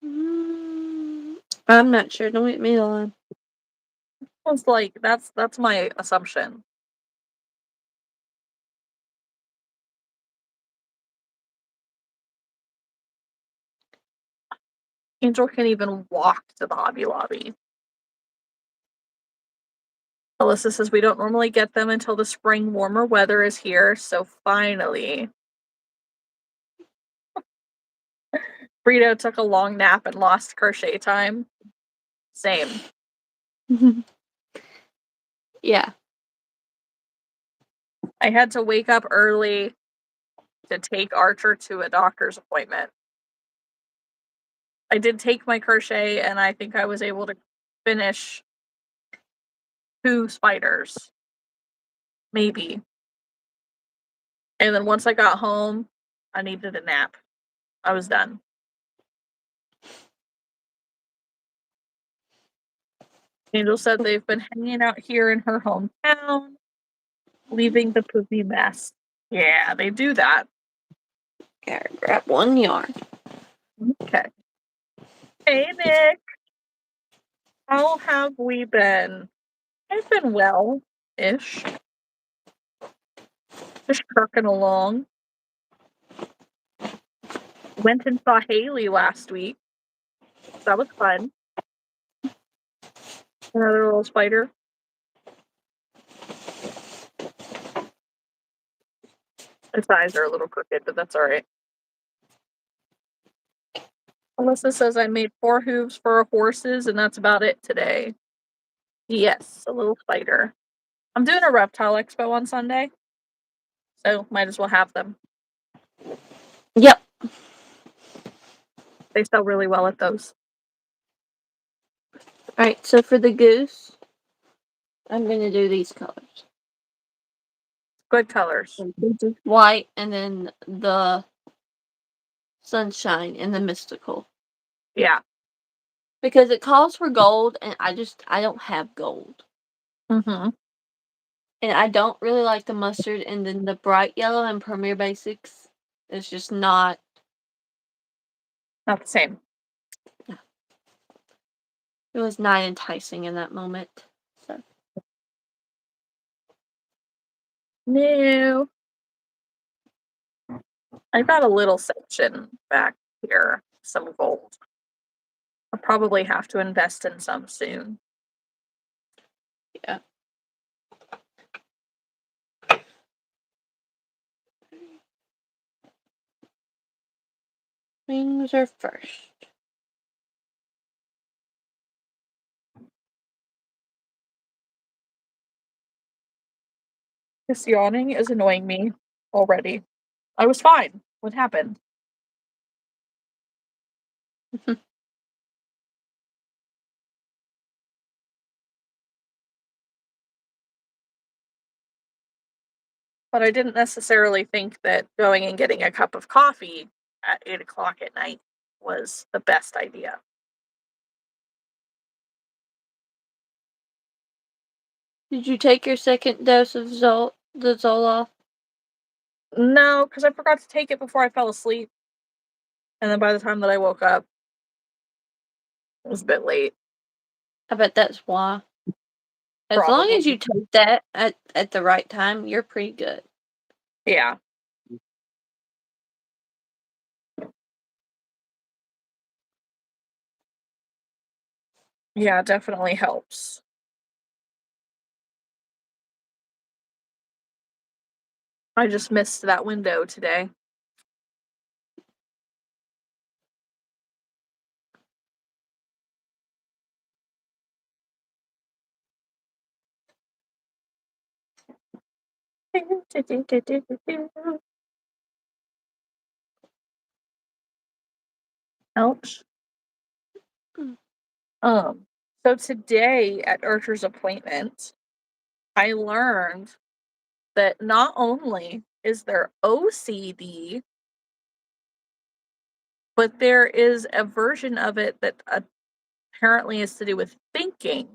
[SPEAKER 2] I'm not sure. Don't get me on.
[SPEAKER 1] It's like that's my assumption. Angel can even walk to the Hobby Lobby. Alyssa says we don't normally get them until the spring warmer weather is here, so finally. Brito took a long nap and lost crochet time. Same.
[SPEAKER 2] Yeah.
[SPEAKER 1] I had to wake up early to take Archer to a doctor's appointment. I did take my crochet and I think I was able to finish 2 spiders. Maybe. And then once I got home, I needed a nap. I was done. Angel said they've been hanging out here in her hometown, leaving the poopy mess. Yeah, they do that.
[SPEAKER 2] Gotta grab one yarn.
[SPEAKER 1] Okay. Hey, Nick. How have we been? I've been well-ish. Just trucking along. Went and saw Haley last week. That was fun. Another little spider. Its eyes are a little crooked, but that's alright. Alyssa says I made 4 hooves for horses, and that's about it today. Yes, a little spider. I'm doing a reptile expo on Sunday, so might as well have them.
[SPEAKER 2] Yep.
[SPEAKER 1] They sell really well at those.
[SPEAKER 2] Alright, so for the goose, I'm gonna do these colors.
[SPEAKER 1] Good colors.
[SPEAKER 2] White and then the sunshine and the mystical.
[SPEAKER 1] Yeah.
[SPEAKER 2] Because it calls for gold and I don't have gold.
[SPEAKER 1] Mm-hmm.
[SPEAKER 2] And I don't really like the mustard and then the bright yellow and Premier Basics. It's just not
[SPEAKER 1] Not the same.
[SPEAKER 2] it was not enticing in that moment. So
[SPEAKER 1] No. I got a little section back here, some gold. I'll probably have to invest in some soon.
[SPEAKER 2] yeah. Wings are first.
[SPEAKER 1] This yawning is annoying me already. I was fine. What happened? But I didn't necessarily think that going and getting a cup of coffee at 8 o'clock at night was the best idea.
[SPEAKER 2] Did you take your second dose of the Zoloft?
[SPEAKER 1] No, because I forgot to take it before I fell asleep. And then by the time that I woke up, it was a bit late.
[SPEAKER 2] I bet that's why. As long
[SPEAKER 1] Probably.
[SPEAKER 2] as you take that at the right time, you're pretty good.
[SPEAKER 1] Yeah. Yeah, it definitely helps. I just missed that window today. Ouch.
[SPEAKER 2] Mm.
[SPEAKER 1] So today at Archer's appointment, I learned that not only is there OCD, but there is a version of it that apparently is to do with thinking.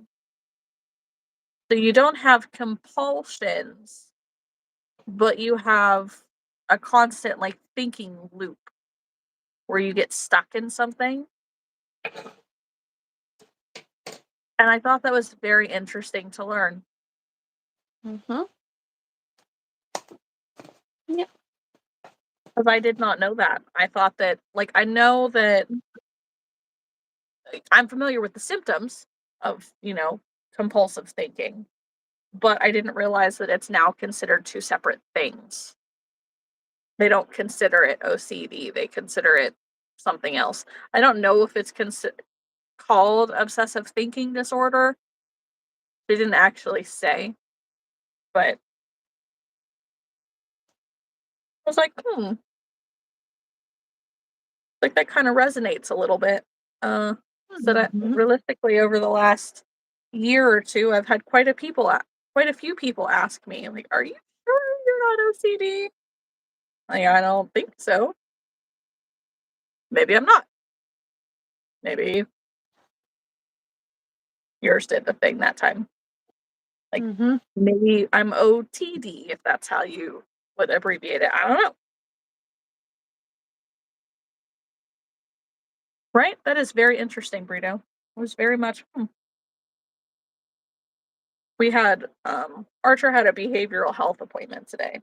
[SPEAKER 1] So you don't have compulsions, but you have a constant like thinking loop where you get stuck in something. And I thought that was very interesting to learn.
[SPEAKER 2] Mm-hmm. Yep.
[SPEAKER 1] Because I did not know that. I thought that, like, I know that I'm familiar with the symptoms of, compulsive thinking, but I didn't realize that it's now considered two separate things. They don't consider it OCD, they consider it something else. I don't know if it's called obsessive thinking disorder. They didn't actually say, but I was like, like that kind of resonates a little bit. So that
[SPEAKER 2] Mm-hmm.
[SPEAKER 1] realistically, over the last year or two, I've had quite a few people ask me, like, "Are you sure you're not OCD?" Like, I don't think so. Maybe I'm not. Maybe yours did the thing that time. Like,
[SPEAKER 2] Mm-hmm.
[SPEAKER 1] maybe I'm OTD if that's how you would abbreviate it. I don't know. Right? That is very interesting, Brito. It was very much. We had Archer had a behavioral health appointment today.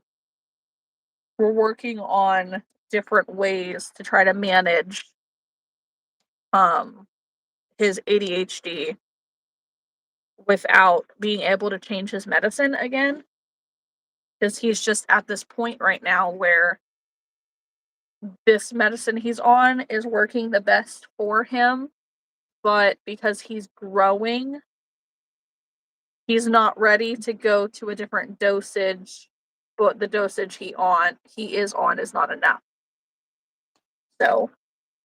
[SPEAKER 1] We're working on different ways to try to manage um his ADHD without being able to change his medicine again, because he's just at this point right now where this medicine he's on is working the best for him, but because he's growing, he's not ready to go to a different dosage, but the dosage he is on is not enough. So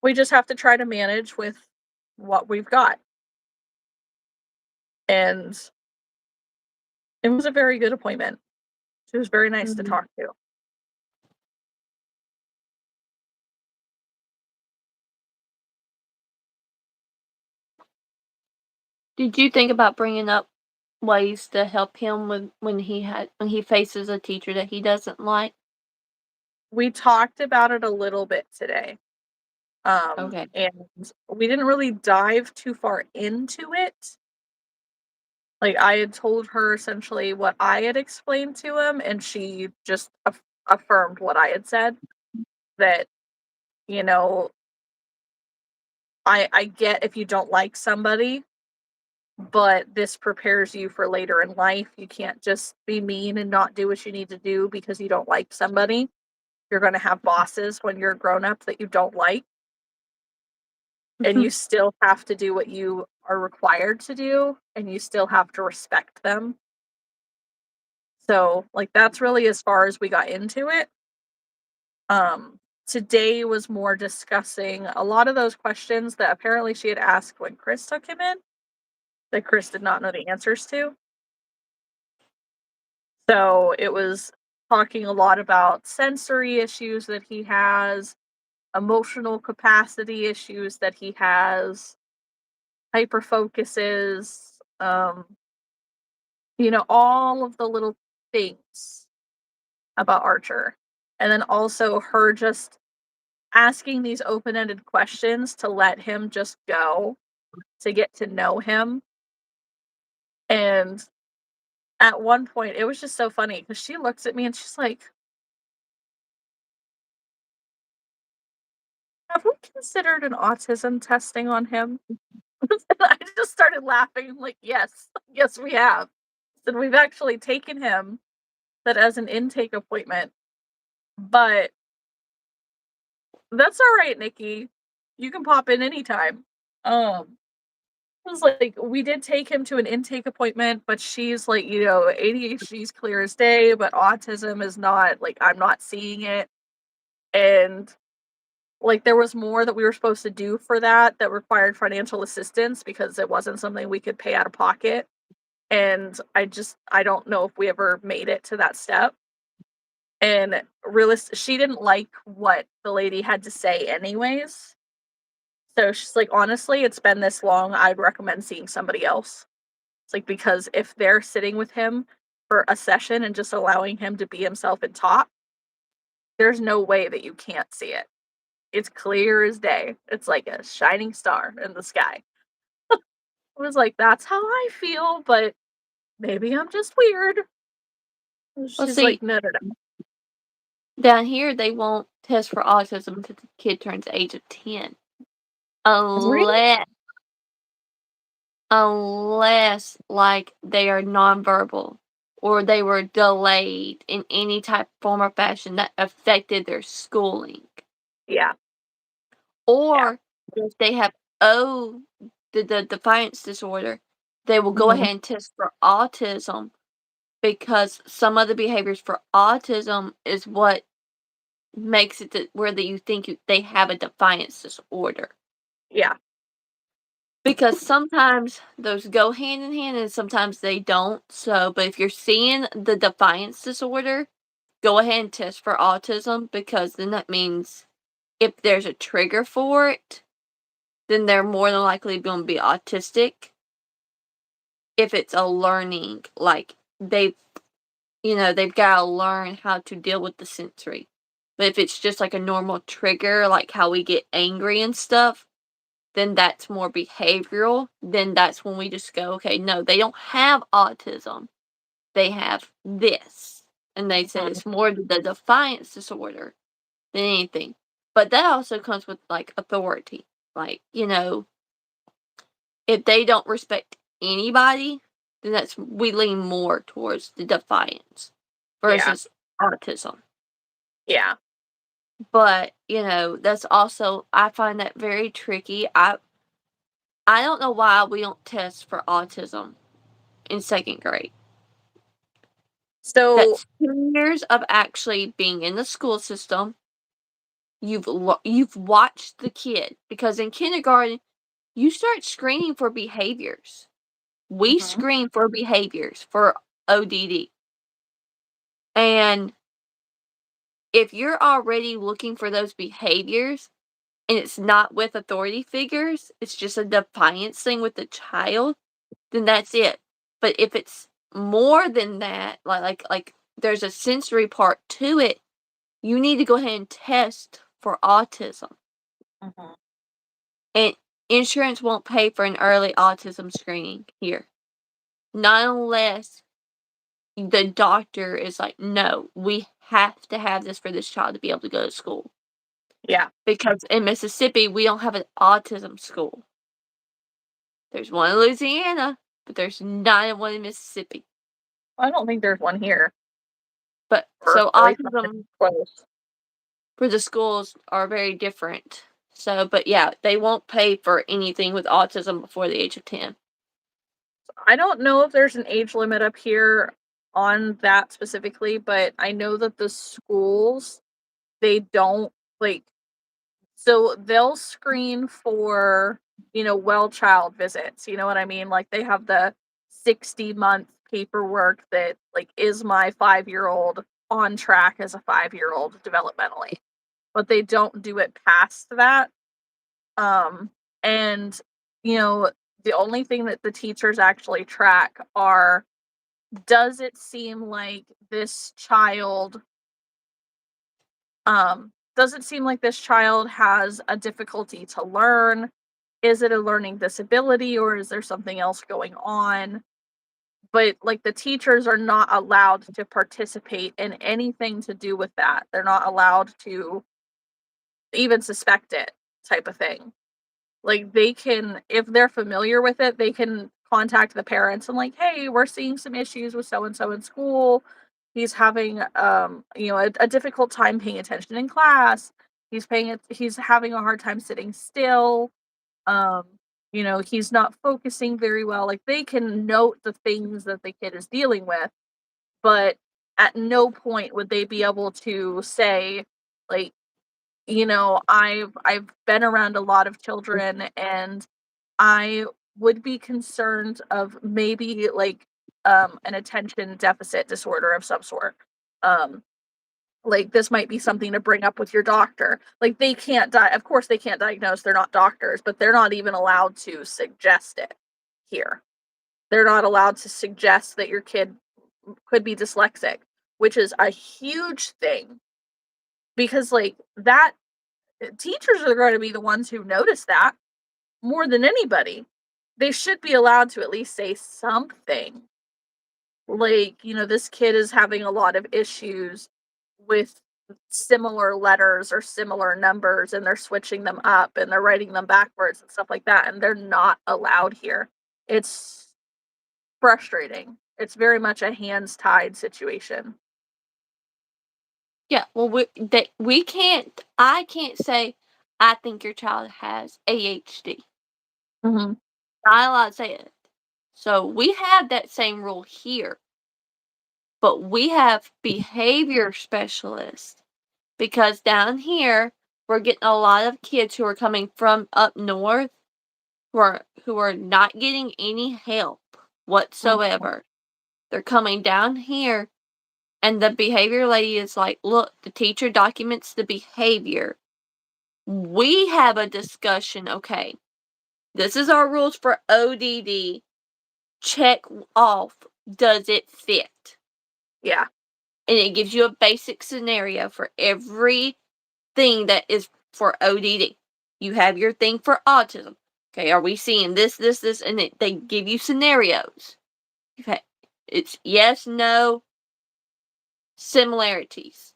[SPEAKER 1] we just have to try to manage with what we've got. And it was a very good appointment. She was very nice to
[SPEAKER 2] Mm-hmm.
[SPEAKER 1] talk to.
[SPEAKER 2] Did you think about bringing up ways to help him when he faces a teacher that he doesn't like?
[SPEAKER 1] We talked about it a little bit today.
[SPEAKER 2] Okay.
[SPEAKER 1] And we didn't really dive too far into it. Like, I had told her essentially what I had explained to him, and she just affirmed what I had said. That, you know, I get if you don't like somebody, but this prepares you for later in life. You can't just be mean and not do what you need to do because you don't like somebody. You're going to have bosses when you're grown up that you don't like. and you still have to do what you are required to do, and you still have to respect them. So, like, that's really as far as we got into it. Today was more discussing a lot of those questions that apparently she had asked when Chris took him in, that Chris did not know the answers to. So it was talking a lot about sensory issues that he has, emotional capacity issues that he has, hyper focuses, all of the little things about Archer. And then also her just asking these open ended questions to let him just go, to get to know him. And at one point, it was just so funny because she looks at me and she's like, "Have we considered an autism testing on him?" And I just started laughing. I'm like, "Yes, yes, we have." And we've actually taken him that as an intake appointment, but that's all right, Nikki. You can pop in anytime. It was like we did take him to an intake appointment, but she's like, ADHD is clear as day, but autism is not. Like, I'm not seeing it, and like there was more that we were supposed to do for that required financial assistance because it wasn't something we could pay out of pocket. And I don't know if we ever made it to that step. And she didn't like what the lady had to say anyways. So she's like, honestly, it's been this long. I'd recommend seeing somebody else. It's like, because if they're sitting with him for a session and just allowing him to be himself and talk, there's no way that you can't see it. It's clear as day. It's like a shining star in the sky. I was like, that's how I feel, but maybe I'm just weird.
[SPEAKER 2] Well,
[SPEAKER 1] She's
[SPEAKER 2] see,
[SPEAKER 1] like, no, no, no.
[SPEAKER 2] down here they won't test for autism until the kid turns the age of 10.
[SPEAKER 1] Really?
[SPEAKER 2] Unless, like, they are nonverbal or they were delayed in any type, form, or fashion that affected their schooling.
[SPEAKER 1] Yeah.
[SPEAKER 2] Or if they have the defiance disorder, they will go ahead and test for autism because some of the behaviors for autism is what makes it where you think they have a defiance disorder.
[SPEAKER 1] Yeah.
[SPEAKER 2] Because sometimes those go hand in hand and sometimes they don't. So, but if you're seeing the defiance disorder, go ahead and test for autism because then that means if there's a trigger for it, then they're more than likely going to be autistic. If it's a learning, like they've got to learn how to deal with the sensory. But if it's just like a normal trigger, like how we get angry and stuff, then that's more behavioral. Then that's when we just go, okay, no, they don't have autism. They have this. And they say it's more the defiance disorder than anything. But that also comes with like authority. Like, if they don't respect anybody, then we lean more towards the defiance versus autism.
[SPEAKER 1] Yeah.
[SPEAKER 2] But, that's also, I find that very tricky. I don't know why we don't test for autism in 2nd grade.
[SPEAKER 1] So
[SPEAKER 2] That's 2 years of actually being in the school system. You've watched the kid because in kindergarten you start screening for behaviors. We screen for behaviors for ODD. And if you're already looking for those behaviors and it's not with authority figures, it's just a defiance thing with the child, then that's it. But if it's more than that, like there's a sensory part to it, you need to go ahead and test for autism. And insurance won't pay for an early autism screening here. Not unless the doctor is like, no, we have to have this for this child to be able to go to school.
[SPEAKER 1] yeah.
[SPEAKER 2] Because in Mississippi, we don't have an autism school. There's one in Louisiana, but there's not one in Mississippi.
[SPEAKER 1] I don't think there's one here.
[SPEAKER 2] But
[SPEAKER 1] Or
[SPEAKER 2] so
[SPEAKER 1] at least
[SPEAKER 2] autism
[SPEAKER 1] close.
[SPEAKER 2] for the schools are very different. So, but yeah, they won't pay for anything with autism before the age of 10.
[SPEAKER 1] I don't know if there's an age limit up here on that specifically, but I know that the schools, they don't, like, so they'll screen for, well child visits, you know what I mean? Like, they have the 60-month paperwork that, like, is my 5-year-old on track as a 5-year-old developmentally? But they don't do it past that. And, you know, the only thing that the teachers actually track are, does it seem like this child does it seem like this child has a difficulty to learn? Is it a learning disability, or is there something else going on? But, like, the teachers are not allowed to participate in anything to do with that. They're not allowed to even suspect it, type of thing. Like, they can, if they're familiar with it, they can contact the parents and, like, "Hey, we're seeing some issues with so and so in school. He's having, a difficult time paying attention in class. He's having a hard time sitting still. Um, he's not focusing very well." Like, they can note the things that the kid is dealing with, but at no point would they be able to say, like, I've been around a lot of children, and I would be concerned of maybe, like, an attention deficit disorder of some sort. Um, like, this might be something to bring up with your doctor. Like, they can't of course they can't diagnose, they're not doctors, but they're not even allowed to suggest it here. They're not allowed to suggest that your kid could be dyslexic, which is a huge thing, because, like, that teachers are going to be the ones who notice that more than anybody. They should be allowed to at least say something. Like, this kid is having a lot of issues with similar letters or similar numbers, and they're switching them up and they're writing them backwards and stuff like that. And they're not allowed here. It's frustrating. It's very much a hands tied situation.
[SPEAKER 2] Yeah, well, I can't say, I think your child has AHD.
[SPEAKER 1] Hmm.
[SPEAKER 2] Not allowed to say it. So we have that same rule here, but we have behavior specialists because down here we're getting a lot of kids who are coming from up north who are not getting any help whatsoever. They're coming down here, and the behavior lady is like, "Look, the teacher documents the behavior. We have a discussion, okay, this is our rules for ODD. Check off, does it fit?"
[SPEAKER 1] Yeah.
[SPEAKER 2] And it gives you a basic scenario for everything that is for ODD. You have your thing for autism. Okay, are we seeing this, this, this? And they give you scenarios. Okay, it's yes, no, similarities.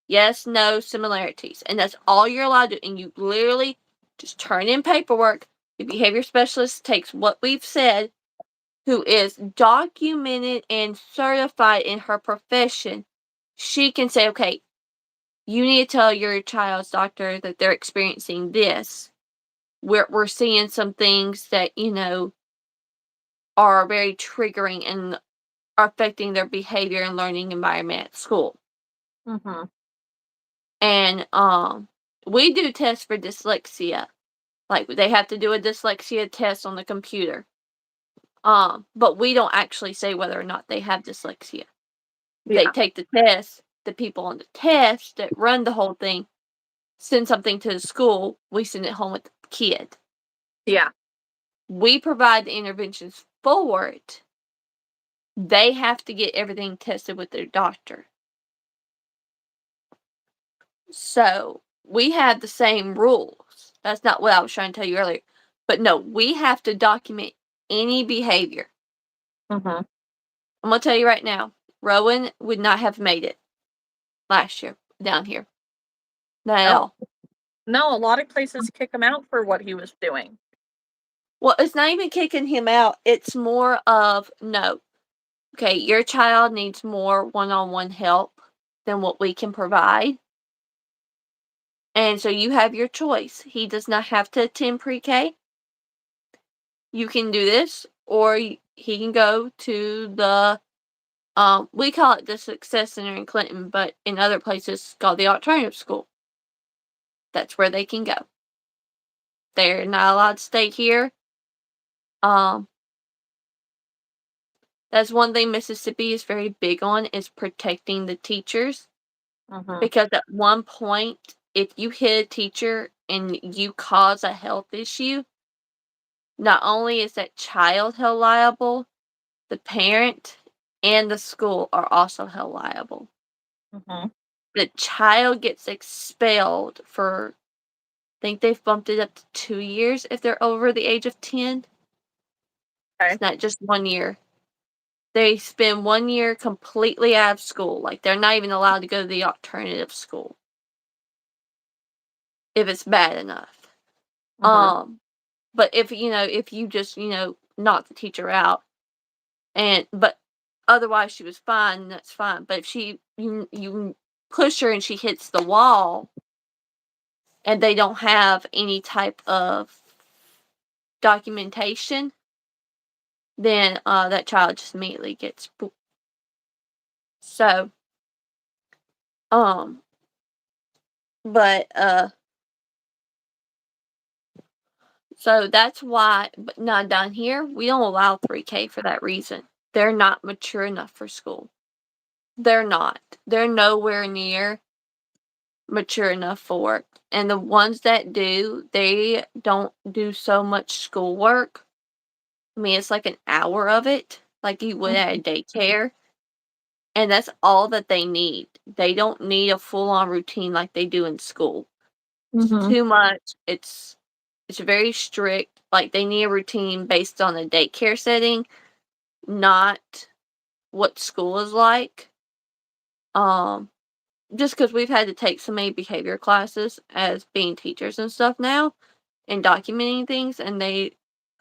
[SPEAKER 2] Yes, no, similarities. And that's all you're allowed to do. And you literally just turn in paperwork. The behavior specialist takes what we've said, who is documented and certified in her profession. She can say, okay, you need to tell your child's doctor that they're experiencing this. We're seeing some things that, are very triggering and are affecting their behavior and learning environment at school.
[SPEAKER 1] Hmm.
[SPEAKER 2] And we do tests for dyslexia. Like, they have to do a dyslexia test on the computer. But we don't actually say whether or not they have dyslexia. They
[SPEAKER 1] Yeah.
[SPEAKER 2] take the test, the people on the test that run the whole thing send something to the school, we send it home with the kid.
[SPEAKER 1] Yeah.
[SPEAKER 2] We provide the interventions for it. They have to get everything tested with their doctor. So we have the same rules. That's not what I was trying to tell you earlier. But no, we have to document any behavior.
[SPEAKER 1] Hmm.
[SPEAKER 2] I'm going to tell you right now, Rowan would not have made it last year down here. Not at
[SPEAKER 1] Oh,
[SPEAKER 2] all.
[SPEAKER 1] no, a lot of places kick him out for what he was doing.
[SPEAKER 2] Well, it's not even kicking him out. It's more of, no, okay, your child needs more one-on-one help than what we can provide. And so you have your choice. He does not have to attend pre-K. You can do this, or he can go to the, we call it the Success Center in Clinton, but in other places it's called the alternative school. That's where they can go. They're not allowed to stay here. That's one thing Mississippi is very big on, is protecting the teachers. Because at one point, if you hit a teacher and you cause a health issue, not only is that child held liable, the parent and the school are also held liable. The child gets expelled for, I think they've bumped it up to 2 years if they're over the age of 10.
[SPEAKER 1] Okay.
[SPEAKER 2] It's not just 1 year. They spend 1 year completely out of school. Like, they're not even allowed to go to the alternative school if it's bad enough. But if you just, knock the teacher out, but otherwise she was fine, that's fine. But if you push her and she hits the wall and they don't have any type of documentation, then that child just immediately gets booped. So, so that's why, but not down here, we don't allow 3K for that reason. They're not mature enough for school. They're not. They're nowhere near mature enough for it. And the ones that do, they don't do so much schoolwork. I mean, it's like an hour of it, like you would at a daycare. And that's all that they need. They don't need a full-on routine like they do in school. It's too much. It's very strict. Like, they need a routine based on the daycare setting, not what school is like. Just because we've had to take so many behavior classes as being teachers and stuff now, and documenting things, and they,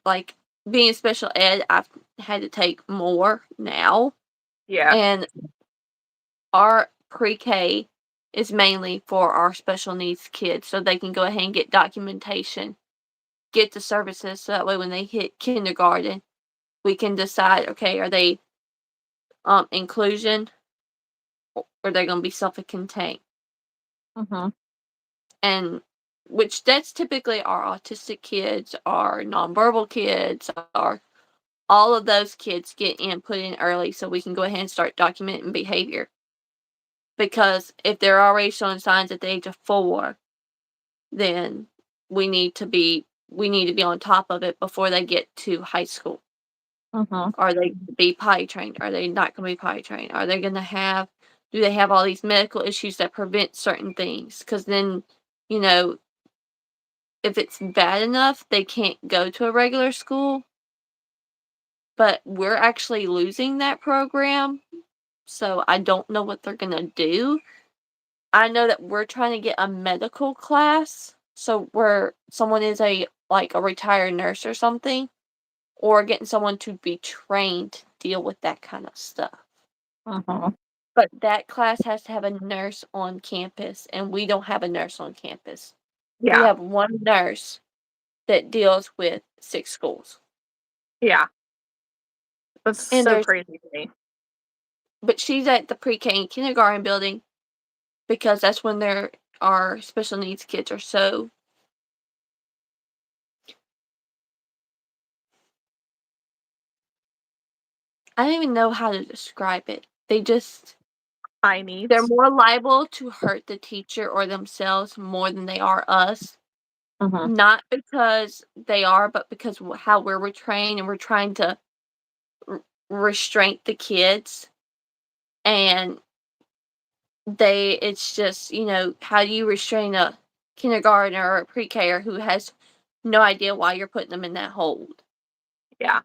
[SPEAKER 2] like, being special ed, I've had to take more now.
[SPEAKER 1] Yeah.
[SPEAKER 2] And our pre-K is mainly for our special needs kids, so they can go ahead and get documentation, get the services, so that way when they hit kindergarten, we can decide, okay, are they inclusion, or are they going to be self-contained? And which that's typically our autistic kids, our nonverbal kids, our all of those kids get put in early, so we can go ahead and start documenting behavior. Because if they're already showing signs at the age of 4, then we need to be on top of it before they get to high school. Are they going to be potty trained? Are they not going to be potty trained? Are they going to do they have all these medical issues that prevent certain things? Because then, if it's bad enough, they can't go to a regular school. But we're actually losing that program, so I don't know what they're going to do. I know that we're trying to get a medical class, so where someone is a retired nurse or something, or getting someone to be trained to deal with that kind of stuff. But that class has to have a nurse on campus, and we don't have a nurse on campus.
[SPEAKER 1] Yeah.
[SPEAKER 2] We have one nurse that deals with 6 schools.
[SPEAKER 1] Yeah. That's so crazy to me.
[SPEAKER 2] But she's at the pre-K and kindergarten building because that's when our special needs kids are so. I don't even know how to describe it. They're more liable to hurt the teacher or themselves more than they are us. Not because they are, but because how we're trained, and we're trying to restrain the kids. And it's just, how do you restrain a kindergartner or a pre-K who has no idea why you're putting them in that hold?
[SPEAKER 1] Yeah.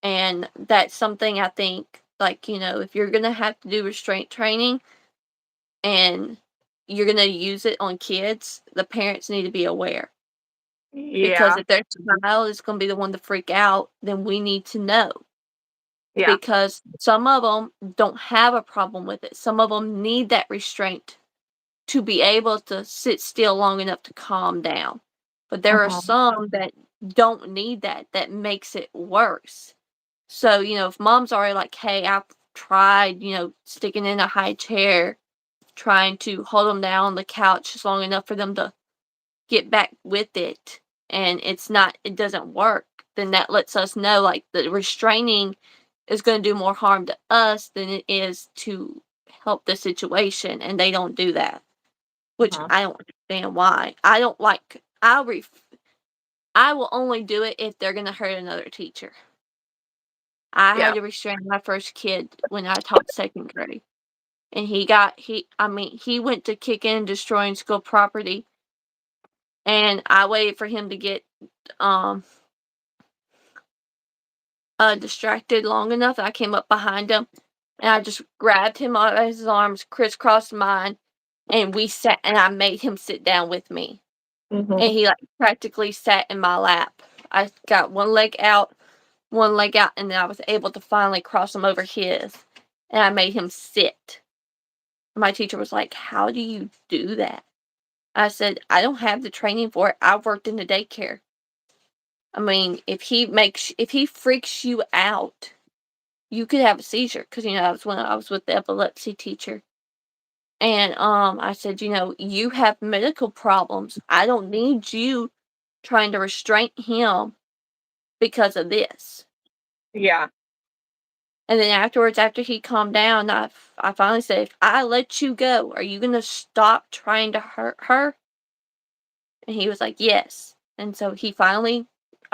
[SPEAKER 2] And that's something I think, if you're going to have to do restraint training and you're going to use it on kids, the parents need to be aware.
[SPEAKER 1] Yeah.
[SPEAKER 2] Because if their child is going to be the one to freak out, then we need to know. Yeah. Because some of them don't have a problem with it. Some of them need that restraint to be able to sit still long enough to calm down. But there are some that don't need that. That makes it worse. So, if mom's already like, hey, I've tried, sticking in a high chair, trying to hold them down on the couch just long enough for them to get back with it, and it doesn't work, then that lets us know, like, the restraining is going to do more harm to us than it is to help the situation, and they don't do that, which I don't understand why. I don't like, I will only do it if they're going to hurt another teacher. I had to restrain my first kid when I taught 2nd grade. And he went to kick in destroying school property. And I waited for him to get distracted long enough. I came up behind him and I just grabbed him out of his arms, crisscrossed mine, and we sat, and I made him sit down with me. And he like practically sat in my lap. I got one leg out, and then I was able to finally cross him over his, and I made him sit. My teacher was like, "How do you do that?" I said, "I don't have the training for it. I've worked in the daycare. I mean, if he freaks you out, you could have a seizure." Because, that was when I was with the epilepsy teacher. And I said, you have medical problems. I don't need you trying to restrain him because of this.
[SPEAKER 1] Yeah.
[SPEAKER 2] And then afterwards, after he calmed down, I finally said, if I let you go, are you going to stop trying to hurt her? And he was like, yes. And so I finally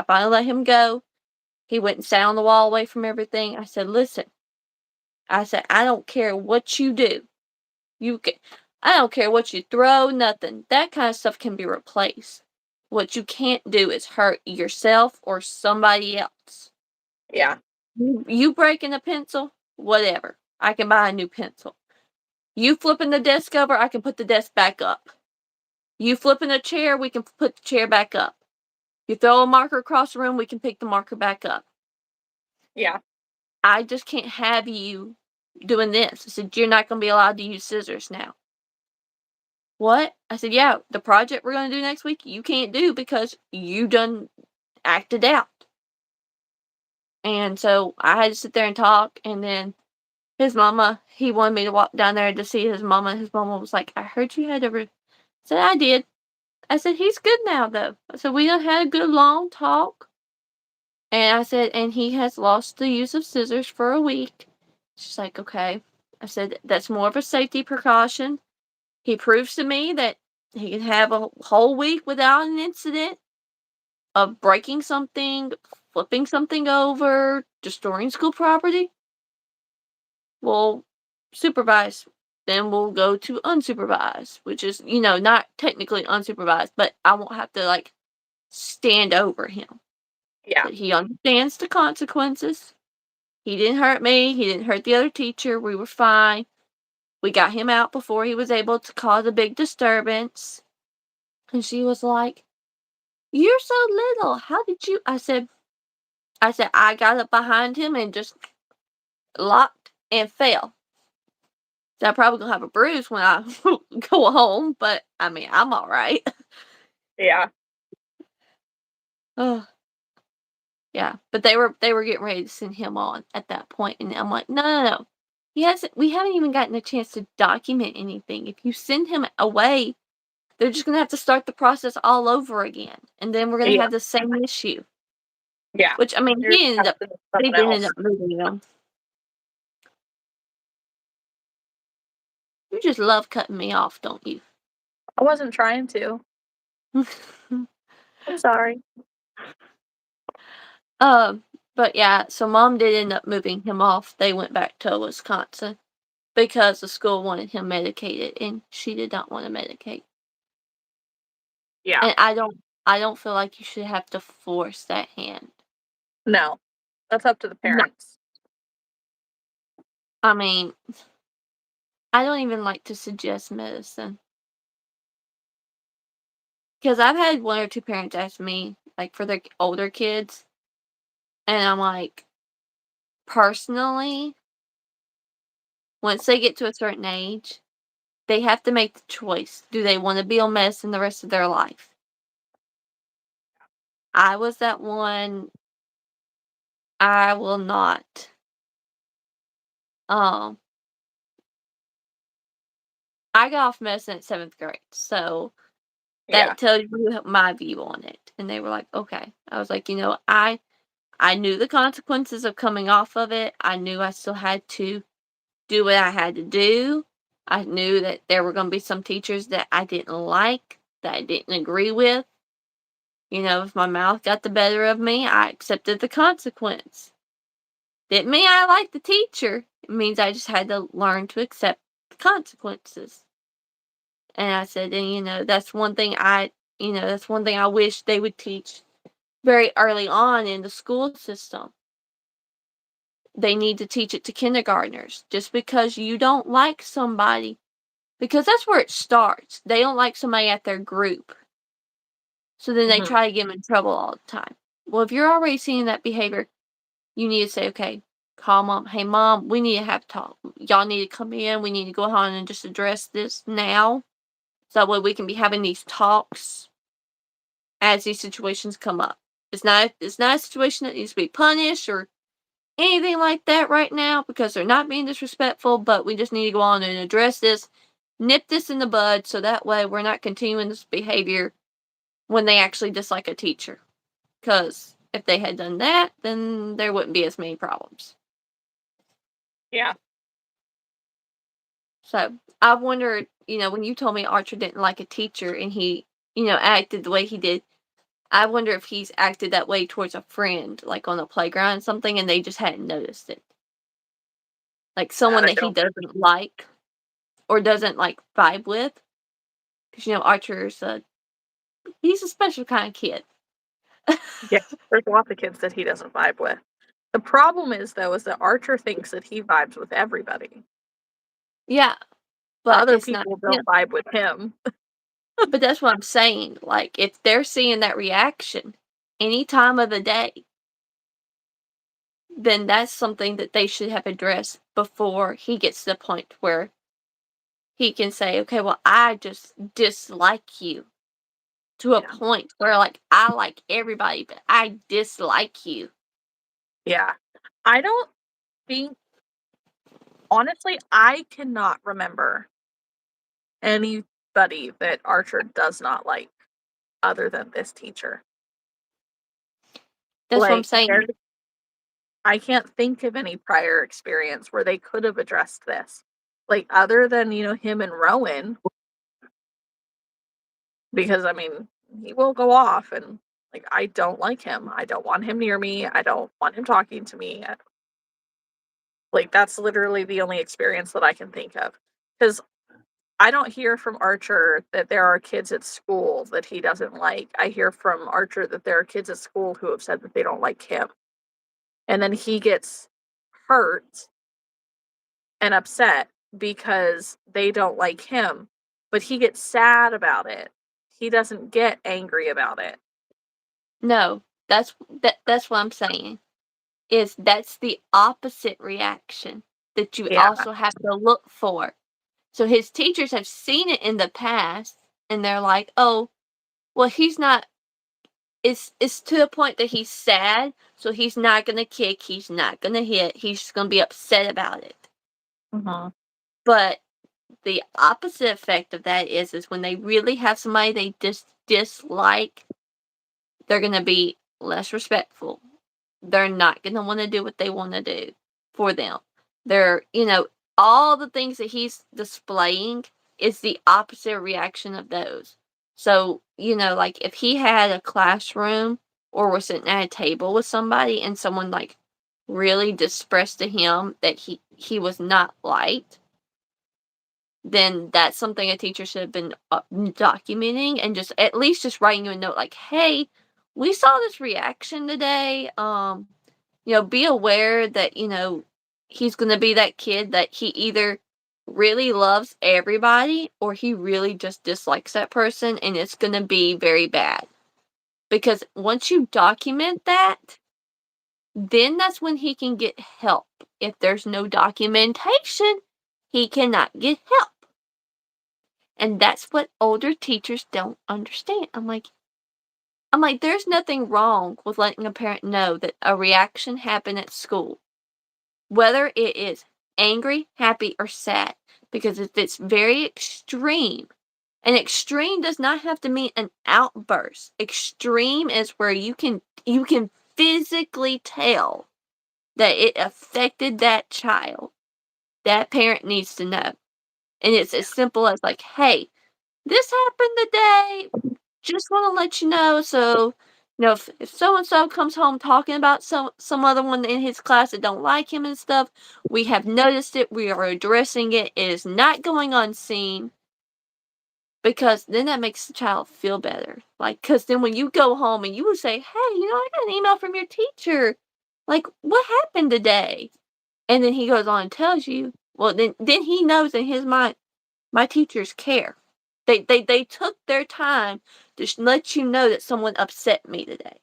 [SPEAKER 2] let him go. He went and sat on the wall away from everything. I said, listen, I don't care what you do. I don't care what you throw, nothing. That kind of stuff can be replaced. What you can't do is hurt yourself or somebody else.
[SPEAKER 1] Yeah.
[SPEAKER 2] You breaking a pencil, whatever. I can buy a new pencil. You flipping the desk over, I can put the desk back up. You flipping a chair, we can put the chair back up. You throw a marker across the room, we can pick the marker back up.
[SPEAKER 1] Yeah.
[SPEAKER 2] I just can't have you doing this. I said, you're not going to be allowed to use scissors now. What? I said, yeah, the project we're going to do next week, you can't do because you done acted out. And so I had to sit there and talk, and then his mama, he wanted me to walk down there to see his mama. His mama was like, I heard you had I said, I did. I said, he's good now, though. I said, we done had a good long talk. And I said, and he has lost the use of scissors for a week. She's like, okay. I said, that's more of a safety precaution. He proves to me that he can have a whole week without an incident of breaking something, flipping something over, destroying school property. We'll supervise. Then we'll go to unsupervised, which is, not technically unsupervised, but I won't have to, stand over him.
[SPEAKER 1] Yeah.
[SPEAKER 2] But he understands the consequences. He didn't hurt me. He didn't hurt the other teacher. We were fine. We got him out before he was able to cause a big disturbance. And she was like, you're so little. How did you? I said, I got up behind him and just locked and fell. So I'm probably going to have a bruise when I go home, but I mean, I'm all right.
[SPEAKER 1] Yeah.
[SPEAKER 2] Oh, yeah. But they were getting ready to send him on at that point, and I'm like, no. We haven't even gotten a chance to document anything. If you send him away, they're just going to have to start the process all over again, and then we're going to have the same issue.
[SPEAKER 1] Yeah.
[SPEAKER 2] Which, I mean, they did end up moving him. You just love cutting me off, don't you?
[SPEAKER 1] I wasn't trying to. I'm sorry.
[SPEAKER 2] But yeah, so mom did end up moving him off. They went back to Wisconsin because the school wanted him medicated, and she did not want to medicate.
[SPEAKER 1] Yeah.
[SPEAKER 2] And I don't feel like you should have to force that hand.
[SPEAKER 1] No. That's up to the parents.
[SPEAKER 2] I mean, I don't even like to suggest medicine. Because I've had one or two parents ask me, for their older kids, and I'm like, personally, once they get to a certain age, they have to make the choice. Do they want to be a mess in the rest of their life? I was that one. I will not. I got off medicine at 7th grade, so that tells you my view on it. And they were like, okay. I was like, I knew the consequences of coming off of it. I knew I still had to do what I had to do. I knew that there were going to be some teachers that I didn't like, that I didn't agree with. If my mouth got the better of me, I accepted the consequence. Didn't mean I liked the teacher. It means I just had to learn to accept the consequences. And I said, and that's one thing that's one thing I wish they would teach very early on in the school system. They need to teach it to kindergartners. Just because you don't like somebody, because that's where it starts. They don't like somebody at their group. So then they try to get them in trouble all the time. Well, if you're already seeing that behavior, you need to say, okay, call mom. Hey, mom, we need to have a talk. Y'all need to come in. We need to go on and just address this now. So that way we can be having these talks as these situations come up. It's not a situation that needs to be punished or anything like that right now because they're not being disrespectful, but we just need to go on and address this, nip this in the bud, so that way we're not continuing this behavior when they actually dislike a teacher. Because if they had done that, then there wouldn't be as many problems.
[SPEAKER 1] Yeah.
[SPEAKER 2] So I wondered, when you told me Archer didn't like a teacher and he, acted the way he did, I wonder if he's acted that way towards a friend, like on a playground or something, and they just hadn't noticed it. Like someone that he doesn't like or doesn't like vibe with. Because, Archer's he's a special kind of kid.
[SPEAKER 1] Yeah, there's lots of kids that he doesn't vibe with. The problem is, though, is that Archer thinks that he vibes with everybody.
[SPEAKER 2] Yeah, but
[SPEAKER 1] Other
[SPEAKER 2] it's not
[SPEAKER 1] people don't vibe with him.
[SPEAKER 2] But that's what I'm saying. Like, if they're seeing that reaction any time of the day, then that's something that they should have addressed before he gets to the point where he can say, okay, well, I just dislike you to a point where, like, I like everybody, but I dislike you.
[SPEAKER 1] Yeah. I don't think, honestly, I cannot remember anybody that Archer does not like other than this teacher.
[SPEAKER 2] That's what I'm saying.
[SPEAKER 1] I can't think of any prior experience where they could have addressed this. Like, other than, him and Rowan. Because, I mean, he will go off and, like, I don't like him. I don't want him near me. I don't want him talking to me. Like, that's literally the only experience that I can think of. Because I don't hear from Archer that there are kids at school that he doesn't like. I hear from Archer that there are kids at school who have said that they don't like him. And then he gets hurt and upset because they don't like him, but he gets sad about it. He doesn't get angry about it.
[SPEAKER 2] No, that's what I'm saying. That's the opposite reaction that you also have to look for. So his teachers have seen it in the past, and they're like, "Oh, well, he's not. It's to the point that he's sad, so he's not gonna kick, he's not gonna hit, he's just gonna be upset about it." But the opposite effect of that is when they really have somebody they dislike, they're gonna be less respectful. They're not gonna want to do what they want to do for them. They're, all the things that he's displaying is the opposite reaction of those. So, like if he had a classroom or was sitting at a table with somebody and someone like really expressed to him that he was not liked, then that's something a teacher should have been documenting and just at least just writing you a note like, hey, we saw this reaction today. Be aware that, he's going to be that kid that he either really loves everybody or he really just dislikes that person, and it's going to be very bad. Because once you document that, then that's when he can get help. If there's no documentation, he cannot get help. And that's what older teachers don't understand. I'm like, there's nothing wrong with letting a parent know that a reaction happened at school, whether it is angry, happy, or sad. Because if it's very extreme, and extreme does not have to mean an outburst. Extreme is where you can physically tell that it affected that child. That parent needs to know. And it's as simple as like, hey, this happened today. Just want to let you know. So, if so and so comes home talking about some other one in his class that don't like him and stuff, we have noticed it. We are addressing it. It is not going unseen. Because then that makes the child feel better. Like, because then when you go home and you will say, hey, I got an email from your teacher. Like, what happened today? And then he goes on and tells you, well, then he knows in his mind, my teachers care. They took their time to let you know that someone upset me today.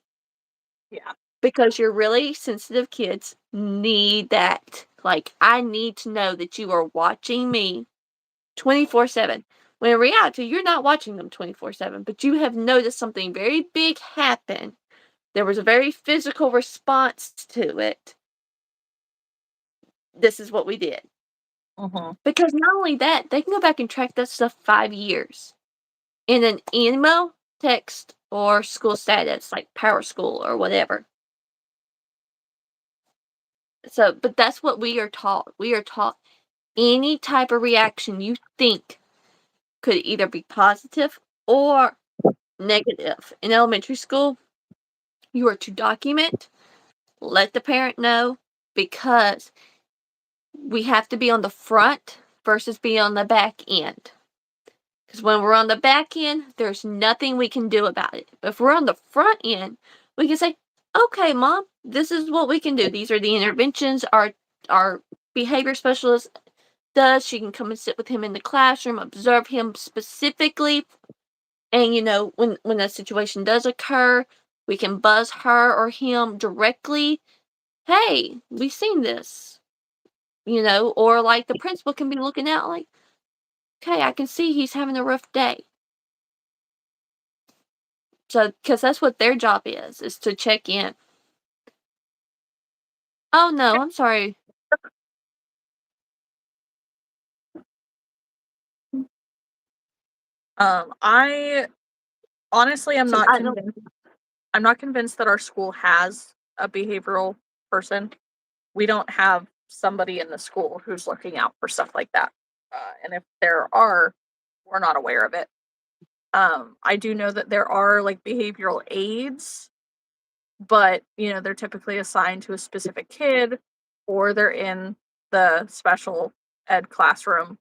[SPEAKER 1] Yeah.
[SPEAKER 2] Because your really sensitive kids need that. Like, I need to know that you are watching me 24/7. When in reality, you're not watching them 24/7, but you have noticed something very big happen. There was a very physical response to it. This is what we did. Because not only that, they can go back and track that stuff 5 years in an email, text, or school status, like Power School or whatever. So, but that's what we are taught. We are taught any type of reaction you think could either be positive or negative. In elementary school, you are to document, let the parent know, because we have to be on the front versus be on the back end. Because when we're on the back end, there's nothing we can do about it. But if we're on the front end, we can say, okay, Mom, this is what we can do. These are the interventions our behavior specialist does. She can come and sit with him in the classroom, observe him specifically. And, when a situation does occur, we can buzz her or him directly. Hey, we've seen this, or like the principal can be looking out like, okay, I can see he's having a rough day. So, because that's what their job is to check in. Oh, no, I'm sorry.
[SPEAKER 1] I honestly am
[SPEAKER 2] So
[SPEAKER 1] not
[SPEAKER 2] I don't.
[SPEAKER 1] convinced. I'm not convinced that our school has a behavioral person. We don't have somebody in the school who's looking out for stuff like that. And if there are, we're not aware of it. I do know that there are like behavioral aids, but they're typically assigned to a specific kid or they're in the special ed classroom.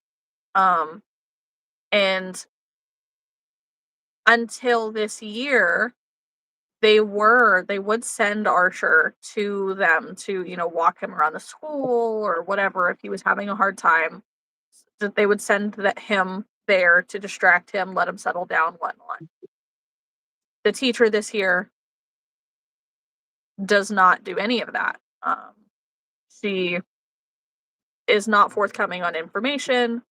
[SPEAKER 1] And until this year, they would send Archer to them to, walk him around the school or whatever if he was having a hard time, that they would send him there to distract him, let him settle down, whatnot. The teacher this year does not do any of that. She is not forthcoming on information.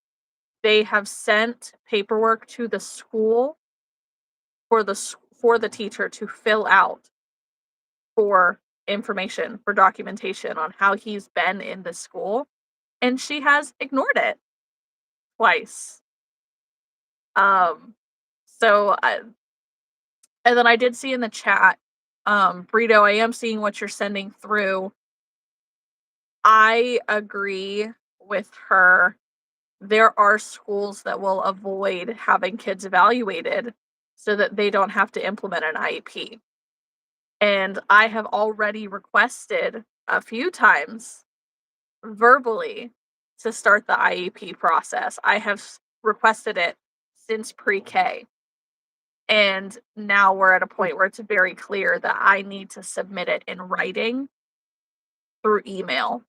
[SPEAKER 1] They have sent paperwork to the school for the teacher to fill out for information, for documentation on how he's been in the school, and she has ignored it twice. So and then I did see in the chat, Brito, I am seeing what you're sending through. I agree with her. There are schools that will avoid having kids evaluated so that they don't have to implement an IEP. And I have already requested a few times verbally to start the IEP process. I have requested it since pre-K. And now we're at a point where it's very clear that I need to submit it in writing through email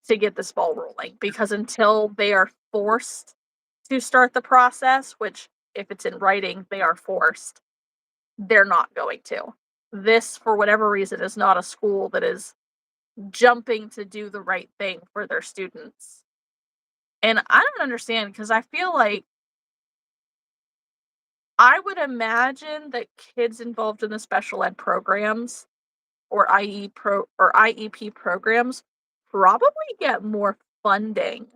[SPEAKER 1] to get this ball rolling, because until they are forced to start the process, which if it's in writing, they are forced, they're not going to. This, for whatever reason, is not a school that is jumping to do the right thing for their students. And I don't understand, because I feel like I would imagine that kids involved in the special ed programs or IEP programs probably get more funding.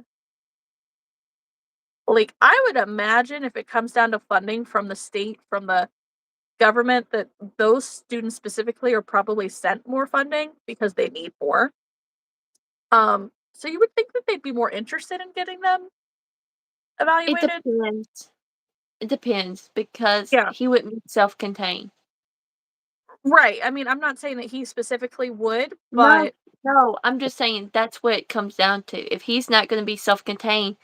[SPEAKER 1] Like, I would imagine if it comes down to funding from the state, from the government, that those students specifically are probably sent more funding because they need more. So you would think that they'd be more interested in getting them
[SPEAKER 2] It
[SPEAKER 1] evaluated?
[SPEAKER 2] depends. It depends because
[SPEAKER 1] Yeah.
[SPEAKER 2] he wouldn't be self-contained.
[SPEAKER 1] Right. I mean, I'm not saying that he specifically would,
[SPEAKER 2] No,
[SPEAKER 1] but
[SPEAKER 2] no, I'm just saying that's what it comes down to. If he's not gonna be self-contained,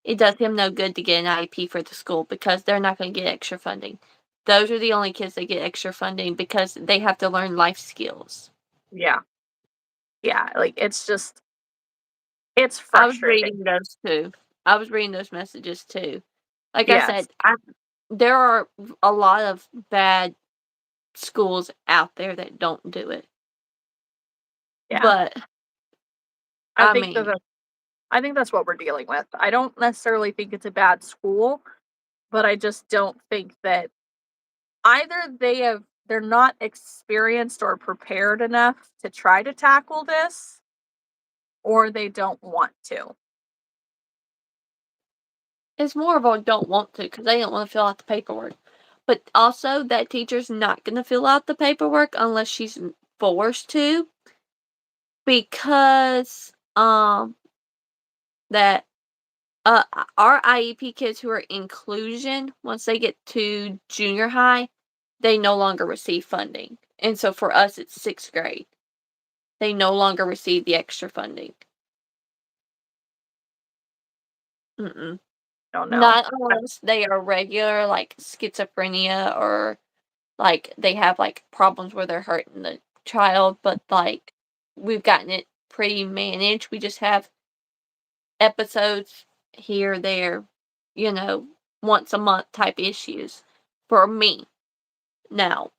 [SPEAKER 2] it does him no good to get an IEP for the school because they're not gonna get extra funding. Those are the only kids that get extra funding because they have to learn life skills.
[SPEAKER 1] yeah. Yeah, like, it's
[SPEAKER 2] I was
[SPEAKER 1] frustrating.
[SPEAKER 2] reading those too. I was reading those messages too. Like I
[SPEAKER 1] Yes.
[SPEAKER 2] said, there are a lot of bad schools out there that don't do it.
[SPEAKER 1] Yeah.
[SPEAKER 2] But,
[SPEAKER 1] I
[SPEAKER 2] I
[SPEAKER 1] think that
[SPEAKER 2] mean,
[SPEAKER 1] that's I think that's what we're dealing with. I don't necessarily think it's a bad school, but I just don't think that either they're not experienced or prepared enough to try to tackle this, or they don't want to.
[SPEAKER 2] it's more of a don't want to because they don't wanna fill out the paperwork. But also, that teacher's not gonna fill out the paperwork unless she's forced to because, that, our IEP kids who are inclusion, once they get to junior high, they no longer receive funding. And so for us, it's 6th grade. They no longer receive the extra funding. Mm-mm.
[SPEAKER 1] Don't know.
[SPEAKER 2] Not unless they are regular, like schizophrenia or like they have like problems where they're hurting the child, but like we've gotten it pretty managed. We just have episodes here, there, you know, once a month type issues for me. Now,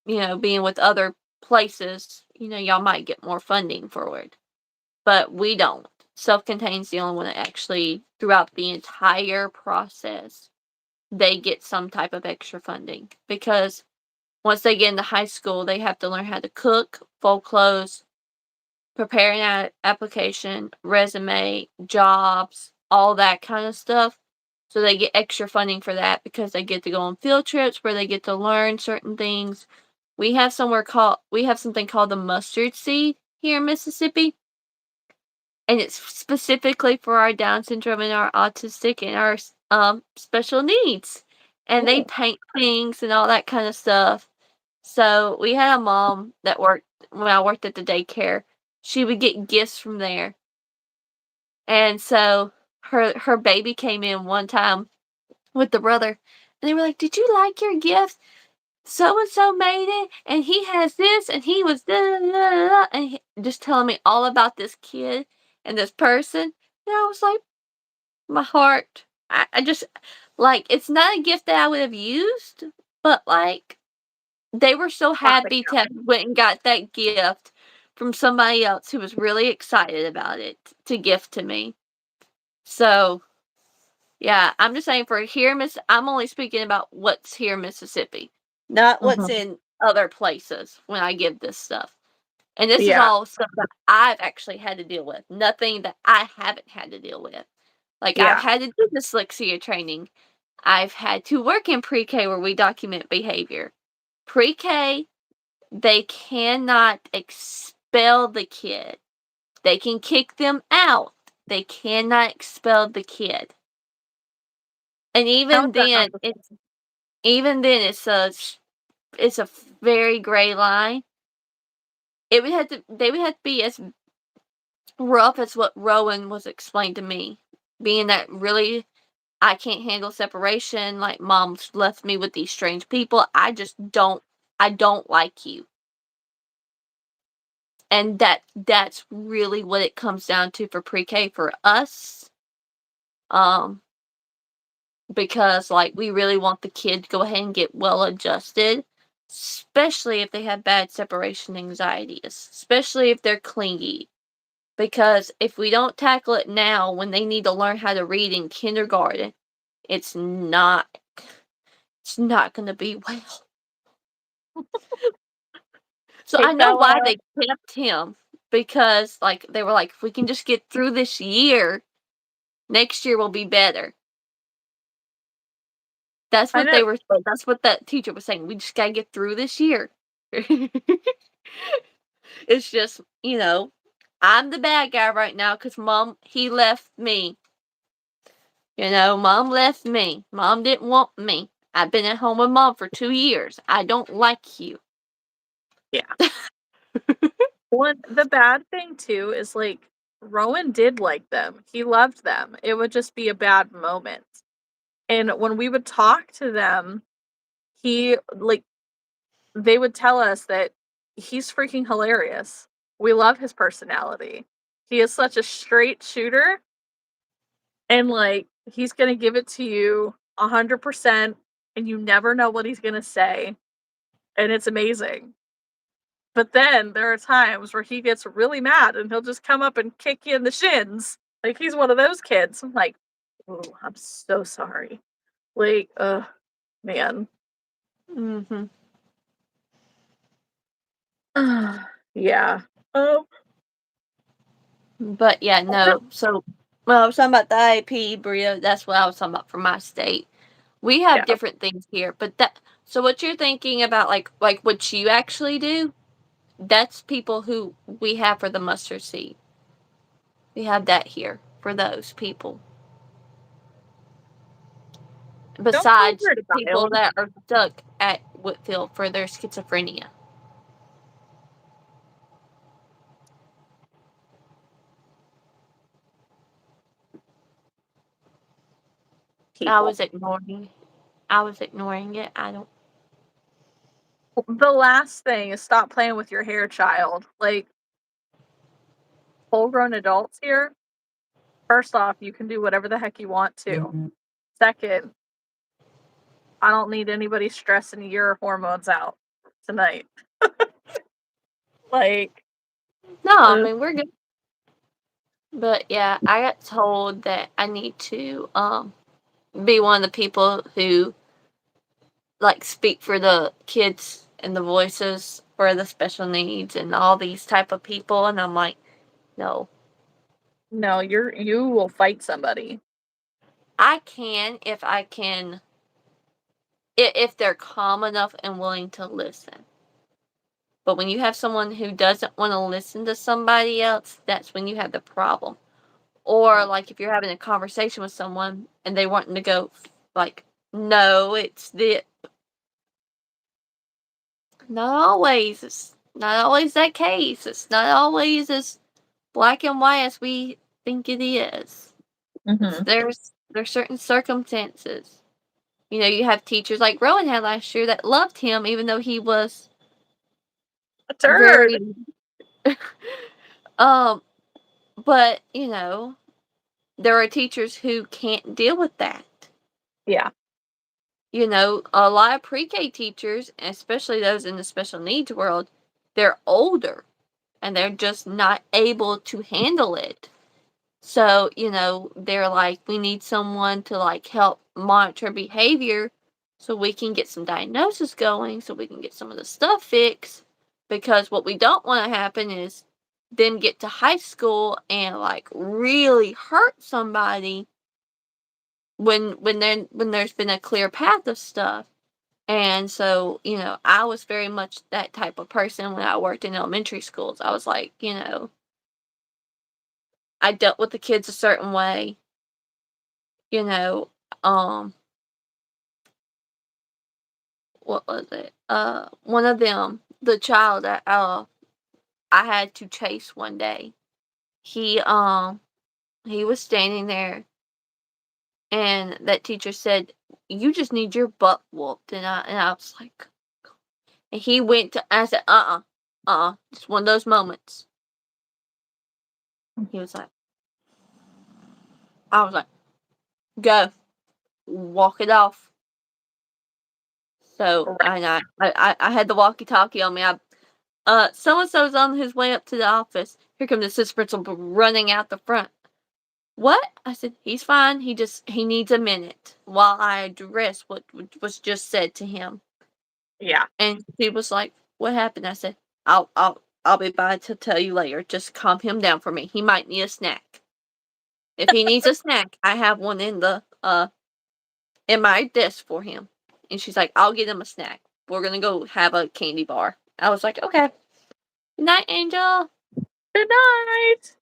[SPEAKER 2] being with other places, y'all might get more funding for it, but we don't. Self-contained's the only one that actually, throughout the entire process, they get some type of extra funding because once they get into high school, they have to learn how to cook, fold clothes, prepare an application, resume, jobs, all that kind of stuff. So they get extra funding for that because they get to go on field trips where they get to learn certain things. We have something called the mustard seed here in Mississippi, and it's specifically for our Down syndrome and our autistic and our special needs. And they
[SPEAKER 1] Ooh,
[SPEAKER 2] paint things and all that kind of stuff. So we had a mom that worked when I worked at the daycare. She would get gifts from there. And so her baby came in one time with the brother, and they were like, "Did you like your gift? So and so made it, and he has this, and he was da, da, da, da," and just telling me all about this kid and this person. And I was like, my heart. I just like it's not a gift that I would have used, but like they were so
[SPEAKER 1] classic.
[SPEAKER 2] happy to have went and got that gift from somebody else who was really excited about it to gift to me. So, yeah, I'm just saying for here, I'm only speaking about what's here in Mississippi, not what's
[SPEAKER 1] Mhm.
[SPEAKER 2] in other places when I give this stuff. And this is
[SPEAKER 1] Yeah.
[SPEAKER 2] all stuff that I've actually had to deal with, nothing that I haven't had to deal with. Like, I've
[SPEAKER 1] Yeah.
[SPEAKER 2] had to do dyslexia training. I've had to work in pre-K where we document behavior. Pre-K, they cannot expel the kid. They can kick them out. They cannot expel the kid. And
[SPEAKER 1] How is that not the
[SPEAKER 2] even then it's a very gray line. They would have to be as rough as what Rowan was explained to me. Being that really I can't handle separation, like mom's left me with these strange people. I don't like you. And that's really what it comes down to for pre-K for us. Um, because like we really want the kid to go ahead and get well adjusted, especially if they have bad separation anxieties, especially if they're clingy. Because if we don't tackle it now when they need to learn how to read in kindergarten, it's not it's not going to be well. So
[SPEAKER 1] Hey,
[SPEAKER 2] I know why
[SPEAKER 1] Bella.
[SPEAKER 2] they kept him, because like they were like, if we can just get through this year, next year will be better. That's
[SPEAKER 1] I
[SPEAKER 2] what
[SPEAKER 1] know.
[SPEAKER 2] they were. That's what that teacher was saying. We just gotta get through this year. It's just, I'm the bad guy right now because he left me. Mom left me. Mom didn't want me. I've been at home with Mom for 2 years. I don't like you.
[SPEAKER 1] Yeah. The bad thing too is like Rowan did like them. He loved them. It would just be a bad moment. And when we would talk to them, he like they would tell us that he's freaking hilarious. We love his personality. He is such a straight shooter, and like he's going to give it to you 100%, and you never know what he's going to say, and it's amazing. But then there are times where he gets really mad and he'll just come up and kick you in the shins. Like he's one of those kids. I'm like, oh, I'm so sorry. Like, man.
[SPEAKER 2] Mm-hmm.
[SPEAKER 1] Yeah. Um,
[SPEAKER 2] But yeah, no. So, well, I was talking about the IEP, Bria. That's what I was talking about for my state. We have
[SPEAKER 1] yeah.
[SPEAKER 2] different things here, but that. So what you're thinking about, like what you actually do, that's people who we have for the mustard seed. We have that here for those people.
[SPEAKER 1] Don't go
[SPEAKER 2] Besides
[SPEAKER 1] over it,
[SPEAKER 2] people
[SPEAKER 1] child.
[SPEAKER 2] that are stuck at Whitfield for their schizophrenia. I
[SPEAKER 1] People.
[SPEAKER 2] was ignoring. I was ignoring it. I don't.
[SPEAKER 1] The last thing is stop playing with your hair, child. Like, full grown adults here. First off, you can do whatever the heck you want to. Mm-hmm. Second, I don't need anybody stressing your hormones out tonight. Like,
[SPEAKER 2] No, I mean we're good. But yeah, I got told that I need to be one of the people who like speak for the kids and the voices for the special needs and all these type of people, and I'm like, no.
[SPEAKER 1] No, you will fight somebody.
[SPEAKER 2] I can if they're calm enough and willing to listen. But when you have someone who doesn't want to listen to somebody else, that's when you have the problem. Or like if you're having a conversation with someone and they want to go like, no, it's the not always. It's not always that case. It's not always as black and white as we think it is.
[SPEAKER 1] Mm-hmm.
[SPEAKER 2] There's certain circumstances. You have teachers like Rowan had last year that loved him even though he was
[SPEAKER 1] A turd.
[SPEAKER 2] very um but there are teachers who can't deal with that.
[SPEAKER 1] Yeah.
[SPEAKER 2] A lot of pre-K teachers, especially those in the special needs world, they're older and they're just not able to handle it. So, they're like, we need someone to like help monitor behavior so we can get some diagnosis going, so we can get some of the stuff fixed. Because what we don't want to happen is them get to high school and like really hurt somebody when there's been a clear path of stuff. And so, I was very much that type of person when I worked in elementary schools. I was like, I dealt with the kids a certain way, you know, um, what was it? One of them, the child that I had to chase one day. He was standing there, and that teacher said, "You just need your butt whooped," and I was like, and he went to. I said, just one of those moments. He was like, I was like, go, walk it off. So I had the walkie-talkie on me. So and so's on his way up to the office. Here comes the assistant principal running out the front. "What?" I said, "He's fine. He needs a minute while I address what was just said to him."
[SPEAKER 1] Yeah.
[SPEAKER 2] And she was like, "What happened?" I said, I'll be by to tell you later. Just calm him down for me. He might need a snack. If he needs a snack, I have one in my desk for him." And she's like, "I'll get him a snack. We're gonna go have a candy bar." I was like, "Okay. Good night, Angel."
[SPEAKER 1] Good night.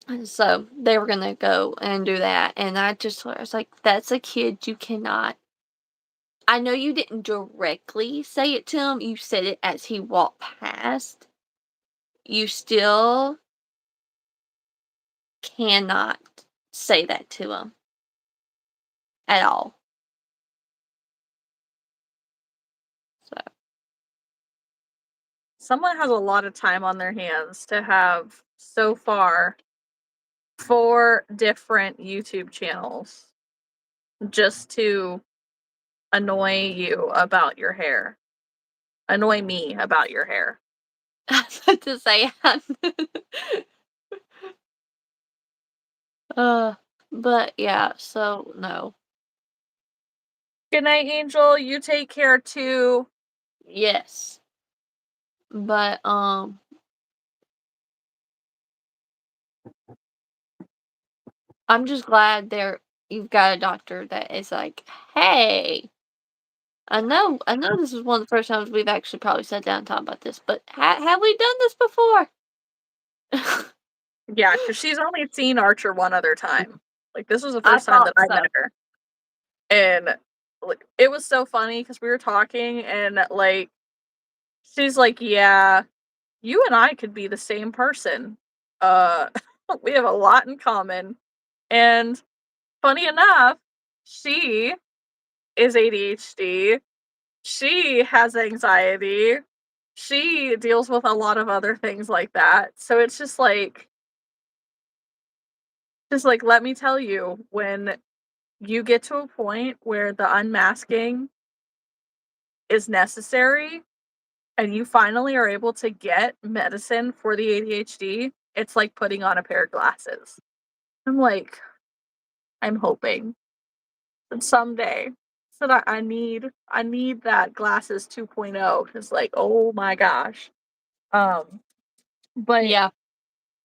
[SPEAKER 2] And so they were gonna go and do that, and I was like, "That's a kid you cannot." I know you didn't directly say it to him. You said it as he walked past. You still cannot say that to him at all. So
[SPEAKER 1] Someone has a lot of time on their hands to have so far 4 different YouTube channels just to annoy you about your hair. Annoy me about your hair.
[SPEAKER 2] I was about to say, uh, but yeah, so no.
[SPEAKER 1] Good night, Angel. You take care too.
[SPEAKER 2] Yes. But I'm just glad you've got a doctor that is like, "Hey, I know this is one of the first times we've actually probably sat down and talked about this, but have we done this before?"
[SPEAKER 1] Yeah, because she's only seen Archer one other time. Like, this was the
[SPEAKER 2] I
[SPEAKER 1] first time that
[SPEAKER 2] thought
[SPEAKER 1] I
[SPEAKER 2] so.
[SPEAKER 1] met her. And, like, it was so funny because we were talking and, like, she's like, "Yeah, you and I could be the same person. Uh, we have a lot in common." And funny enough, she is ADHD. She has anxiety. She deals with a lot of other things like that. So it's just like, let me tell you, when you get to a point where the unmasking is necessary and you finally are able to get medicine for the ADHD, it's like putting on a pair of glasses. I'm like, I'm hoping that someday so that I need that glasses 2.0 because like, oh my gosh. Um, but
[SPEAKER 2] Yeah.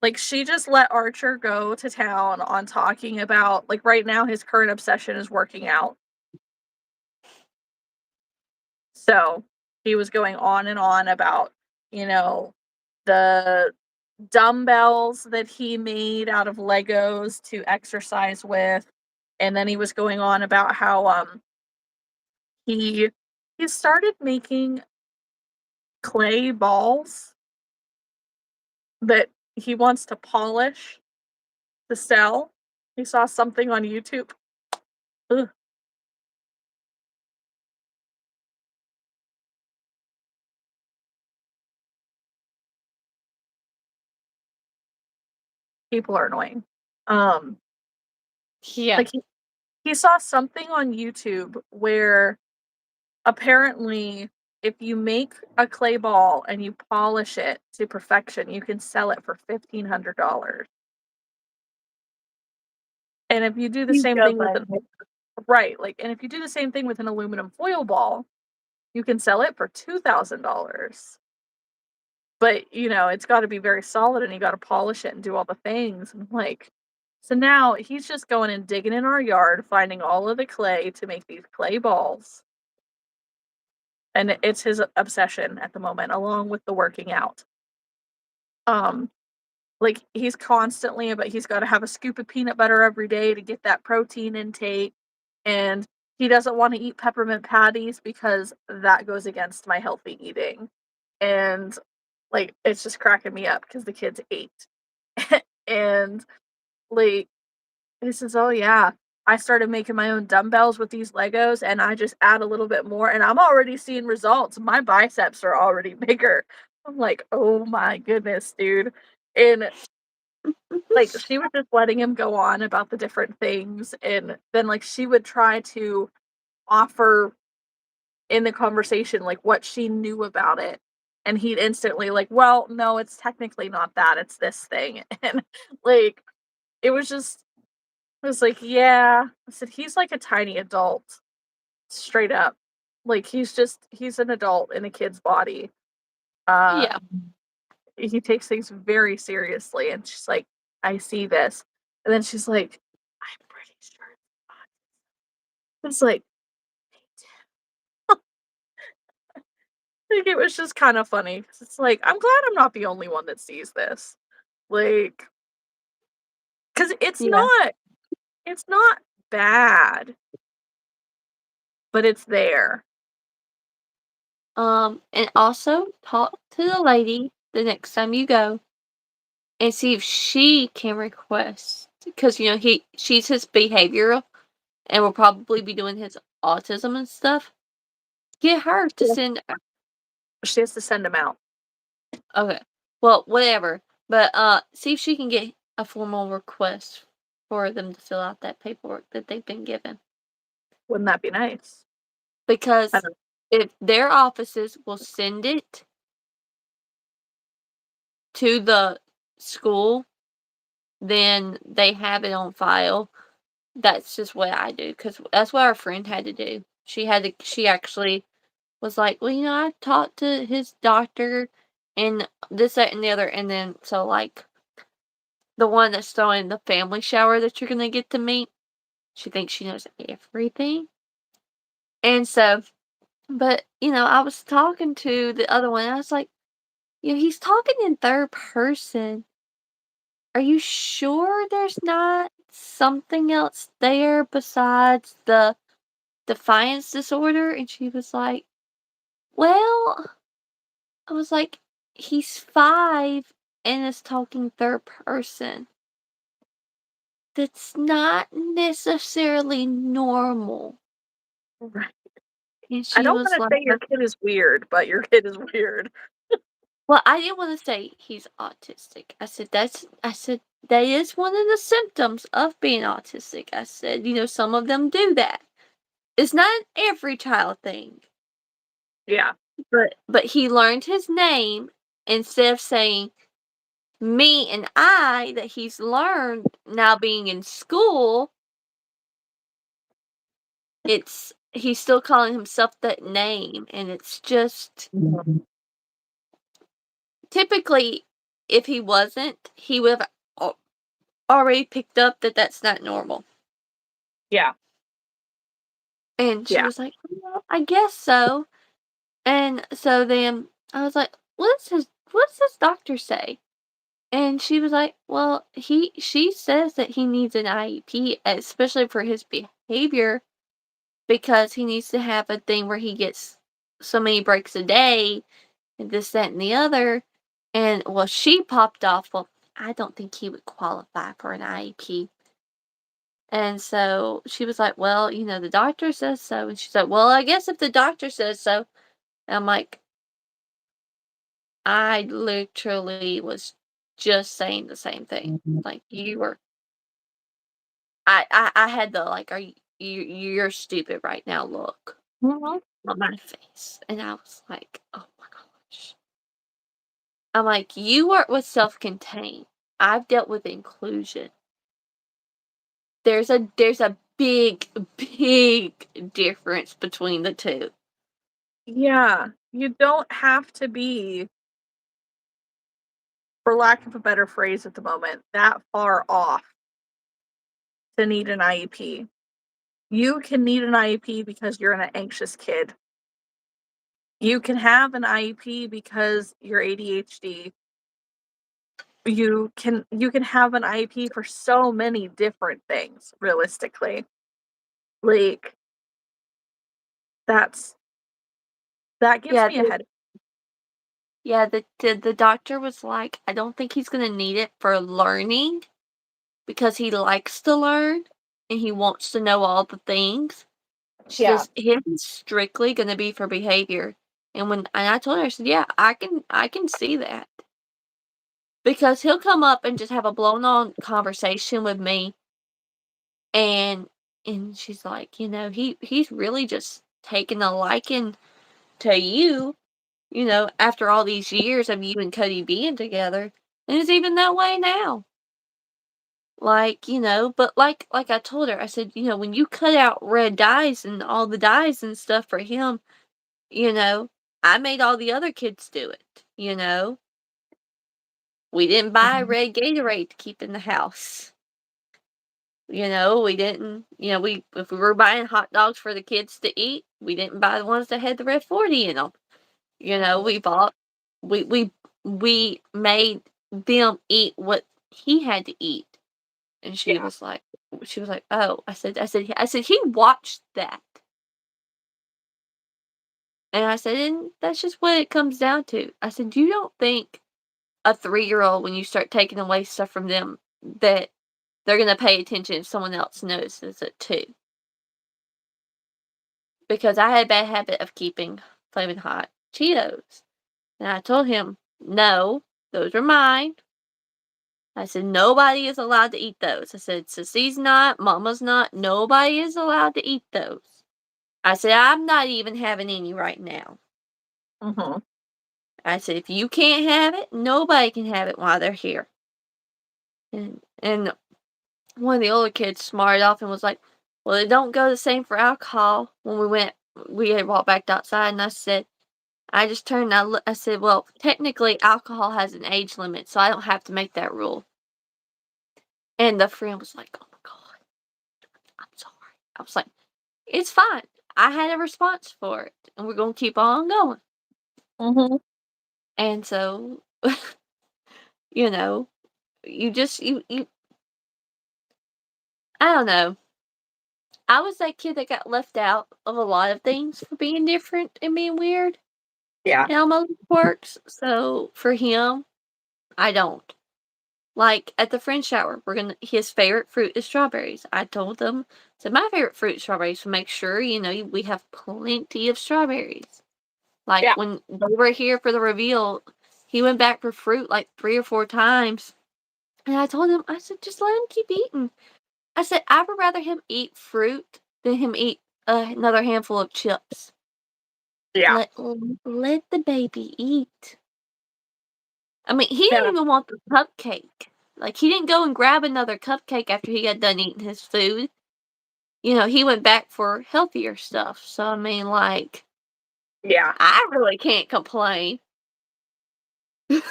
[SPEAKER 1] like she just let Archer go to town on talking about like right now his current obsession is working out. So he was going on and on about, you know, the dumbbells that he made out of Legos to exercise with. And then he was going on about how he he started making clay balls that he wants to polish to sell. He saw something on YouTube. Ugh, people are annoying. Um,
[SPEAKER 2] Yeah.
[SPEAKER 1] like he saw something on YouTube where apparently if you make a clay ball and you polish it to perfection, you can sell it for $1,500. And if you do the
[SPEAKER 2] You
[SPEAKER 1] same
[SPEAKER 2] go,
[SPEAKER 1] thing with an
[SPEAKER 2] buddy.
[SPEAKER 1] right, like, and if you do the same thing with an aluminum foil ball, you can sell it for $2,000. But, it's gotta be very solid and you gotta polish it and do all the things, and I'm like so now he's just going and digging in our yard, finding all of the clay to make these clay balls, and it's his obsession at the moment, along with the working out. Um, like, he's constantly but he's gotta have a scoop of peanut butter every day to get that protein intake, and he doesn't wanna eat peppermint patties because that goes against my healthy eating, and, like, it's just cracking me up because the kid's 8. And, like, he says, "Oh, yeah, I started making my own dumbbells with these Legos, and I just add a little bit more, and I'm already seeing results. My biceps are already bigger." I'm like, "Oh my goodness, dude." And, like, she was just letting him go on about the different things, and then, like, she would try to offer in the conversation, like, what she knew about it, and he'd instantly like, "Well, no, it's technically not that, it's this thing." And, like it was just, I was like, yeah. I said, he's like a tiny adult, straight up. Like he's an adult in a kid's body. Uh,
[SPEAKER 2] Yeah.
[SPEAKER 1] he takes things very seriously. And she's like, I see this. And then she's like, I'm pretty sure it's autism. It's like, like, it was just kind of funny 'cause it's like, I'm glad I'm not the only one that sees this. Like, because
[SPEAKER 2] Yeah.
[SPEAKER 1] it's not bad, but it's there.
[SPEAKER 2] And also talk to the lady the next time you go and see if she can request, because she's his behavioral and will probably be doing his autism and stuff. Get her to
[SPEAKER 1] Yeah.
[SPEAKER 2] send.
[SPEAKER 1] She has to send them out.
[SPEAKER 2] Okay. Well, whatever. But see if she can get a formal request for them to fill out that paperwork that they've been given.
[SPEAKER 1] Wouldn't that be nice? I
[SPEAKER 2] Because
[SPEAKER 1] don't
[SPEAKER 2] if their offices will send it to the school, then they have it on file. That's just what I do, because that's what our friend had to do. She actually was like, well, I talked to his doctor and this, that, and the other. And then, so like, the one that's throwing the family shower that you're going to get to meet, she thinks she knows everything. And so, but, I was talking to the other one, and I was like, he's talking in third person. Are you sure there's not something else there besides the defiance disorder? And she was like, well, I was like, he's 5 and is talking third person. That's not necessarily normal.
[SPEAKER 1] right.
[SPEAKER 2] And
[SPEAKER 1] I
[SPEAKER 2] she
[SPEAKER 1] don't
[SPEAKER 2] was
[SPEAKER 1] wanna
[SPEAKER 2] like,
[SPEAKER 1] say your kid is weird, but your kid is weird.
[SPEAKER 2] well, I didn't want to say he's autistic. I said, that is one of the symptoms of being autistic. I said, some of them do that. It's not an every child thing.
[SPEAKER 1] Yeah.
[SPEAKER 2] But he learned his name instead of saying me and I that he's learned now being in school. He's still calling himself that name, and it's just typically, if he wasn't, he would have already picked up that that's not normal.
[SPEAKER 1] Yeah.
[SPEAKER 2] And she
[SPEAKER 1] Yeah.
[SPEAKER 2] was like, well, I guess so. And so then I was like, what's his doctor say? And she was like, well, she says that he needs an IEP, especially for his behavior, because he needs to have a thing where he gets so many breaks a day and this, that, and the other. And well, she popped off, well, I don't think he would qualify for an IEP. And so she was like, well, the doctor says so. And she's like, well, I guess if the doctor says so. And I'm like, I literally was just saying the same thing. Like, you were, I had the, like, you're stupid right now look
[SPEAKER 1] Mhm.
[SPEAKER 2] on my face. And I was like, oh my gosh. I'm like, you work with self-contained. I've dealt with inclusion. There's a big, big difference between the two.
[SPEAKER 1] Yeah. You don't have to be, for lack of a better phrase at the moment, that far off to need an IEP. You can need an IEP because you're an anxious kid. You can have an IEP because you're ADHD. You can have an IEP for so many different things, realistically. Like, that's that gives
[SPEAKER 2] Yeah,
[SPEAKER 1] me a headache.
[SPEAKER 2] the doctor was like, I don't think he's gonna need it for learning because he likes to learn and he wants to know all the things. She
[SPEAKER 1] Yeah.
[SPEAKER 2] says it's strictly gonna be for behavior. And I told her, I said, yeah, I can see that. Because he'll come up and just have a blown on conversation with me, and she's like, he's really just taking a liking to you, after all these years of you and Cody being together. And it's even that way now. Like, but like I told her, I said, when you cut out red dyes and all the dyes and stuff for him, I made all the other kids do it. We didn't buy
[SPEAKER 1] Mhm.
[SPEAKER 2] red Gatorade to keep in the house. We didn't, if we were buying hot dogs for the kids to eat, we didn't buy the ones that had the red 40 in them.
[SPEAKER 1] Mhm.
[SPEAKER 2] We bought, we made them eat what he had to eat. And
[SPEAKER 1] Yeah.
[SPEAKER 2] she was like, oh, I said, he watched that. And I said, and that's just what it comes down to. I said, you don't think a 3-year-old, when you start taking away stuff from them, that they're going to pay attention if someone else notices it too. Because I had a bad habit of keeping Flamin' Hot Cheetos. And I told him, no, those are mine. I said, nobody is allowed to eat those. I said, Sissy's not, Mama's not, nobody is allowed to eat those. I said, I'm not even having any right now.
[SPEAKER 1] Mhm.
[SPEAKER 2] I said, if you can't have it, nobody can have it while they're here. And one of the older kids smarted off and was like, well, it don't go the same for alcohol. When we had walked back outside, and I said, I just turned and I said, well, technically alcohol has an age limit, so I don't have to make that rule. And the friend was like, oh my God, I'm sorry. I was like, it's fine. I had a response for it, and we're going to keep on going.
[SPEAKER 1] Mhm.
[SPEAKER 2] And so, you know, I don't know. I was that kid that got left out of a lot of things for being different and being weird.
[SPEAKER 1] Yeah.
[SPEAKER 2] It almost works. So for him, I don't. Like at the friend shower, his favorite fruit is strawberries. I told them, said my favorite fruit is strawberries, so make sure, we have plenty of strawberries. Like
[SPEAKER 1] Yeah.
[SPEAKER 2] when they were here for the reveal, he went back for fruit like 3 or 4 times. And I told him, I said, just let him keep eating. I said, I would rather him eat fruit than him eat another handful of chips.
[SPEAKER 1] Yeah.
[SPEAKER 2] Let the baby eat. I mean, he didn't
[SPEAKER 1] Yeah.
[SPEAKER 2] even want the cupcake. Like, he didn't go and grab another cupcake after he got done eating his food. He went back for healthier stuff. So, I mean, like,
[SPEAKER 1] Yeah.
[SPEAKER 2] I really can't complain.
[SPEAKER 1] That's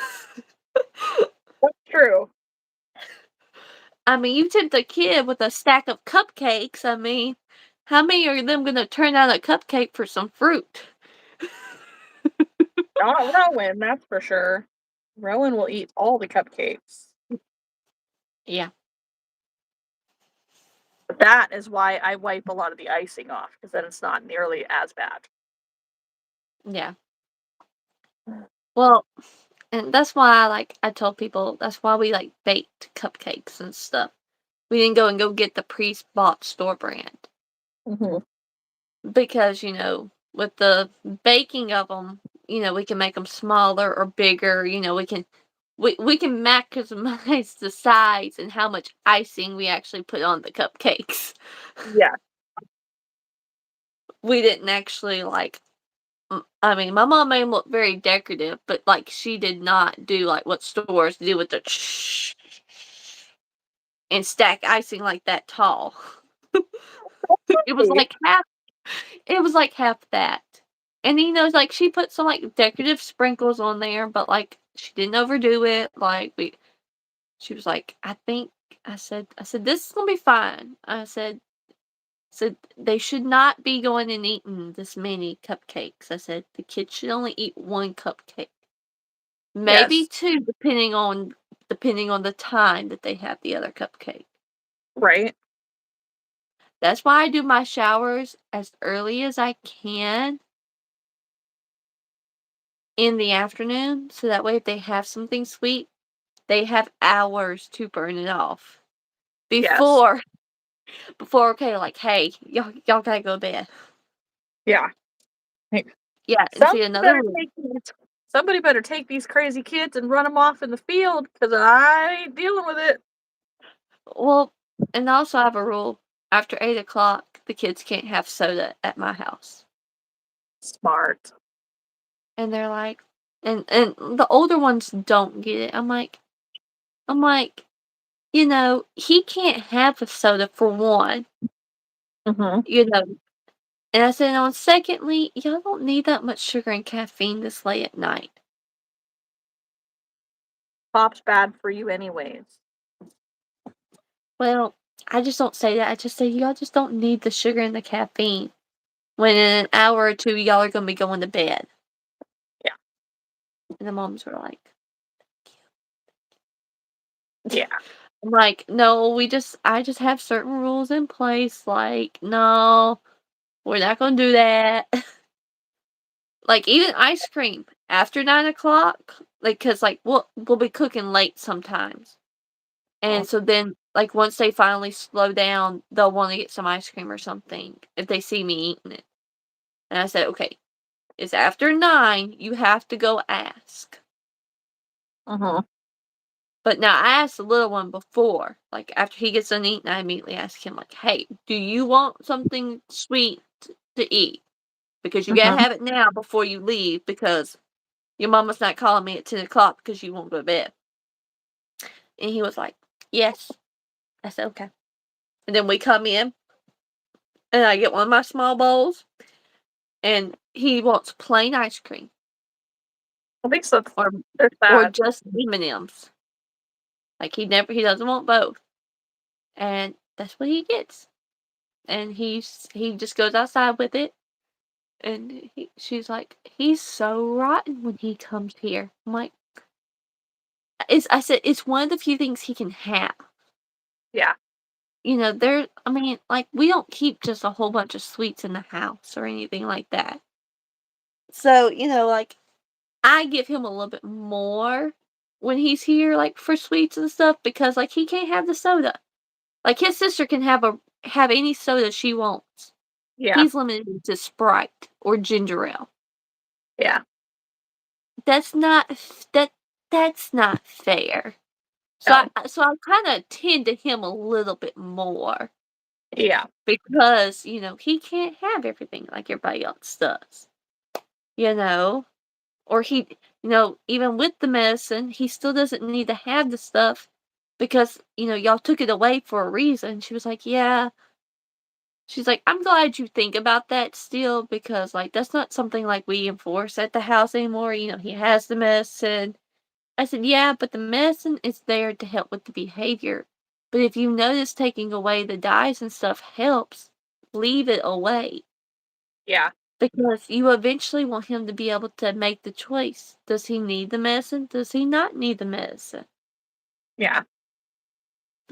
[SPEAKER 1] true.
[SPEAKER 2] I mean, you tempt a kid with a stack of cupcakes. I mean, how many are them going to turn out a cupcake for some fruit?
[SPEAKER 1] Not Rowan, that's for sure. Rowan will eat all the cupcakes.
[SPEAKER 2] Yeah.
[SPEAKER 1] But that is why I wipe a lot of the icing off, because then it's not nearly as bad.
[SPEAKER 2] Yeah. Well, and that's why I told people that's why we baked cupcakes and stuff. We didn't go get the pre-bought store brand
[SPEAKER 1] Mhm.
[SPEAKER 2] because with the baking of them, we can make them smaller or bigger. We can maximize the size and how much icing we actually put on the cupcakes.
[SPEAKER 1] Yeah.
[SPEAKER 2] We didn't actually I mean, my mom made them look very decorative, but she did not do what stores do with the and stack icing like that tall. It was
[SPEAKER 1] Okay.
[SPEAKER 2] like half. It was like half that. And she put some decorative sprinkles on there, but she didn't overdo it. She was like, I think I said this is gonna be fine. I said they should not be going and eating this many cupcakes. I said the kids should only eat 1 cupcake. Maybe
[SPEAKER 1] Yes.
[SPEAKER 2] 2 depending on the time that they have the other cupcake.
[SPEAKER 1] Right.
[SPEAKER 2] That's why I do my showers as early as I can in the afternoon, so that way if they have something sweet, they have hours to burn it off.
[SPEAKER 1] Yes.
[SPEAKER 2] Before okay, hey, y'all gotta go to bed.
[SPEAKER 1] Yeah. Like,
[SPEAKER 2] Yeah, and see
[SPEAKER 1] somebody
[SPEAKER 2] another
[SPEAKER 1] better
[SPEAKER 2] rule.
[SPEAKER 1] take these somebody better take these crazy kids and run them off in the field, because I ain't dealing with it.
[SPEAKER 2] Well, and also I have a rule. After 8 o'clock, the kids can't have soda at my house.
[SPEAKER 1] Smart.
[SPEAKER 2] And they're like, and the older ones don't get it. I'm like, you know, he can't have a soda for one, you know. And I said, on secondly, y'all don't need that much sugar and caffeine this late at night.
[SPEAKER 1] Pop's bad for you anyways.
[SPEAKER 2] Well, I just don't say that. I just say y'all just don't need the sugar and the caffeine. When in an hour or two, y'all are gonna be going to bed.
[SPEAKER 1] Yeah.
[SPEAKER 2] And the moms were like,
[SPEAKER 1] yeah.
[SPEAKER 2] I'm like, no, I just have certain rules in place. Like, no, we're not gonna do that. Like, even ice cream after 9 o'clock, like, cause like we'll be cooking late sometimes, and so then like once they finally slow down, they'll want to get some ice cream or something if they see me eating it. And I said, okay, it's after 9. You have to go ask. But now I asked the little one before, like after he gets done eating, I immediately ask him, like, hey, do you want something sweet to eat? Because you gotta have it now before you leave, because your mama's not calling me at 10 o'clock because you won't go to bed. And he was like, yes. I said, okay. And then we come in, and I get one of my small bowls, and he wants plain ice cream.
[SPEAKER 1] I think so.
[SPEAKER 2] Or just M&Ms. Like, he doesn't want both. And that's what he gets. And he just goes outside with it. And she's like, he's so rotten when he comes here. I'm like, I said, it's one of the few things he can have.
[SPEAKER 1] Yeah.
[SPEAKER 2] You know, like, we don't keep just a whole bunch of sweets in the house or anything like that. So, you know, like, I give him a little bit more when he's here, like, for sweets and stuff, because, like, he can't have the soda. Like, his sister can have any soda she wants.
[SPEAKER 1] Yeah.
[SPEAKER 2] He's limited to Sprite or ginger ale.
[SPEAKER 1] Yeah.
[SPEAKER 2] That's not fair. So
[SPEAKER 1] No.
[SPEAKER 2] I kinda tend to him a little bit more.
[SPEAKER 1] Yeah.
[SPEAKER 2] Because, you know, he can't have everything like everybody else does. You know? Or even with the medicine, he still doesn't need to have the stuff because, y'all took it away for a reason. She was like, yeah. She's like, I'm glad you think about that still because, like, that's not something like we enforce at the house anymore. You know, he has the medicine. I said, yeah, but the medicine is there to help with the behavior. But if you notice taking away the dyes and stuff helps, leave it away.
[SPEAKER 1] Yeah.
[SPEAKER 2] Because you eventually want him to be able to make the choice. Does he need the medicine? Does he not need the medicine?
[SPEAKER 1] Yeah.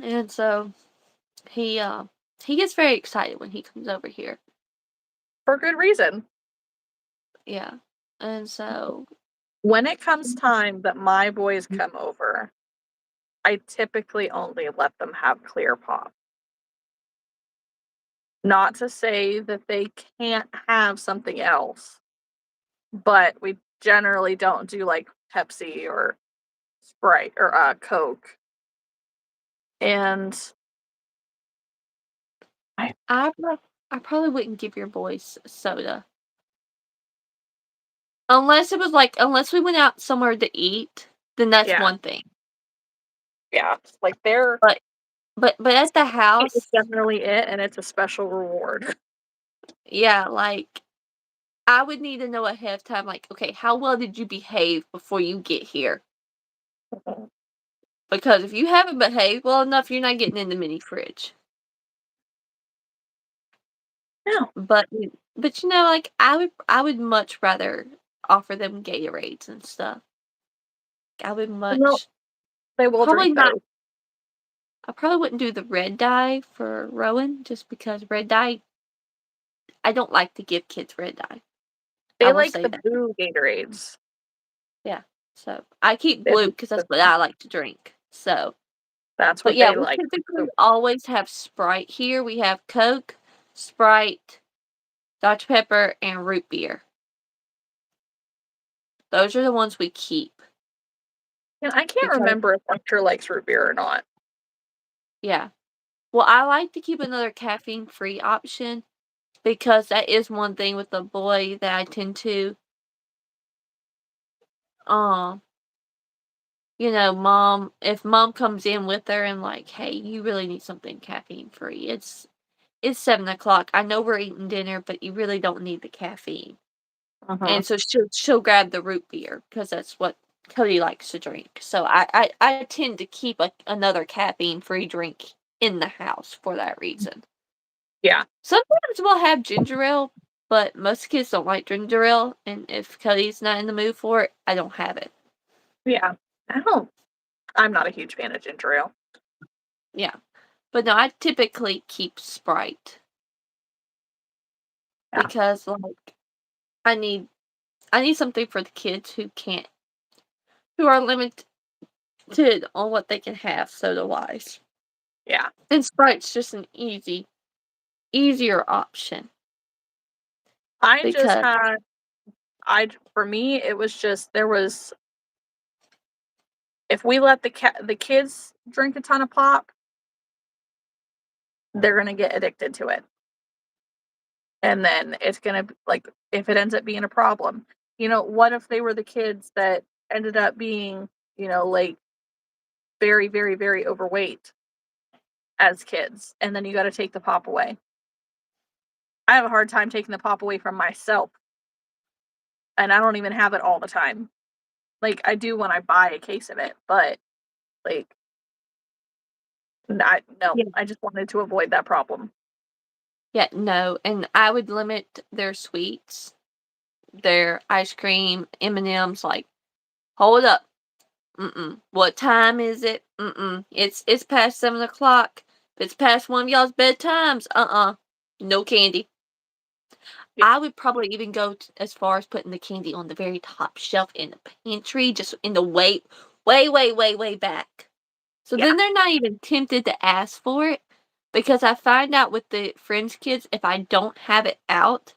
[SPEAKER 2] And so he gets very excited when he comes over here.
[SPEAKER 1] For good reason.
[SPEAKER 2] Yeah. And so
[SPEAKER 1] when it comes time that my boys come over, I typically only let them have clear pop. Not to say that they can't have something else, but we generally don't do like Pepsi or Sprite or Coke. And
[SPEAKER 2] I probably wouldn't give your boys soda. Unless we went out somewhere to eat, then that's one thing.
[SPEAKER 1] Yeah, like they're
[SPEAKER 2] But at the house,
[SPEAKER 1] it's generally it, and it's a special reward.
[SPEAKER 2] yeah, like, I would need to know ahead of time, like, okay, how well did you behave before you get here? Because if you haven't behaved well enough, you're not getting in the mini fridge.
[SPEAKER 1] No.
[SPEAKER 2] But like, I would much rather offer them Gatorades and stuff. I would
[SPEAKER 1] No, they will
[SPEAKER 2] probably
[SPEAKER 1] drink
[SPEAKER 2] not.
[SPEAKER 1] those.
[SPEAKER 2] I probably wouldn't do the red dye for Rowan just because red dye. I don't like to give kids red dye. I
[SPEAKER 1] They
[SPEAKER 2] will
[SPEAKER 1] like
[SPEAKER 2] say
[SPEAKER 1] the
[SPEAKER 2] that.
[SPEAKER 1] blue Gatorades.
[SPEAKER 2] Yeah. So I keep blue because that's what I like to drink. So,
[SPEAKER 1] That's
[SPEAKER 2] but
[SPEAKER 1] what
[SPEAKER 2] yeah,
[SPEAKER 1] they
[SPEAKER 2] we
[SPEAKER 1] like.
[SPEAKER 2] typically always have Sprite here. We have Coke, Sprite, Dr. Pepper, and root beer. Those are the ones we keep.
[SPEAKER 1] And I can't remember if Hunter likes root beer or not.
[SPEAKER 2] Yeah. Well, I like to keep another caffeine-free option because that is one thing with the boy that I tend to if mom comes in with her and like, hey, you really need something caffeine free. It's 7:00. I know we're eating dinner, but you really don't need the caffeine. And so she'll grab the root beer because that's what Cody likes to drink. So I tend to keep another caffeine free drink in the house for that reason.
[SPEAKER 1] Yeah.
[SPEAKER 2] Sometimes we'll have ginger ale, but most kids don't like ginger ale, and if Cody's not in the mood for it, I don't have it.
[SPEAKER 1] Yeah. I'm not a huge fan of ginger ale.
[SPEAKER 2] Yeah. But no, I typically keep Sprite. Yeah. Because like I need something for the kids who are limited on what they can have soda wise.
[SPEAKER 1] Yeah.
[SPEAKER 2] And Sprite's just an easier option.
[SPEAKER 1] For me, it was just, if we let the kids drink a ton of pop, they're going to get addicted to it. And then it's going to, like, if it ends up being a problem, what if they were the kids that ended up being, like, very, very, very overweight as kids, and then you got to take the pop away. I have a hard time taking the pop away from myself, and I don't even have it all the time. Like, I do when I buy a case of it, but, like, no,
[SPEAKER 2] Yeah.
[SPEAKER 1] I just wanted to avoid that problem.
[SPEAKER 2] Yeah, no, and I would limit their sweets, their ice cream, M&Ms, like, hold up. What time is it? It's past 7:00. If it's past one of y'all's bedtimes, no candy. Yeah. I would probably even go as far as putting the candy on the very top shelf in the pantry, just in the way back. So then they're not even tempted to ask for it, because I find out with the friends' kids, if I don't have it out,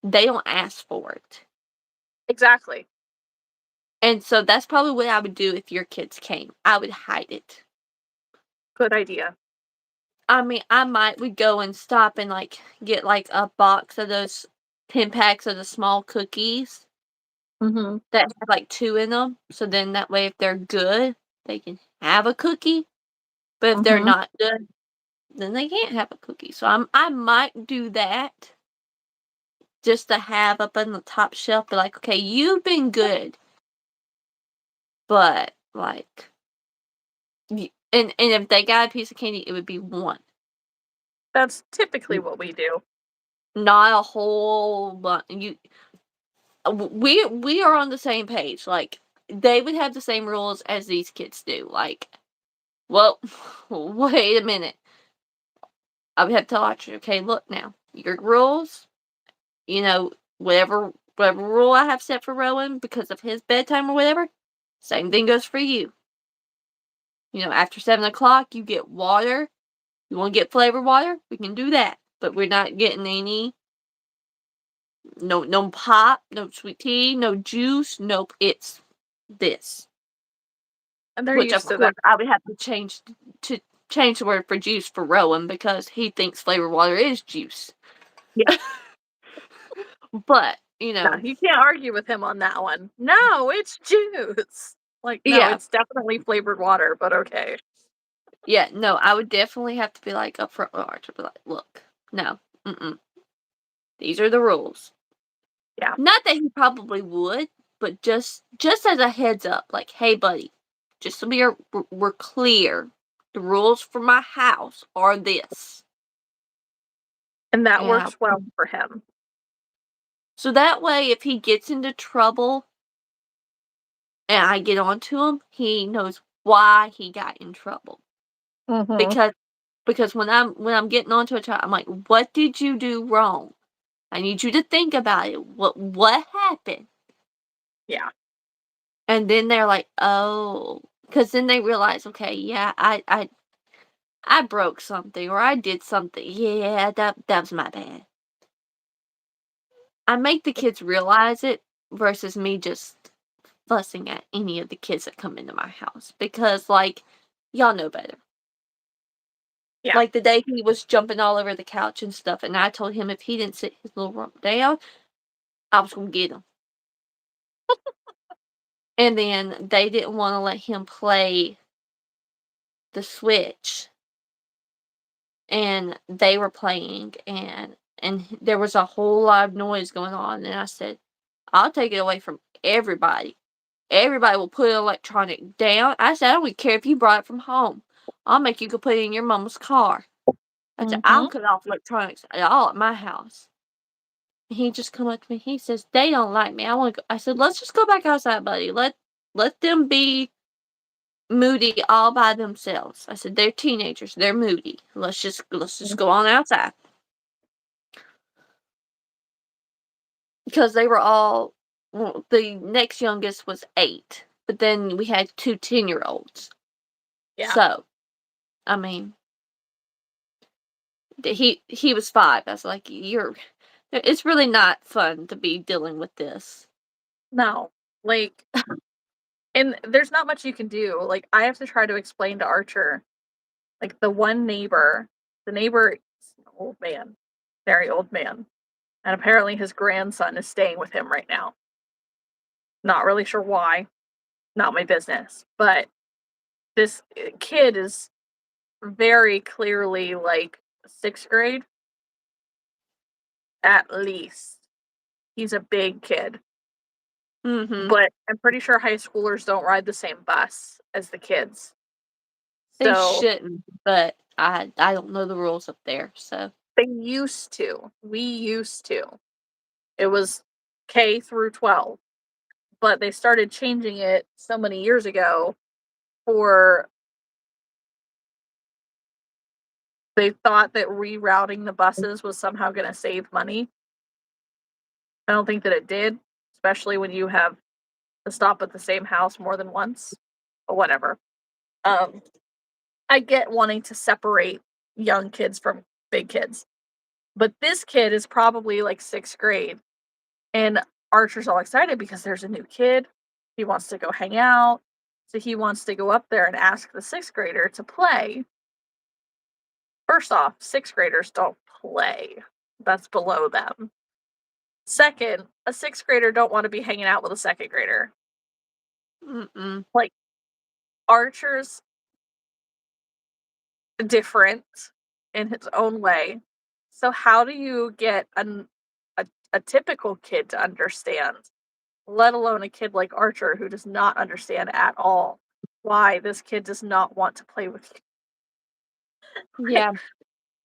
[SPEAKER 2] they don't ask for it.
[SPEAKER 1] Exactly.
[SPEAKER 2] And so that's probably what I would do if your kids came. I would hide it.
[SPEAKER 1] Good idea.
[SPEAKER 2] I mean, would go and stop and, like, get, like, a box of those 10 packs of the small cookies that have, like, 2 in them, so then that way if they're good, they can have a cookie, but if they're not good, then they can't have a cookie. So I might do that just to have up on the top shelf, be like, "Okay, you've been good." But, like, and if they got a piece of candy, it would be 1.
[SPEAKER 1] That's typically what we do.
[SPEAKER 2] Not a whole bunch. We are on the same page. Like, they would have the same rules as these kids do. Like, well, wait a minute. I would have to tell Archer, okay, look now, your rules, whatever rule I have set for Rowan because of his bedtime or whatever, same thing goes for you. After 7:00, you get water. You want to get flavored water? We can do that. But we're not getting any. No pop, no sweet tea, no juice. Nope, it's this.
[SPEAKER 1] And they're
[SPEAKER 2] Which,
[SPEAKER 1] used
[SPEAKER 2] of
[SPEAKER 1] to
[SPEAKER 2] course,
[SPEAKER 1] that.
[SPEAKER 2] I would have to change the word for juice for Rowan because he thinks flavored water is juice.
[SPEAKER 1] Yeah.
[SPEAKER 2] But,
[SPEAKER 1] No, you can't argue with him on that one. No, it's juice. Like, no, it's definitely flavored water, but okay.
[SPEAKER 2] Yeah, no, I would definitely have to be like upfront with Archer, be like, look, no, these are the rules.
[SPEAKER 1] Yeah.
[SPEAKER 2] Not that he probably would, but just as a heads up, like, hey, buddy, just so we're clear, the rules for my house are this.
[SPEAKER 1] And that works well for him.
[SPEAKER 2] So that way, if he gets into trouble and I get onto him, he knows why he got in trouble. Because when I'm getting onto a child, I'm like, what did you do wrong? I need you to think about it. What happened?
[SPEAKER 1] Yeah.
[SPEAKER 2] And then they're like, oh, because then they realize, okay, yeah, I broke something or I did something. Yeah, that was my bad. I make the kids realize it versus me just fussing at any of the kids that come into my house because, like, y'all know better.
[SPEAKER 1] Yeah.
[SPEAKER 2] Like the day he was jumping all over the couch and stuff, and I told him if he didn't sit his little rump down, I was gonna get him. And then they didn't want to let him play the Switch. And they were playing, and there was a whole lot of noise going on. And I said, I'll take it away from everybody. Everybody will put electronic down. I said, I don't care if you brought it from home. I'll make you go put it in your mama's car. I said, I'll cut off electronics all at my house. And he just come up to me. He says, they don't like me. I want to go. I said, let's just go back outside, buddy. Let them be moody all by themselves. I said, they're teenagers. They're moody. Let's just go on outside. Because they were all, well, the next youngest was 8, but then we had 2 10-year-olds.
[SPEAKER 1] Yeah.
[SPEAKER 2] So, I mean, he was 5. I was like, it's really not fun to be dealing with this.
[SPEAKER 1] No, like, and there's not much you can do. Like, I have to try to explain to Archer, like, the neighbor is an old man, very old man, and apparently his grandson is staying with him right now. Not really sure why, not my business, but this kid is very clearly, like, 6th grade, at least. He's a big kid.
[SPEAKER 2] Mm-hmm.
[SPEAKER 1] But I'm pretty sure high schoolers don't ride the same bus as the kids.
[SPEAKER 2] They shouldn't, but I don't know the rules up there, so.
[SPEAKER 1] They used to. We used to. It was K through 12. But they started changing it so many years ago they thought that rerouting the buses was somehow going to save money. I don't think that it did, especially when you have to stop at the same house more than once. But whatever. I get wanting to separate young kids from big kids. But this kid is probably like 6th grade. And Archer's all excited because there's a new kid. He wants to go hang out. So he wants to go up there and ask the 6th grader to play. First off, 6th graders don't play. That's below them. Second, a 6th grader don't want to be hanging out with a 2nd grader.
[SPEAKER 2] Mm-mm.
[SPEAKER 1] Like, Archer's different in his own way. So how do you get a typical kid to understand, let alone a kid like Archer who does not understand at all why this kid does not want to play with you?
[SPEAKER 2] Yeah.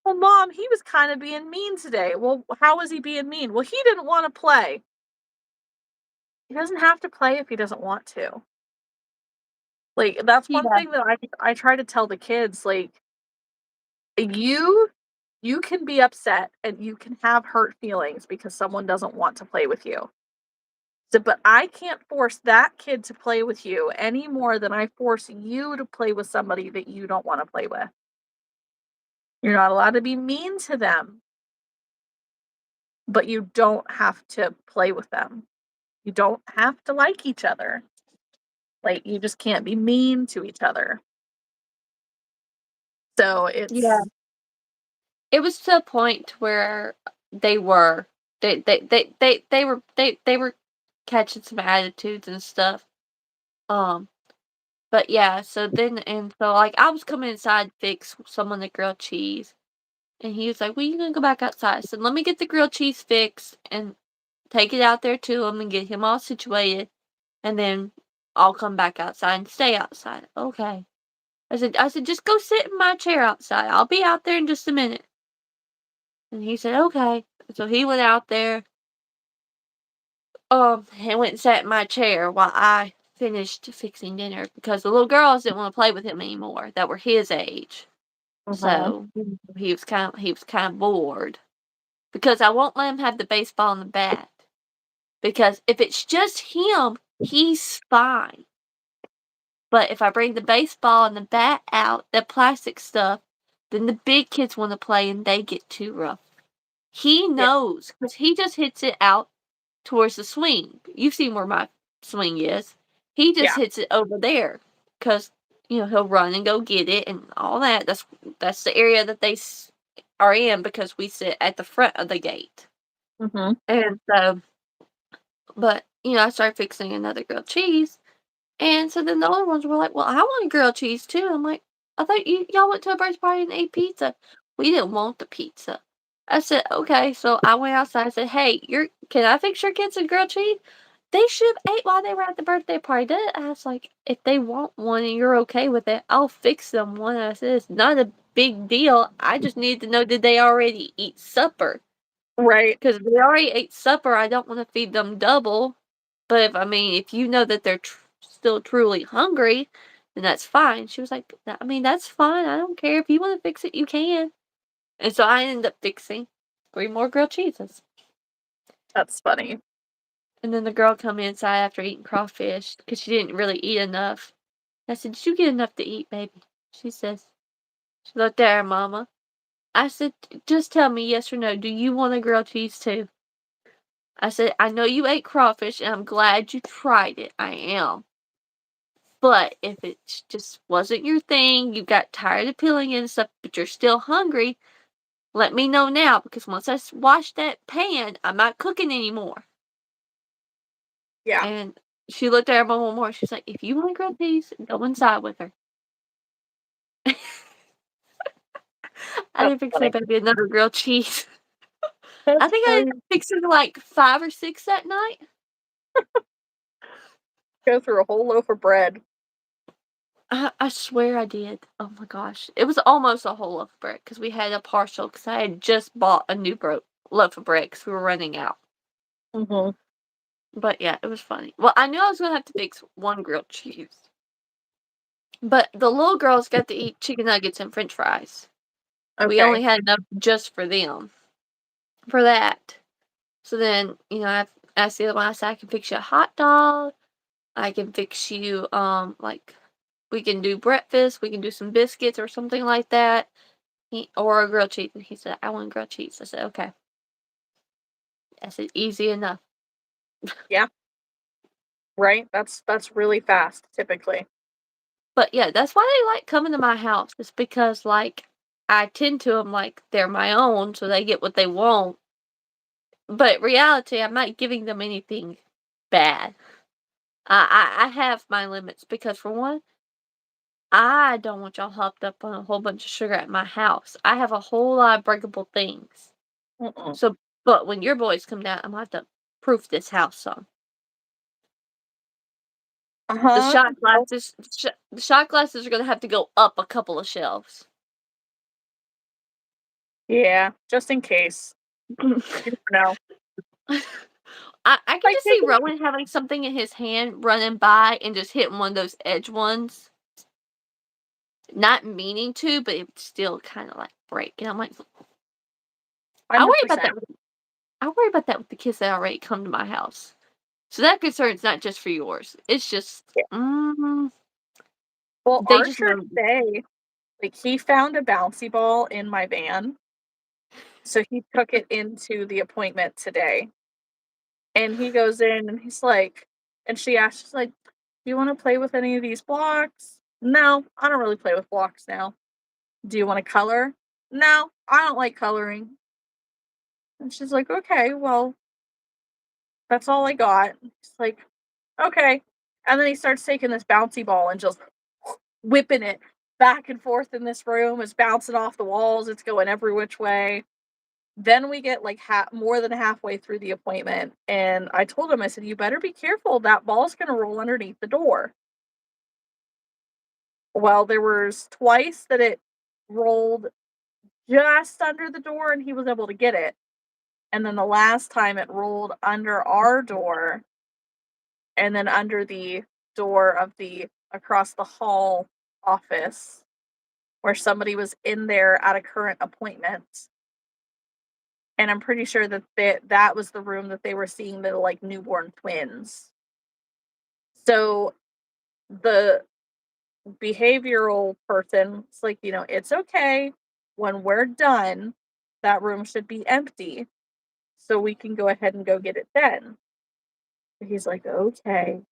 [SPEAKER 1] Well, Mom, he was kind of being mean today. Well, how was he being mean? Well, he didn't want to play. He doesn't have to play if he doesn't want to. Like, that's one thing that I try to tell the kids, like, you can be upset and you can have hurt feelings because someone doesn't want to play with you. So, but I can't force that kid to play with you any more than I force you to play with somebody that you don't want to play with. You're not allowed to be mean to them, but you don't have to play with them. You don't have to like each other. Like, you just can't be mean to each other. So it's
[SPEAKER 2] It was to a point where they were catching some attitudes and stuff. But yeah, so like I was coming inside to fix some of the grilled cheese. And he was like, well, you gonna go back outside. I said, let me get the grilled cheese fixed and take it out there to him and get him all situated. And then I'll come back outside and stay outside. Okay. I said, just go sit in my chair outside. I'll be out there in just a minute. And he said, okay. So he went out there, and went and sat in my chair while I finished fixing dinner because the little girls didn't want to play with him anymore that were his age. So he was kind of bored because I won't let him have the baseball and the bat because if it's just him, he's fine. But if I bring the baseball and the bat out, the plastic stuff, then the big kids want to play and they get too rough. He knows because he just hits it out towards the swing. You've seen where my swing is. He just hits it over there because he'll run and go get it and all that. That's the area that they are in because we sit at the front of the gate. And so, but I started fixing another grilled cheese, And so then the other ones were like, "Well, I want grilled cheese too." I'm like, "I thought y'all went to a birthday party and ate pizza." "We didn't want the pizza." I said, "Okay." So I went outside. I said, "Hey, can I fix your kids some grilled cheese?" They should have ate while they were at the birthday party. I was like, "If they want one and you're okay with it, I'll fix them one." I said, "It's not a big deal. I just need to know, did they already eat supper?"
[SPEAKER 1] Right.
[SPEAKER 2] Because if they already ate supper, I don't want to feed them double. But if you know that they're still truly hungry, then that's fine. She was like, that's fine. I don't care. If you want to fix it, you can. And so I ended up fixing 3 more grilled cheeses.
[SPEAKER 1] That's funny.
[SPEAKER 2] And then the girl come inside after eating crawfish because she didn't really eat enough. I said, "Did you get enough to eat, baby?" She says, she looked at her mama. I said, "Just tell me yes or no. Do you want a grilled cheese too?" I said, "I know you ate crawfish, and I'm glad you tried it. I am. But if it just wasn't your thing, you got tired of peeling it and stuff, but you're still hungry, let me know now, because once I wash that pan, I'm not cooking anymore."
[SPEAKER 1] Yeah.
[SPEAKER 2] And she looked at her mom one more. She's like, "If you want grilled cheese, go inside with her." I
[SPEAKER 1] That's
[SPEAKER 2] didn't fix
[SPEAKER 1] funny.
[SPEAKER 2] that baby another grilled cheese. I
[SPEAKER 1] That's
[SPEAKER 2] think I ended
[SPEAKER 1] funny.
[SPEAKER 2] up fixing like 5 or 6 that night.
[SPEAKER 1] Go through a whole loaf of bread.
[SPEAKER 2] I swear I did. Oh my gosh. It was almost a whole loaf of bread because we had a partial because I had just bought a new loaf of bread because we were running out.
[SPEAKER 1] Mm-hmm.
[SPEAKER 2] But yeah, it was funny. Well, I knew I was going to have to fix 1 grilled cheese. But the little girls got to eat chicken nuggets and french fries. We
[SPEAKER 1] Okay.
[SPEAKER 2] only had enough just for them. For that. So then, I asked the other one, I said, "I can fix you a hot dog. I can fix you, we can do breakfast. We can do some biscuits or something like that. Or a grilled cheese." And he said, "I want grilled cheese." I said, "Okay." I said, "Easy enough."
[SPEAKER 1] Yeah. Right. That's really fast, typically.
[SPEAKER 2] But yeah, that's why they like coming to my house. It's because, I tend to them like they're my own, so they get what they want. But reality, I'm not giving them anything bad. I have my limits because, for one, I don't want y'all hopped up on a whole bunch of sugar at my house. I have a whole lot of breakable things.
[SPEAKER 1] Mm-mm.
[SPEAKER 2] So, but when your boys come down, I'm gonna have to proof this house some. The
[SPEAKER 1] Uh-huh.
[SPEAKER 2] shot glasses, the shot glasses are gonna have to go up a couple of shelves.
[SPEAKER 1] Yeah, just in case. You never know.
[SPEAKER 2] I can
[SPEAKER 1] Like
[SPEAKER 2] just
[SPEAKER 1] they
[SPEAKER 2] see
[SPEAKER 1] can,
[SPEAKER 2] Rowan having something in his hand, running by, and just hitting one of those edge ones. Not meaning to, but it would still kind of like break. And I'm like, I worry about
[SPEAKER 1] 100%.
[SPEAKER 2] that. I worry about that with the kids that already come to my house. So that concern's not just for yours. It's just,
[SPEAKER 1] Yeah. Well,
[SPEAKER 2] they just
[SPEAKER 1] Archer
[SPEAKER 2] know.
[SPEAKER 1] today, like he found a bouncy ball in my van. So he took it into the appointment today. And he goes in and he's like, and she asks, she's like, "Do you want to play with any of these blocks?" "No, I don't really play with blocks now." "Do you want to color?" "No, I don't like coloring." And she's like, "Okay, well, that's all I got." It's like, "Okay." And then he starts taking this bouncy ball and just whipping it back and forth in this room. It's bouncing off the walls. It's going every which way. Then we get like more than halfway through the appointment, and I told him, I said, "You better be careful. That ball's going to roll underneath the door." Well, there was twice that it rolled just under the door, and he was able to get it. And then the last time it rolled under our door, and then under the door of the across the hall office where somebody was in there at a current appointment. And I'm pretty sure that that was the room that they were seeing the like newborn twins. So the behavioral person is like, it's okay. When we're done, that room should be empty. So we can go ahead and go get it then. He's like, "Okay."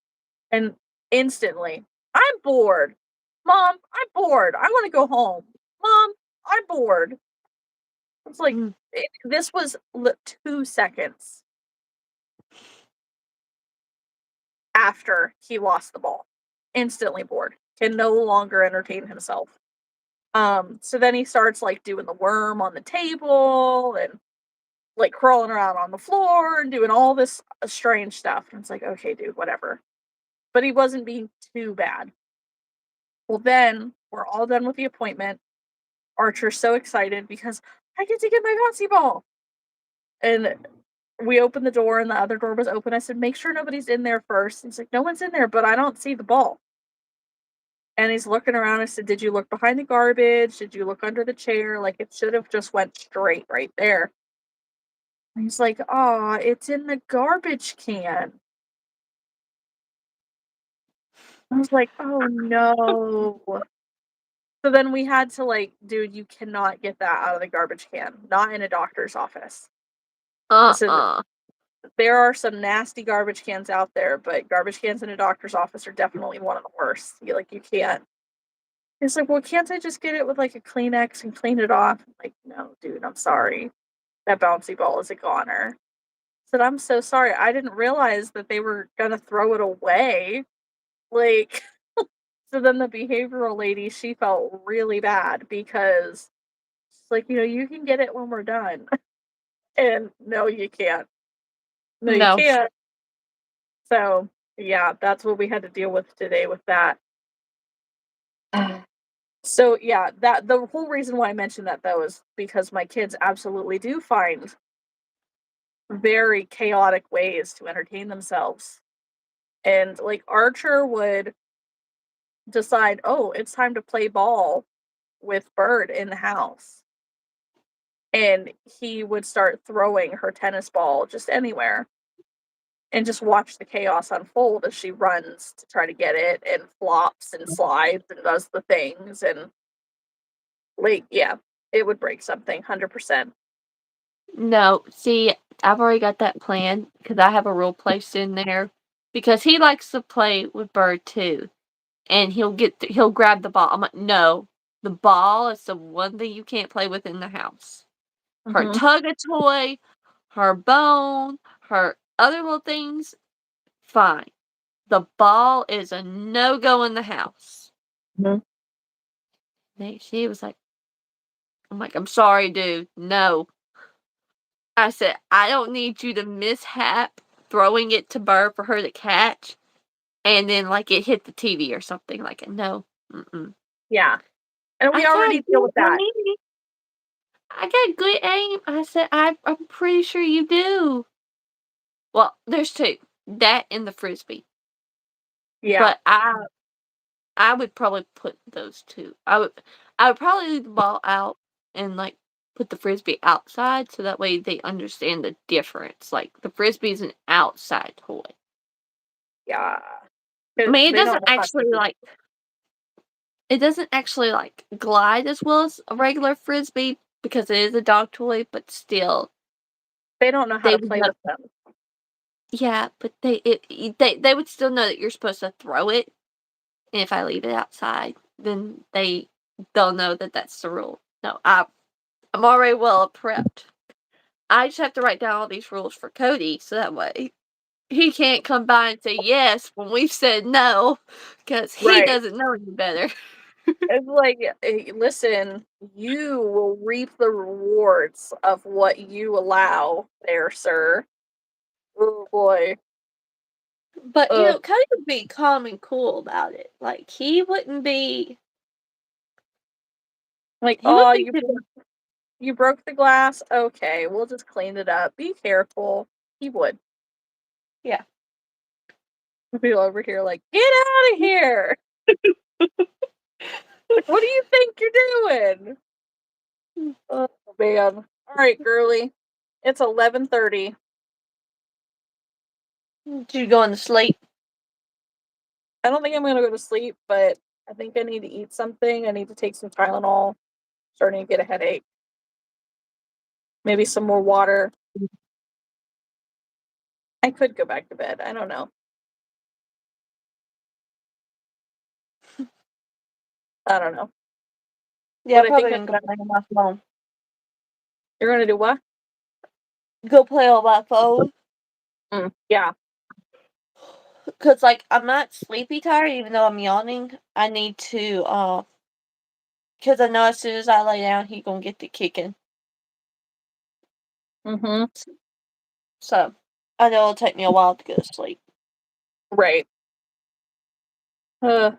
[SPEAKER 1] And instantly, "I'm bored. Mom, I'm bored. I want to go home. Mom, I'm bored." It's like,
[SPEAKER 2] Mm.
[SPEAKER 1] this was 2 seconds after he lost the ball. instantly bored, can no longer entertain himself. So then he starts like doing the worm on the table and like crawling around on the floor and doing all this strange stuff. And it's like, okay, dude, whatever. But he wasn't being too bad. Well, then we're all done with the appointment. Archer's so excited because I get to get my bouncy ball. And we opened the door and the other door was open. I said, make sure nobody's in there first. He's like, no one's in there, but I don't see the ball. And he's looking around. I said, did you look behind the garbage? Did you look under the chair? Like it should have just went straight right there. And he's like, "Aw, it's in the garbage can." I was like, "Oh, no." So then we had to, like, "Dude, you cannot get that out of the garbage can, not in a doctor's office." I said,
[SPEAKER 2] Uh-uh.
[SPEAKER 1] "There are some nasty garbage cans out there, but garbage cans in a doctor's office are definitely one of the worst. You can't." He's like, "Well, can't I just get it with, like, a Kleenex and clean it off?" I'm like, "No, dude, I'm sorry. That bouncy ball is a goner." I said, "I'm so sorry. I didn't realize that they were gonna throw it away." Like, so then the behavioral lady, she felt really bad because she's like, you can get it when we're done. And no, you can't. No, you
[SPEAKER 2] No.
[SPEAKER 1] can't. So, yeah, that's what we had to deal with today with that. So, yeah, that the whole reason why I mentioned that though is because my kids absolutely do find very chaotic ways to entertain themselves. And like Archer would decide, oh, it's time to play ball with Bird in the house. And he would start throwing her tennis ball just anywhere and just watch the chaos unfold as she runs to try to get it and flops and slides and does the things and like yeah, it would break something 100%.
[SPEAKER 2] No, see, I've already got that plan because I have a rule placed in there because he likes to play with Bird too, and he'll grab the ball. I'm like, no, the ball is the one thing you can't play with in the house. Her
[SPEAKER 1] Mhm.
[SPEAKER 2] tug a toy, her bone, her other little things, fine. The ball is a no go in the house.
[SPEAKER 1] Mhm.
[SPEAKER 2] She was like, I'm like, I'm sorry, dude. No. I said, I don't need you to mishap throwing it to Bird for her to catch and then like it hit the TV or something like it. No. Mm-mm.
[SPEAKER 1] Yeah. And
[SPEAKER 2] I
[SPEAKER 1] we
[SPEAKER 2] got
[SPEAKER 1] already deal
[SPEAKER 2] good
[SPEAKER 1] with that.
[SPEAKER 2] aim. I got good aim. I said, I'm pretty sure you do. Well, there's two. That and the frisbee.
[SPEAKER 1] Yeah.
[SPEAKER 2] But I would probably put those two. I would probably leave the ball out and like put the frisbee outside so that way they understand the difference. Like the frisbee's an outside toy.
[SPEAKER 1] Yeah.
[SPEAKER 2] I
[SPEAKER 1] 'Cause
[SPEAKER 2] mean,
[SPEAKER 1] they don't know how to use it.
[SPEAKER 2] it doesn't actually like glide as well as a regular frisbee because it is a dog toy, but still
[SPEAKER 1] They don't know how
[SPEAKER 2] they
[SPEAKER 1] to
[SPEAKER 2] would
[SPEAKER 1] play
[SPEAKER 2] know.
[SPEAKER 1] with them.
[SPEAKER 2] Yeah, but they would still know that you're supposed to throw it. And if I leave it outside, then they'll know that that's the rule. No, I'm already well prepped. I just have to write down all these rules for Cody so that way he can't come by and say yes when we've said no because he
[SPEAKER 1] Right.
[SPEAKER 2] doesn't know any better.
[SPEAKER 1] It's like, listen, you will reap the rewards of what you allow there, sir. Oh boy.
[SPEAKER 2] But
[SPEAKER 1] Ugh.
[SPEAKER 2] Cody would be calm and cool about it. Like he wouldn't be.
[SPEAKER 1] Like,
[SPEAKER 2] He would
[SPEAKER 1] oh,
[SPEAKER 2] be.
[SPEAKER 1] you broke the glass. Okay, we'll just clean it up. Be careful. He would.
[SPEAKER 2] Yeah.
[SPEAKER 1] Be over here like, get out of here. Like, what do you think you're doing? Oh man. All right, girly. It's 11:30.
[SPEAKER 2] Did you go to sleep?
[SPEAKER 1] I don't think I'm gonna go to sleep, but I think I need to eat something. I need to take some Tylenol. Starting to get a headache. Maybe some more water. I could go back to bed. I don't know. I don't know.
[SPEAKER 2] Yeah,
[SPEAKER 1] But I
[SPEAKER 2] probably
[SPEAKER 1] think
[SPEAKER 2] gonna go play on my phone.
[SPEAKER 1] you're gonna do what?
[SPEAKER 2] Go play on my phone.
[SPEAKER 1] Yeah.
[SPEAKER 2] 'cause, like, I'm not sleepy tired even though I'm yawning. I need to, 'cause I know as soon as I lay down, he gonna get to kicking.
[SPEAKER 1] Mhm.
[SPEAKER 2] So, I know it'll take me a while to go to sleep.
[SPEAKER 1] Right. Uh,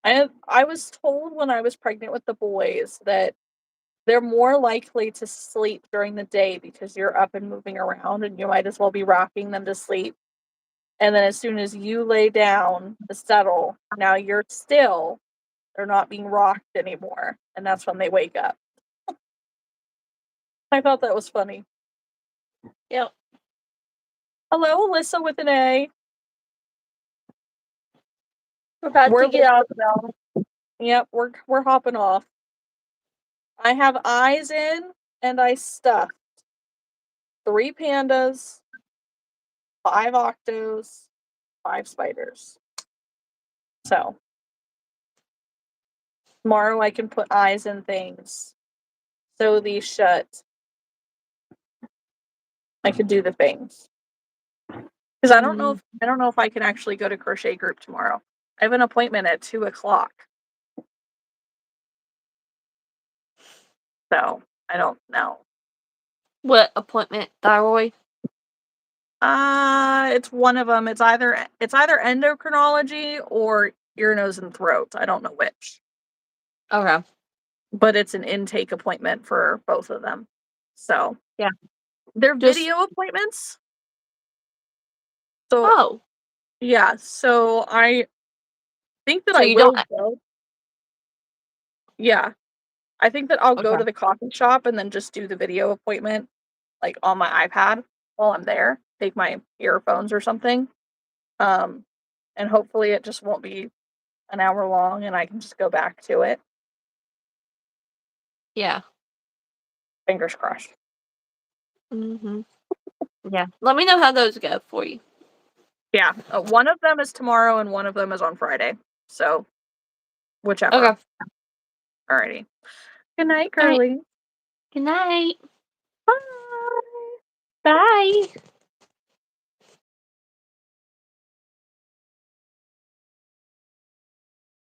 [SPEAKER 1] I was told when I was pregnant with the boys that they're more likely to sleep during the day because you're up and moving around, and you might as well be rocking them to sleep. And then as soon as you lay down to settle, now you're still, they're not being rocked anymore, and that's when they wake up. I thought that was funny.
[SPEAKER 2] Yep.
[SPEAKER 1] Hello, Alyssa with an A.
[SPEAKER 2] We're about
[SPEAKER 1] We're
[SPEAKER 2] to get off now.
[SPEAKER 1] Yep, we're hopping off. I have eyes in, and I stuffed 3 pandas, 5 octos, 5 spiders. So tomorrow I can put eyes in things, sew these shut. I could do the things. Because I don't know if I can actually go to crochet group tomorrow. I have an appointment at 2:00. So I don't know.
[SPEAKER 2] What appointment? Thyroid?
[SPEAKER 1] It's one of them. It's either endocrinology or ear, nose, and throat. I don't know which.
[SPEAKER 2] Okay.
[SPEAKER 1] But it's an intake appointment for both of them. So
[SPEAKER 2] Yeah.
[SPEAKER 1] they're
[SPEAKER 2] Just
[SPEAKER 1] video appointments. So
[SPEAKER 2] Oh,
[SPEAKER 1] yeah, so I think that
[SPEAKER 2] so
[SPEAKER 1] I
[SPEAKER 2] you don't
[SPEAKER 1] will go. Yeah. I think that I'll go
[SPEAKER 2] okay.
[SPEAKER 1] to the coffee shop and then just do the video appointment, like, on my iPad while I'm there. Take my earphones or something. Um, and hopefully it just won't be an hour long and I can just go back to it.
[SPEAKER 2] Yeah.
[SPEAKER 1] Fingers crossed.
[SPEAKER 2] Mhm. Yeah. Let me know how those go for you.
[SPEAKER 1] Yeah, one of them is tomorrow and one of them is on Friday. So, whichever.
[SPEAKER 2] Okay.
[SPEAKER 1] Alrighty. Good night,
[SPEAKER 2] Alright.
[SPEAKER 1] girly.
[SPEAKER 2] Good night.
[SPEAKER 1] Bye.
[SPEAKER 2] Bye.